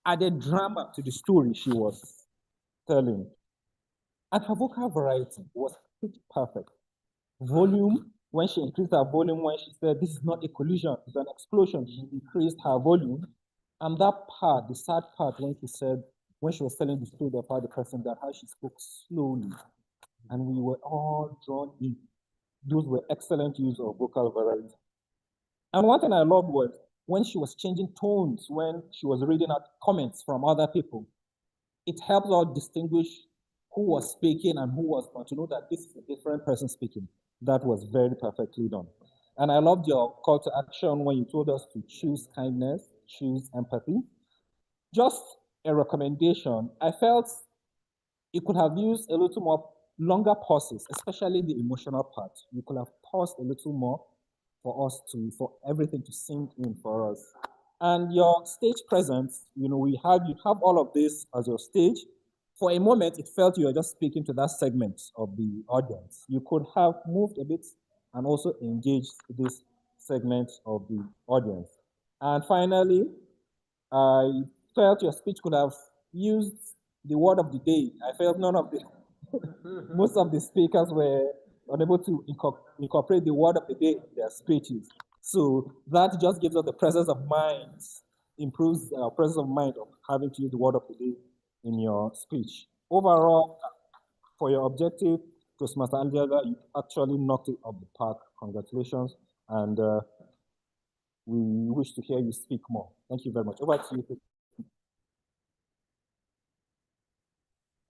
added drama to the story she was telling. And her vocal variety was pretty perfect. Volume, when she increased her volume, when she said, this is not a collision, it's an explosion, she increased her volume And that part, the sad part, when she was telling the story about the person, that how she spoke slowly, and we were all drawn in. Those were excellent use of vocal variety. And one thing I loved was when she was changing tones, when she was reading out comments from other people. It helped us distinguish who was speaking and who was not, to know that this is a different person speaking. That was very perfectly done. And I loved your call to action when you told us to choose kindness, choose empathy. Just a recommendation. I felt you could have used a little more longer pauses, especially the emotional part. You could have paused a little more for everything to sink in for us. And your stage presence, you have all of this as your stage. For a moment, it felt you were just speaking to that segment of the audience. You could have moved a bit and also engaged this segment of the audience. And finally, I felt your speech could have used the word of the day. I felt most of the speakers were unable to incorporate the word of the day in their speeches. So that just gives us the presence of mind, improves our presence of mind of having to use the word of the day in your speech. Overall, for your objective, Toastmaster Aliaga, you actually knocked it out of the park. Congratulations. And we wish to hear you speak more. Thank you very much. Over to you.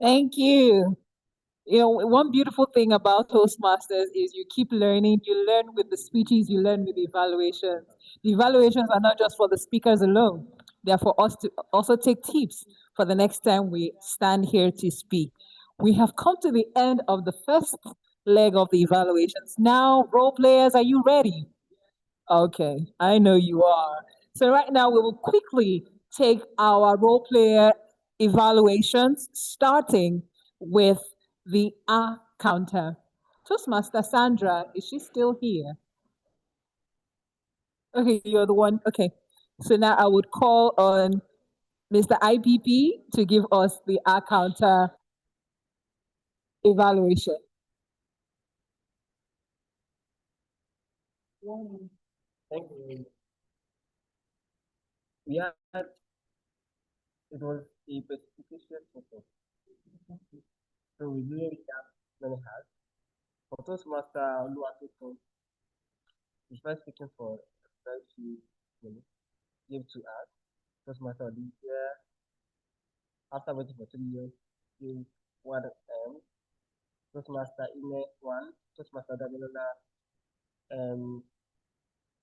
Thank you. One beautiful thing about Toastmasters is you keep learning. You learn with the speeches, you learn with the evaluations. The evaluations are not just for the speakers alone. They're for us to also take tips for the next time we stand here to speak. We have come to the end of the first leg of the evaluations. Now, role players, are you ready? Okay, I know you are. So right now we will quickly take our role player evaluations, starting with the counter. Toastmaster Sandra, is she still here? Okay, you're the one. Okay, so now I would call on Mr. IPP to give us the counter evaluation. Thank you. It was a specification photo. So we didn't have many hats. For Toastmaster Oluwatosin, he's first speaking for very few minutes, gave 2 hours. Toastmaster Olivia, after waiting for 3 years, gave 1 Toastmaster Ine 1, Toastmaster Damilola,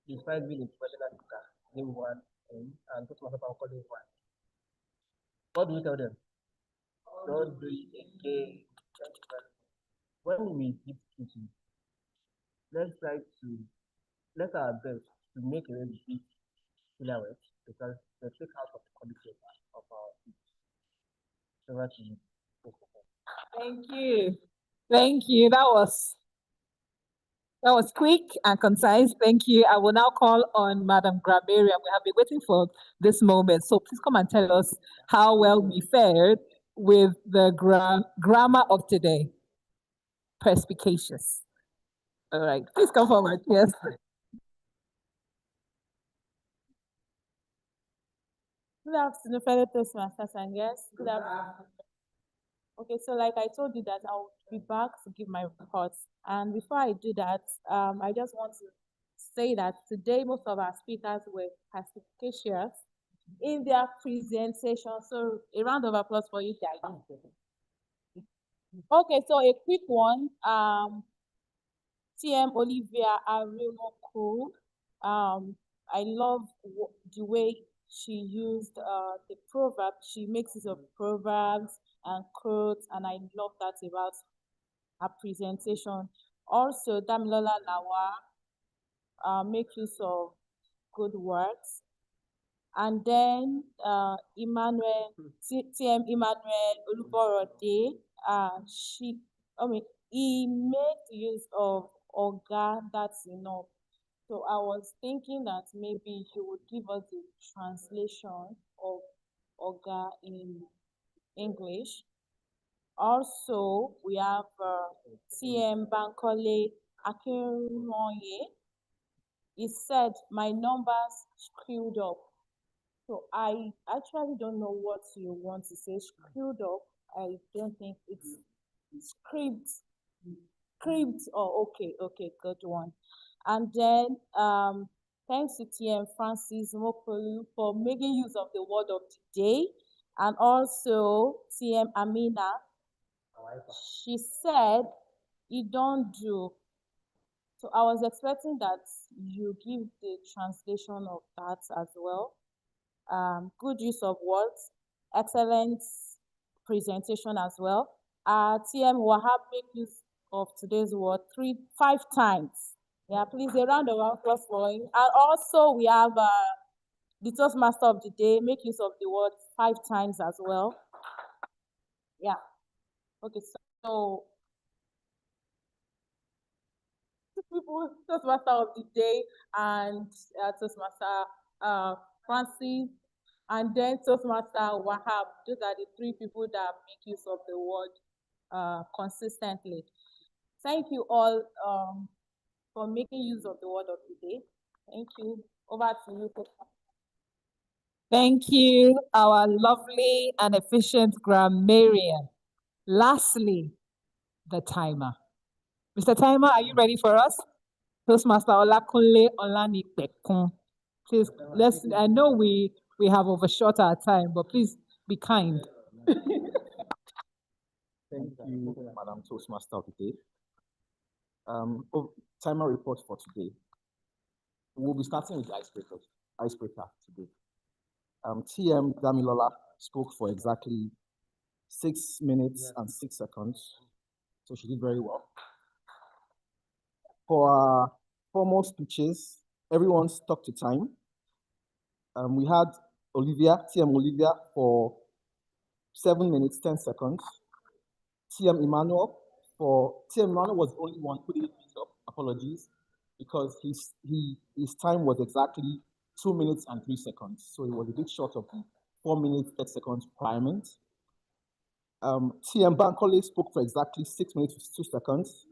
despite being a professional speaker, gave 1 and Toastmaster Pankole 1. What do we tell them? Don't do it again. When we give speeches, let's our best to make a really big silhouette because they take out of the quality of our speech. So that's it. Thank you. Thank you. That was quick and concise. Thank you. I will now call on Madam Grammarian. We have been waiting for this moment. So please come and tell us how well we fared with the grammar of today. Perspicacious. All right. Please come forward. Yes. Good afternoon, fellow Toastmasters and guests. Good afternoon. Okay, so like I told you that I'll be back to give my reports. And before I do that, I just want to say that today most of our speakers were perspicacious in their presentation. So a round of applause for you guys. Okay, so a quick one. TM Olivia Aremoku. I love the way she used the proverb. She makes use of proverbs and quotes, and I love that about her presentation. Also, Damilola Nawa make use of good words. And then Emmanuel, TM Emmanuel Oluborode, he made use of Oga, that's enough. So I was thinking that maybe he would give us the translation of Oga in English. Also, we have TM Bankole Akinronye. He said, my numbers screwed up. So I actually don't know what you want to say. Screwed up. I don't think it's script. Script. Oh, okay, good one. And then thanks to TM Francis Mokolu for making use of the word of the day, and also TM Amina. She said, "You don't do." So I was expecting that you give the translation of that as well. Good use of words, excellent presentation as well. TM Wahab make use of today's word 5 times. Yeah, please a round of applause for him. And also we have the Toastmaster of the day make use of the word 5 times as well. Yeah. Okay, so people, Toastmaster of the day and Toastmaster Francis, and then Toastmaster Wahab. Those are the 3 people that make use of the word consistently. Thank you all for making use of the word of the day. Thank you. Over to you, Toastmaster. Thank you, our lovely and efficient grammarian. Lastly, the timer. Mr. Timer, are you ready for us? Toastmaster Olakunle Olanipekun. Please, I know we have overshot our time, but please be kind. Thank you, Madam Toastmaster of the day. Timer report for today. We'll be starting with icebreaker today. TM Damilola spoke for exactly 6 minutes and 6 seconds, so she did very well. For formal speeches, everyone stuck to time. We had TM Olivia for 7 minutes, 10 seconds. TM Emmanuel was the only one who didn't meet up, apologies, because his time was exactly 2 minutes and 3 seconds. So it was a bit short of the 4 minutes, 30 seconds requirement. TM Bankole spoke for exactly 6 minutes, 52 seconds.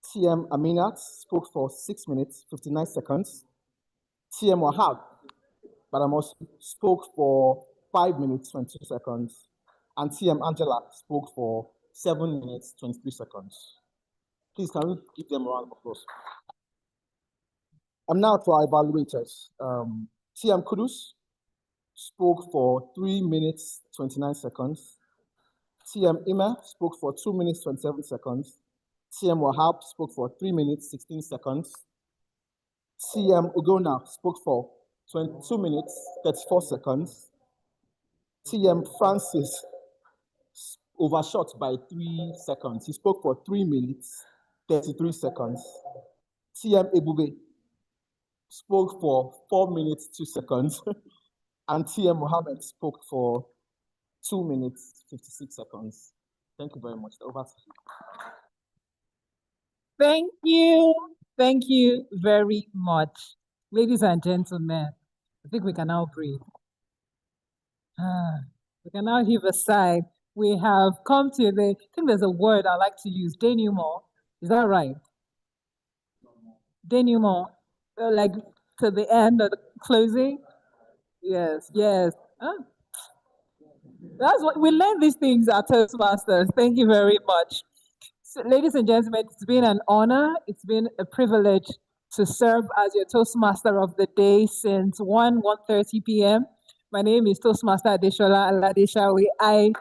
TM Aminat spoke for 6 minutes, 59 seconds. TM Wahab, spoke for 5 minutes, 22 seconds. And TM Angela spoke for 7 minutes, 23 seconds. Please, can we give them a round of applause? Now to our evaluators. TM Kudus spoke for 3 minutes, 29 seconds. TM Ima spoke for 2 minutes, 27 seconds. TM Wahab spoke for 3 minutes, 16 seconds. TM Ugona spoke for 22 minutes, 34 seconds. TM Francis overshot by 3 seconds. He spoke for 3 minutes, 33 seconds. TM Ebube spoke for 4 minutes, 2 seconds. And TM Mohammed spoke for 2 minutes, 56 seconds. Thank you very much. Over to you. Thank you. Thank you very much. Ladies and gentlemen, I think we can now breathe. We can now heave a sigh. We have come to I think there's a word I like to use, denouement. Is that right? Denouement, like to the end of the closing? Yes. That's what we learn these things at Toastmasters. Thank you very much. So, ladies and gentlemen, it's been an honor. It's been a privilege to serve as your Toastmaster of the day since 1:30 p.m. My name is Toastmaster Adeshola Aladeshawi. I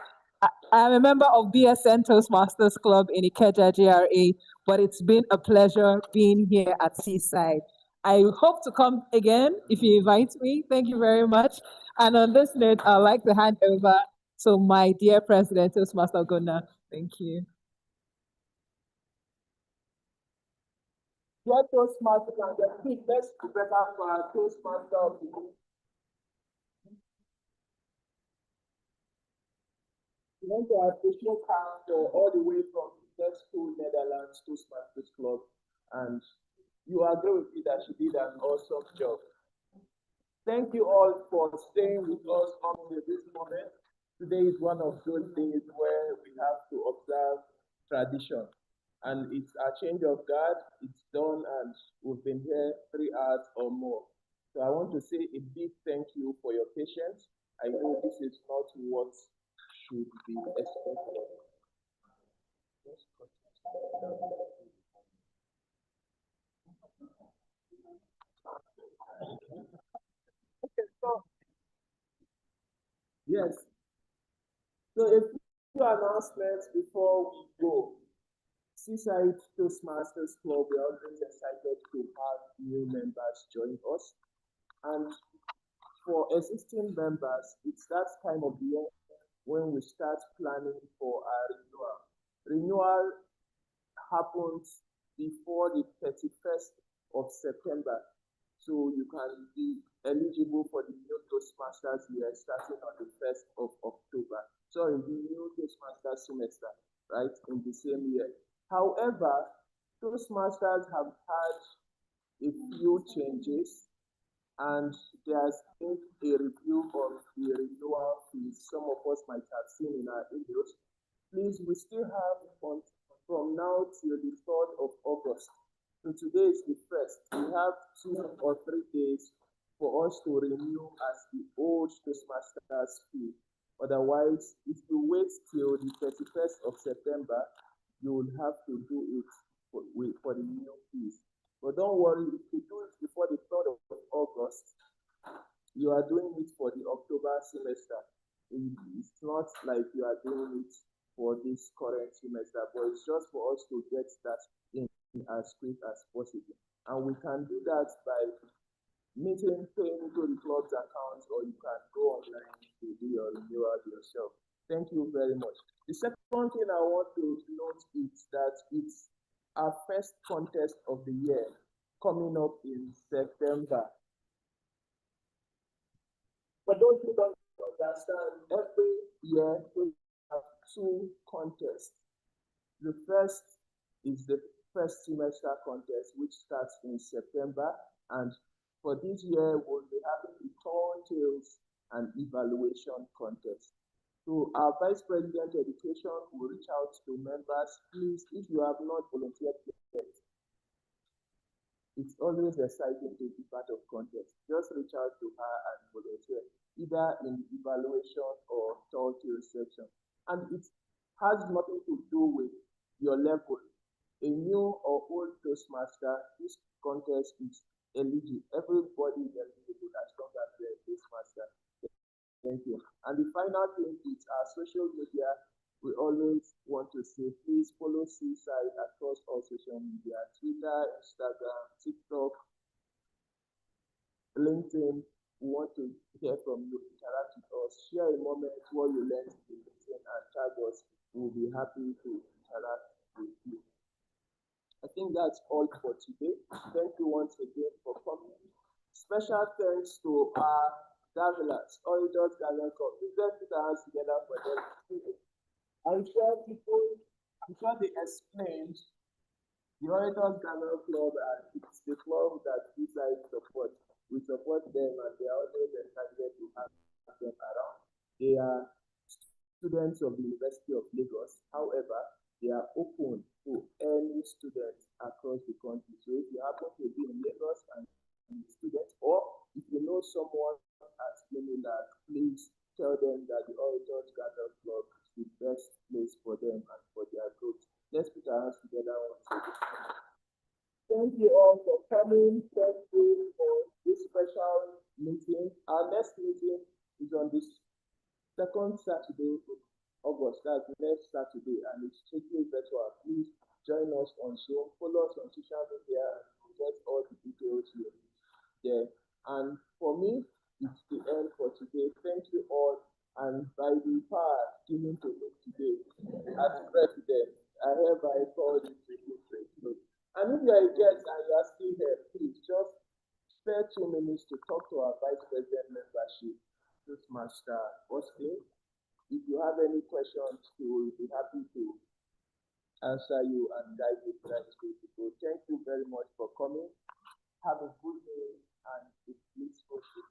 am a member of BSN Toastmasters Club in Ikeja GRA, but it's been a pleasure being here at Seaside. I hope to come again if you invite me. Thank you very much. And on this note, I'd like to hand over to my dear President, Toastmaster Gunnar. Thank you. Your Toastmaster and the best better for our Toastmaster of the day. We want to appreciate her for all the way from the school Netherlands Toastmasters Club, and you agree with me that she did an awesome job. Thank you all for staying with us up to this moment. Today is one of those days where we have to observe tradition, and it's a change of guard. It's done, and we've been here 3 hours or more. So I want to say a big thank you for your patience. I know this is not what should be expected. Okay, so yes. So a few announcements before we go. Seaside Toastmasters Club, we are always excited to have new members join us. And for existing members, it's that time of the year when we start planning for our renewal. Renewal happens before the 31st of September. So you can be eligible for the new Toastmasters year starting on the 1st of October. Sorry, the new Toastmasters semester, right, in the same year. However, Toastmasters have had a few changes, and there's been a review of the renewal fees. Some of us might have seen in our emails. Please, we still have from now till the 3rd of August. So today is the 1st. We have 2 or 3 days for us to renew as the old Toastmasters fee. Otherwise, if you wait till the 31st of September, you will have to do it for the new fees. But don't worry, if you do it before the 3rd of August, you are doing it for the October semester. It's not like you are doing it for this current semester, but it's just for us to get that in as quick as possible. And we can do that by paying into the club's account, or you can go online to do your renewal yourself. Thank you very much. The second thing I want to note is that it's our first contest of the year coming up in September. But those who don't understand, every year we have 2 contests. The first is the first semester contest, which starts in September, and for this year we'll be having the turntables and evaluation contest. So our Vice President Education will reach out to members. Please, if you have not volunteered yet, it's always exciting to be part of contest. Just reach out to her and volunteer, either in the evaluation or turntables section. And it has nothing to do with your level. A new or old Toastmaster, this contest is eligible. Everybody is eligible as long as they're a Toastmaster. Thank you. And the final thing is our social media. We always want to say, please follow Seaside across all social media: Twitter, Instagram, TikTok, LinkedIn. We want to hear from you, interact with us, share a moment what you learned in the meeting, and tag us. We'll be happy to interact with you. I think that's all for today. Thank you once again for coming. Special thanks to our gatherers, auditors, gatherers. Let's put our hands together for them. I'm sure they explained the Auditors Gather Club, and it's the club that Seaside support. We support them, and they are always excited to have them around. They are students of the University of Lagos. However, they are open to any students across the country. So if you happen to be in Lagos and students, or if you know someone at Unilag, please tell them that the Auditors Gather Club is the best place for them and for their growth. Let's put our hands together once again. Thank you all for coming. Thank you for this special meeting. Our next meeting is on this 2nd Saturday of August. That's next Saturday, and it's strictly virtual. Please join us on Zoom, follow us on social media, and get all the details here there. And for me, it's the end for today. Thank you all, and by the power given to me today as president, I hereby call this meeting to a close. And if you are a guest and you are still here, please just spare 2 minutes to talk to our Vice President membership, Toastmaster Austin. If you have any questions, we will be happy to answer you and guide you to that way to go. Thank you very much for coming. Have a good day and a blissful day.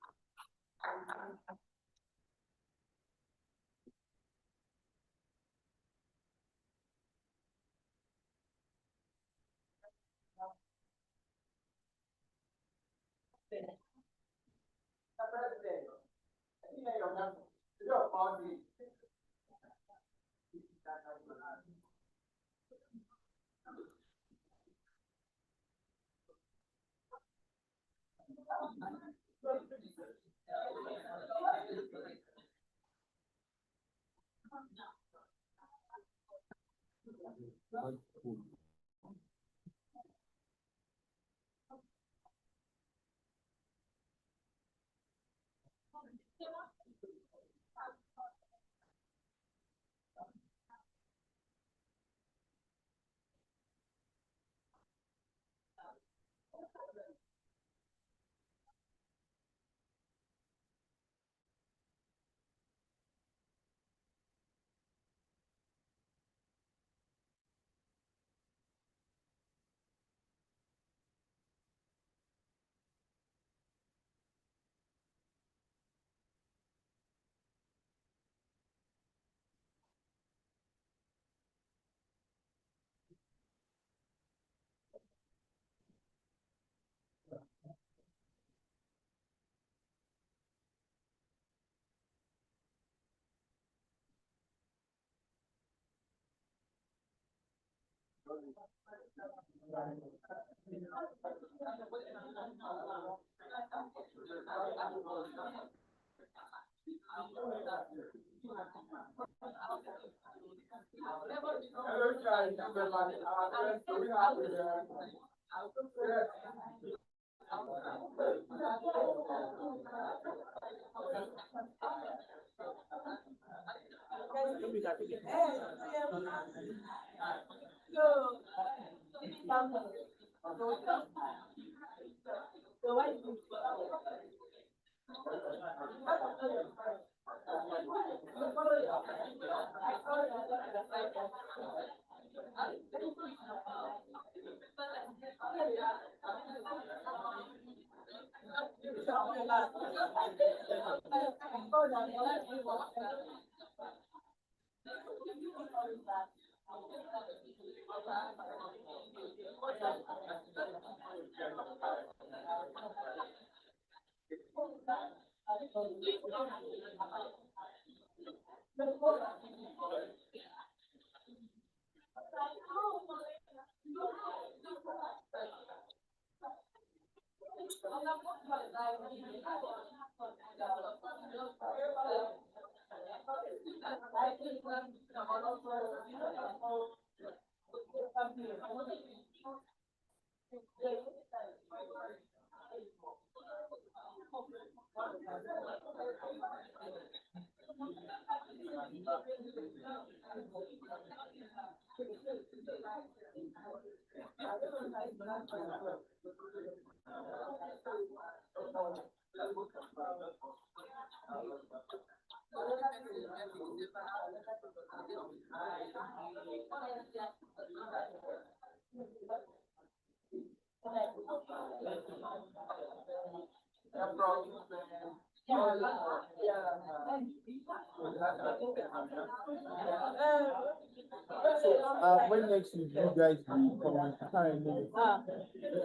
When next week you guys will come, I can't remember.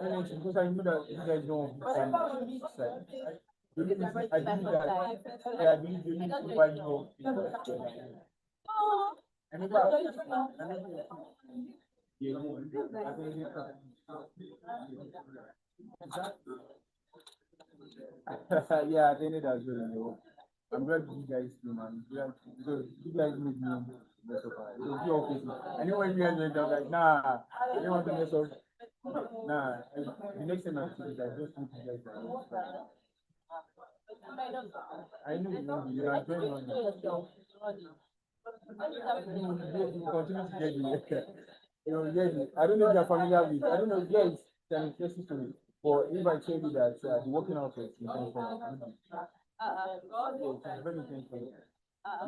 When next week, because I know that you guys don't want to sign. I believe that, yeah, I believe you need to find more. Yeah, I think that's good. I'm glad you guys do, man. Because you guys make me mess up. So be okay. I know when you guys went down, like, nah, I don't want to mess up. Nah, the next time I see you guys, just put you guys down. I know you are going on. You continue to get me. You know, yes, I don't know if you're familiar with, I don't know, yes, can express it to me. But if I tell you that the working out is intentional, it's very intentional.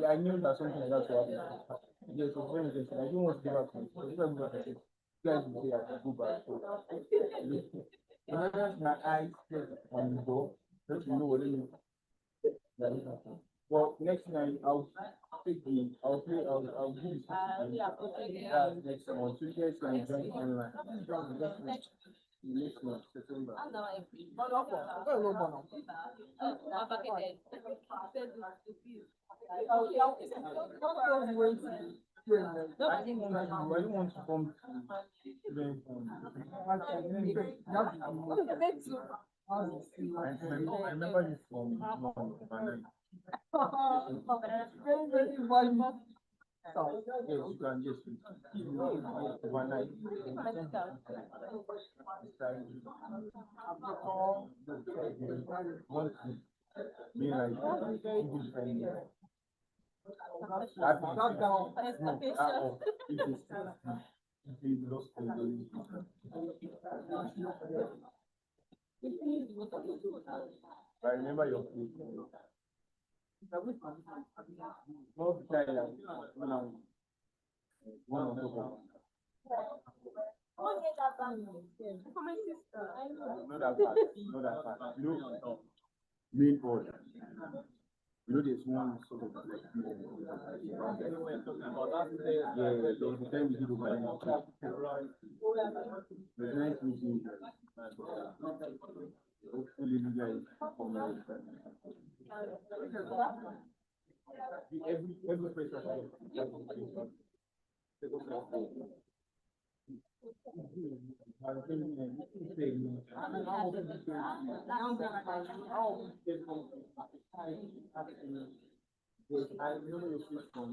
Yeah, I knew that something like that would happen. Yes, it's very intentional. I don't want to give up. So if I go back, you guys will say I can go back. So, whenever my eyes get on the door, let me know what it is. Well, next time I'll take the, I'll play, I'll do this. Next one. So you guys can join online. I remember you from overnight. Yes, you can just overnight. Want to be like even friendly. I remember your face. Not tired when I'm one on top of. Not that fast. Not that fast. You know, main board. You know, there's one sort of like. Yeah, there was a time we did over there. The nice meeting. Hopefully, you guys come out. Every person. I remember your face from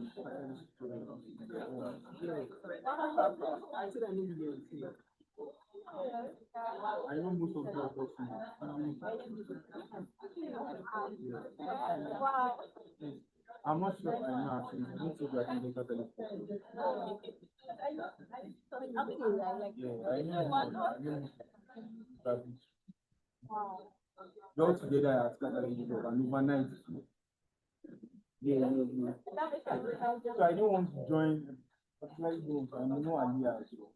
I know most of your questions. I'm not sure I know actually. Most of your things are yeah, I know. We all together at Catholic and overnight. Yeah. So I don't want to join. I know Aliyah as well.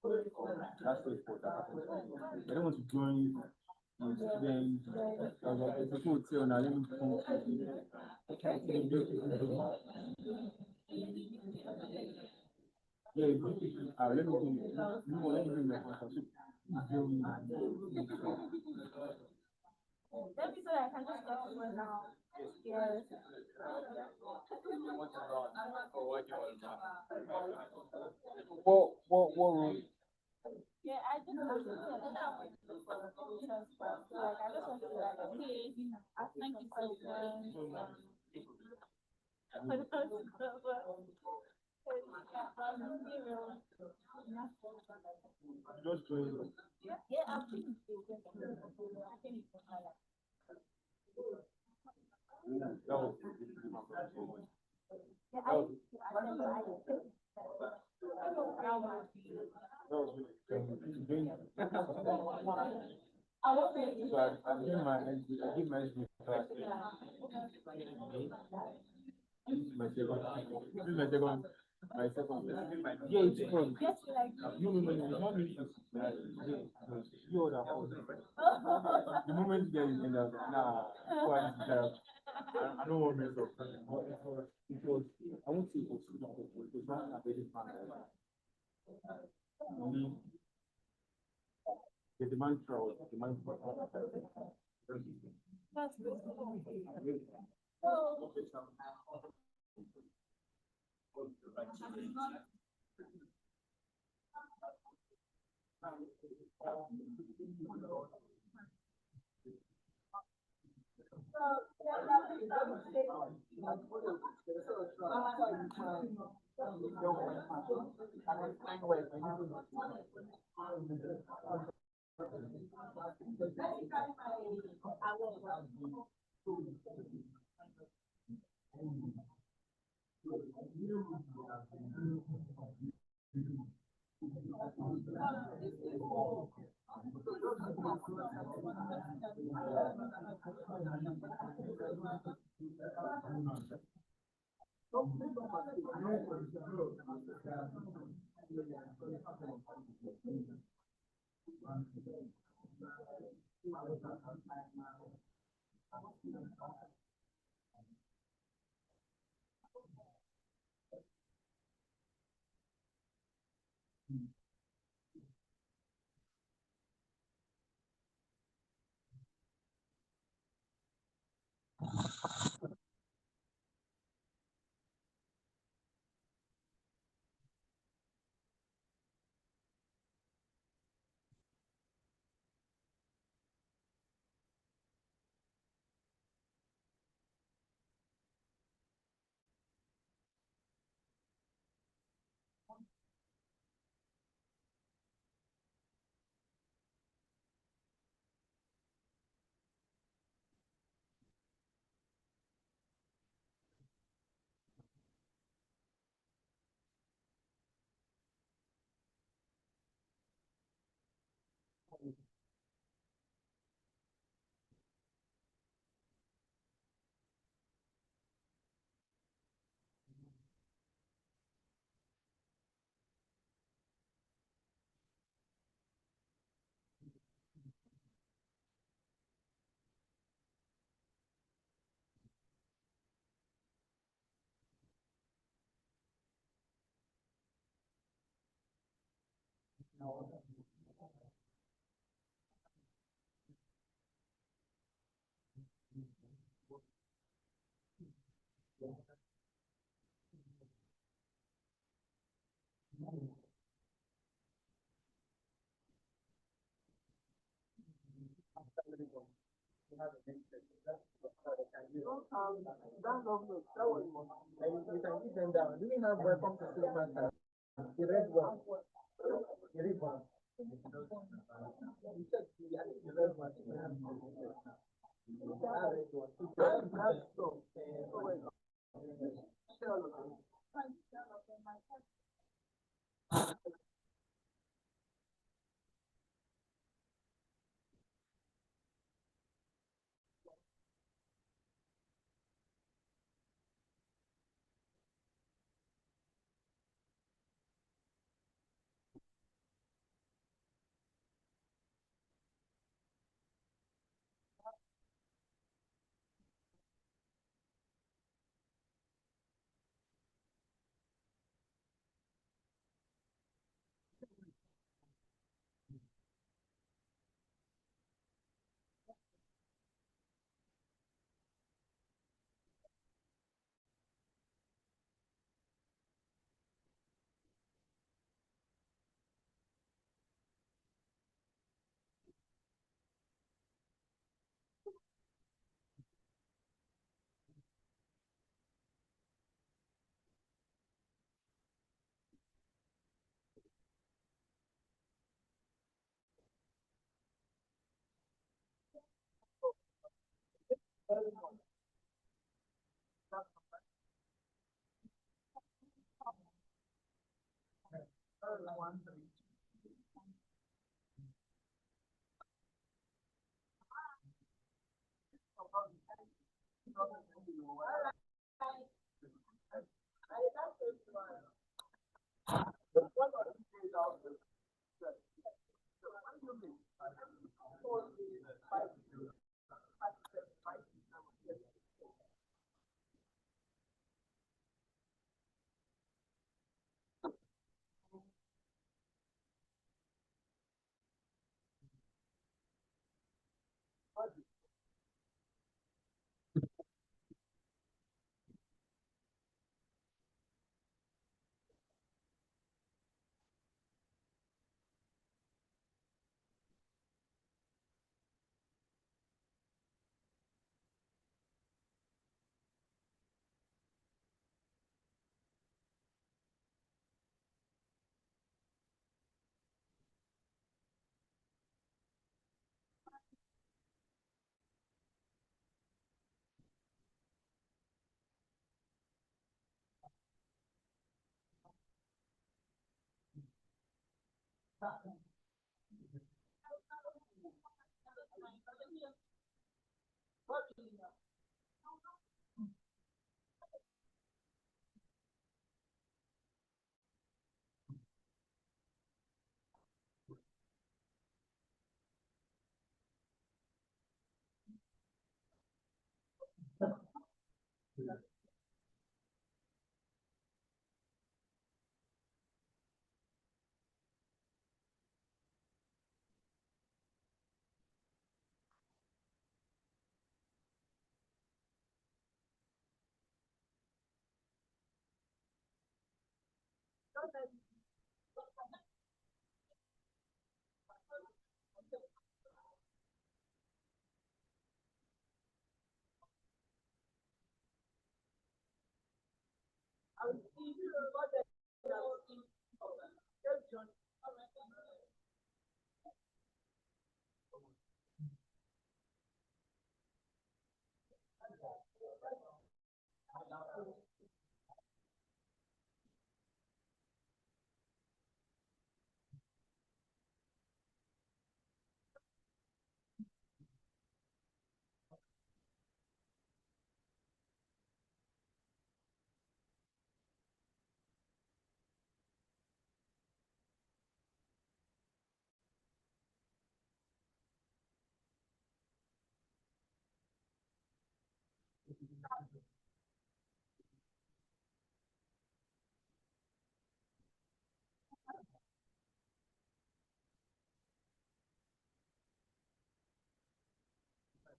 That's the important. I don't want to join students. I was like, it's a hotel and I let me come. Yeah, let me do it. Let me do my contact. Let me so I can just talk to her now. Yes. What room? Yeah, I just want to like I just want to like okay, thank you so much. Just join. Yeah, I'm thinking. I'm doing my I give my class. This is my second. Yeah, it's fun. No, it's not me. You are the host. The moment you get in there, nah, I don't want to mess up. Because I won't say it's not a very fun. The demand crowd, demand crowd. You can keep them down. Do we have welcome to Toastmasters? The red one. The red one. You said the red one.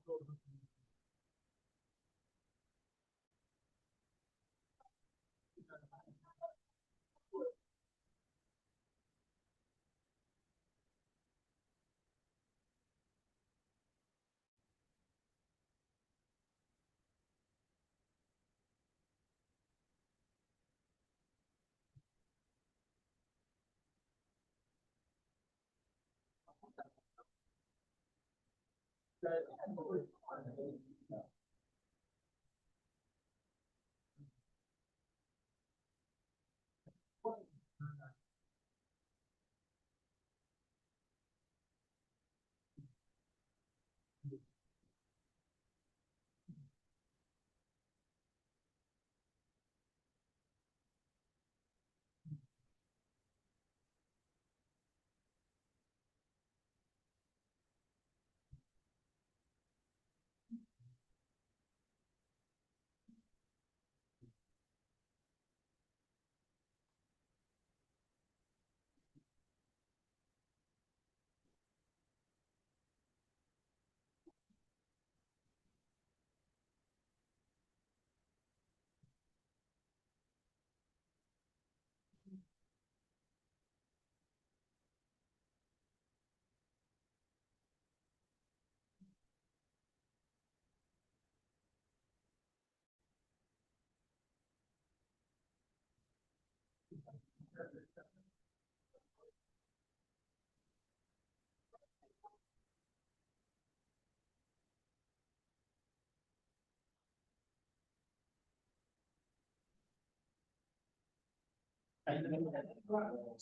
So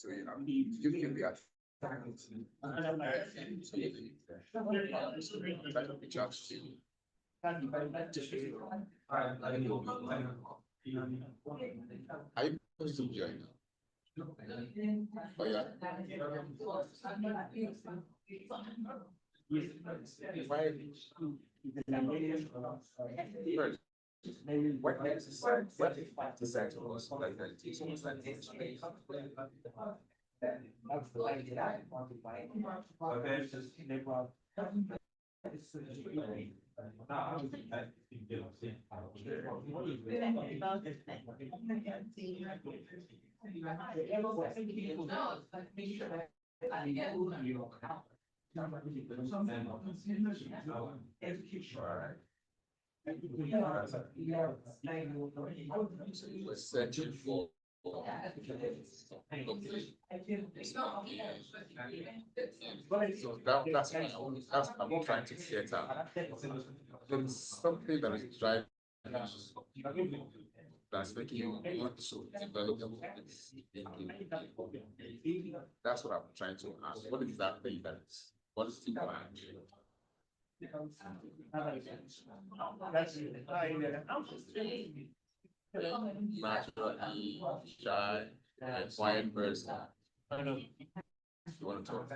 you can be at I supposed to join. Oh yeah. What makes the sector was like that? Searching for so that's what I'm trying to get at. There's something that is driving that's making you want to develop this thinking. That's what I'm trying to ask. What is that thing that is? What is the plan? Naturally shy, quiet person. You want to talk?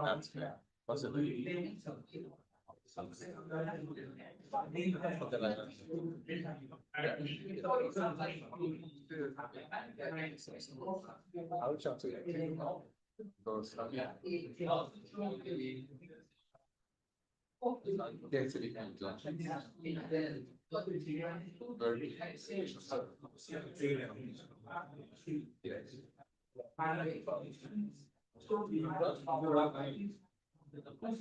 That's fair. Possibly. I'll chat to you. Because get to the conclusion. Very yes.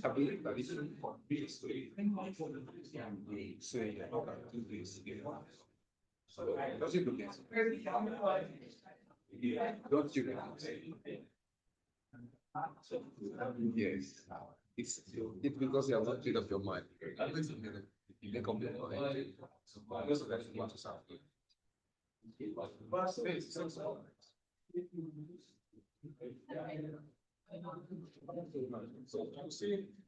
I believe that is for this way. Say, do this again. So, does it look at yeah, don't you yes. It's because you have not cleared up your mind. You make up your mind. So, most of that you want to sound good. So you see,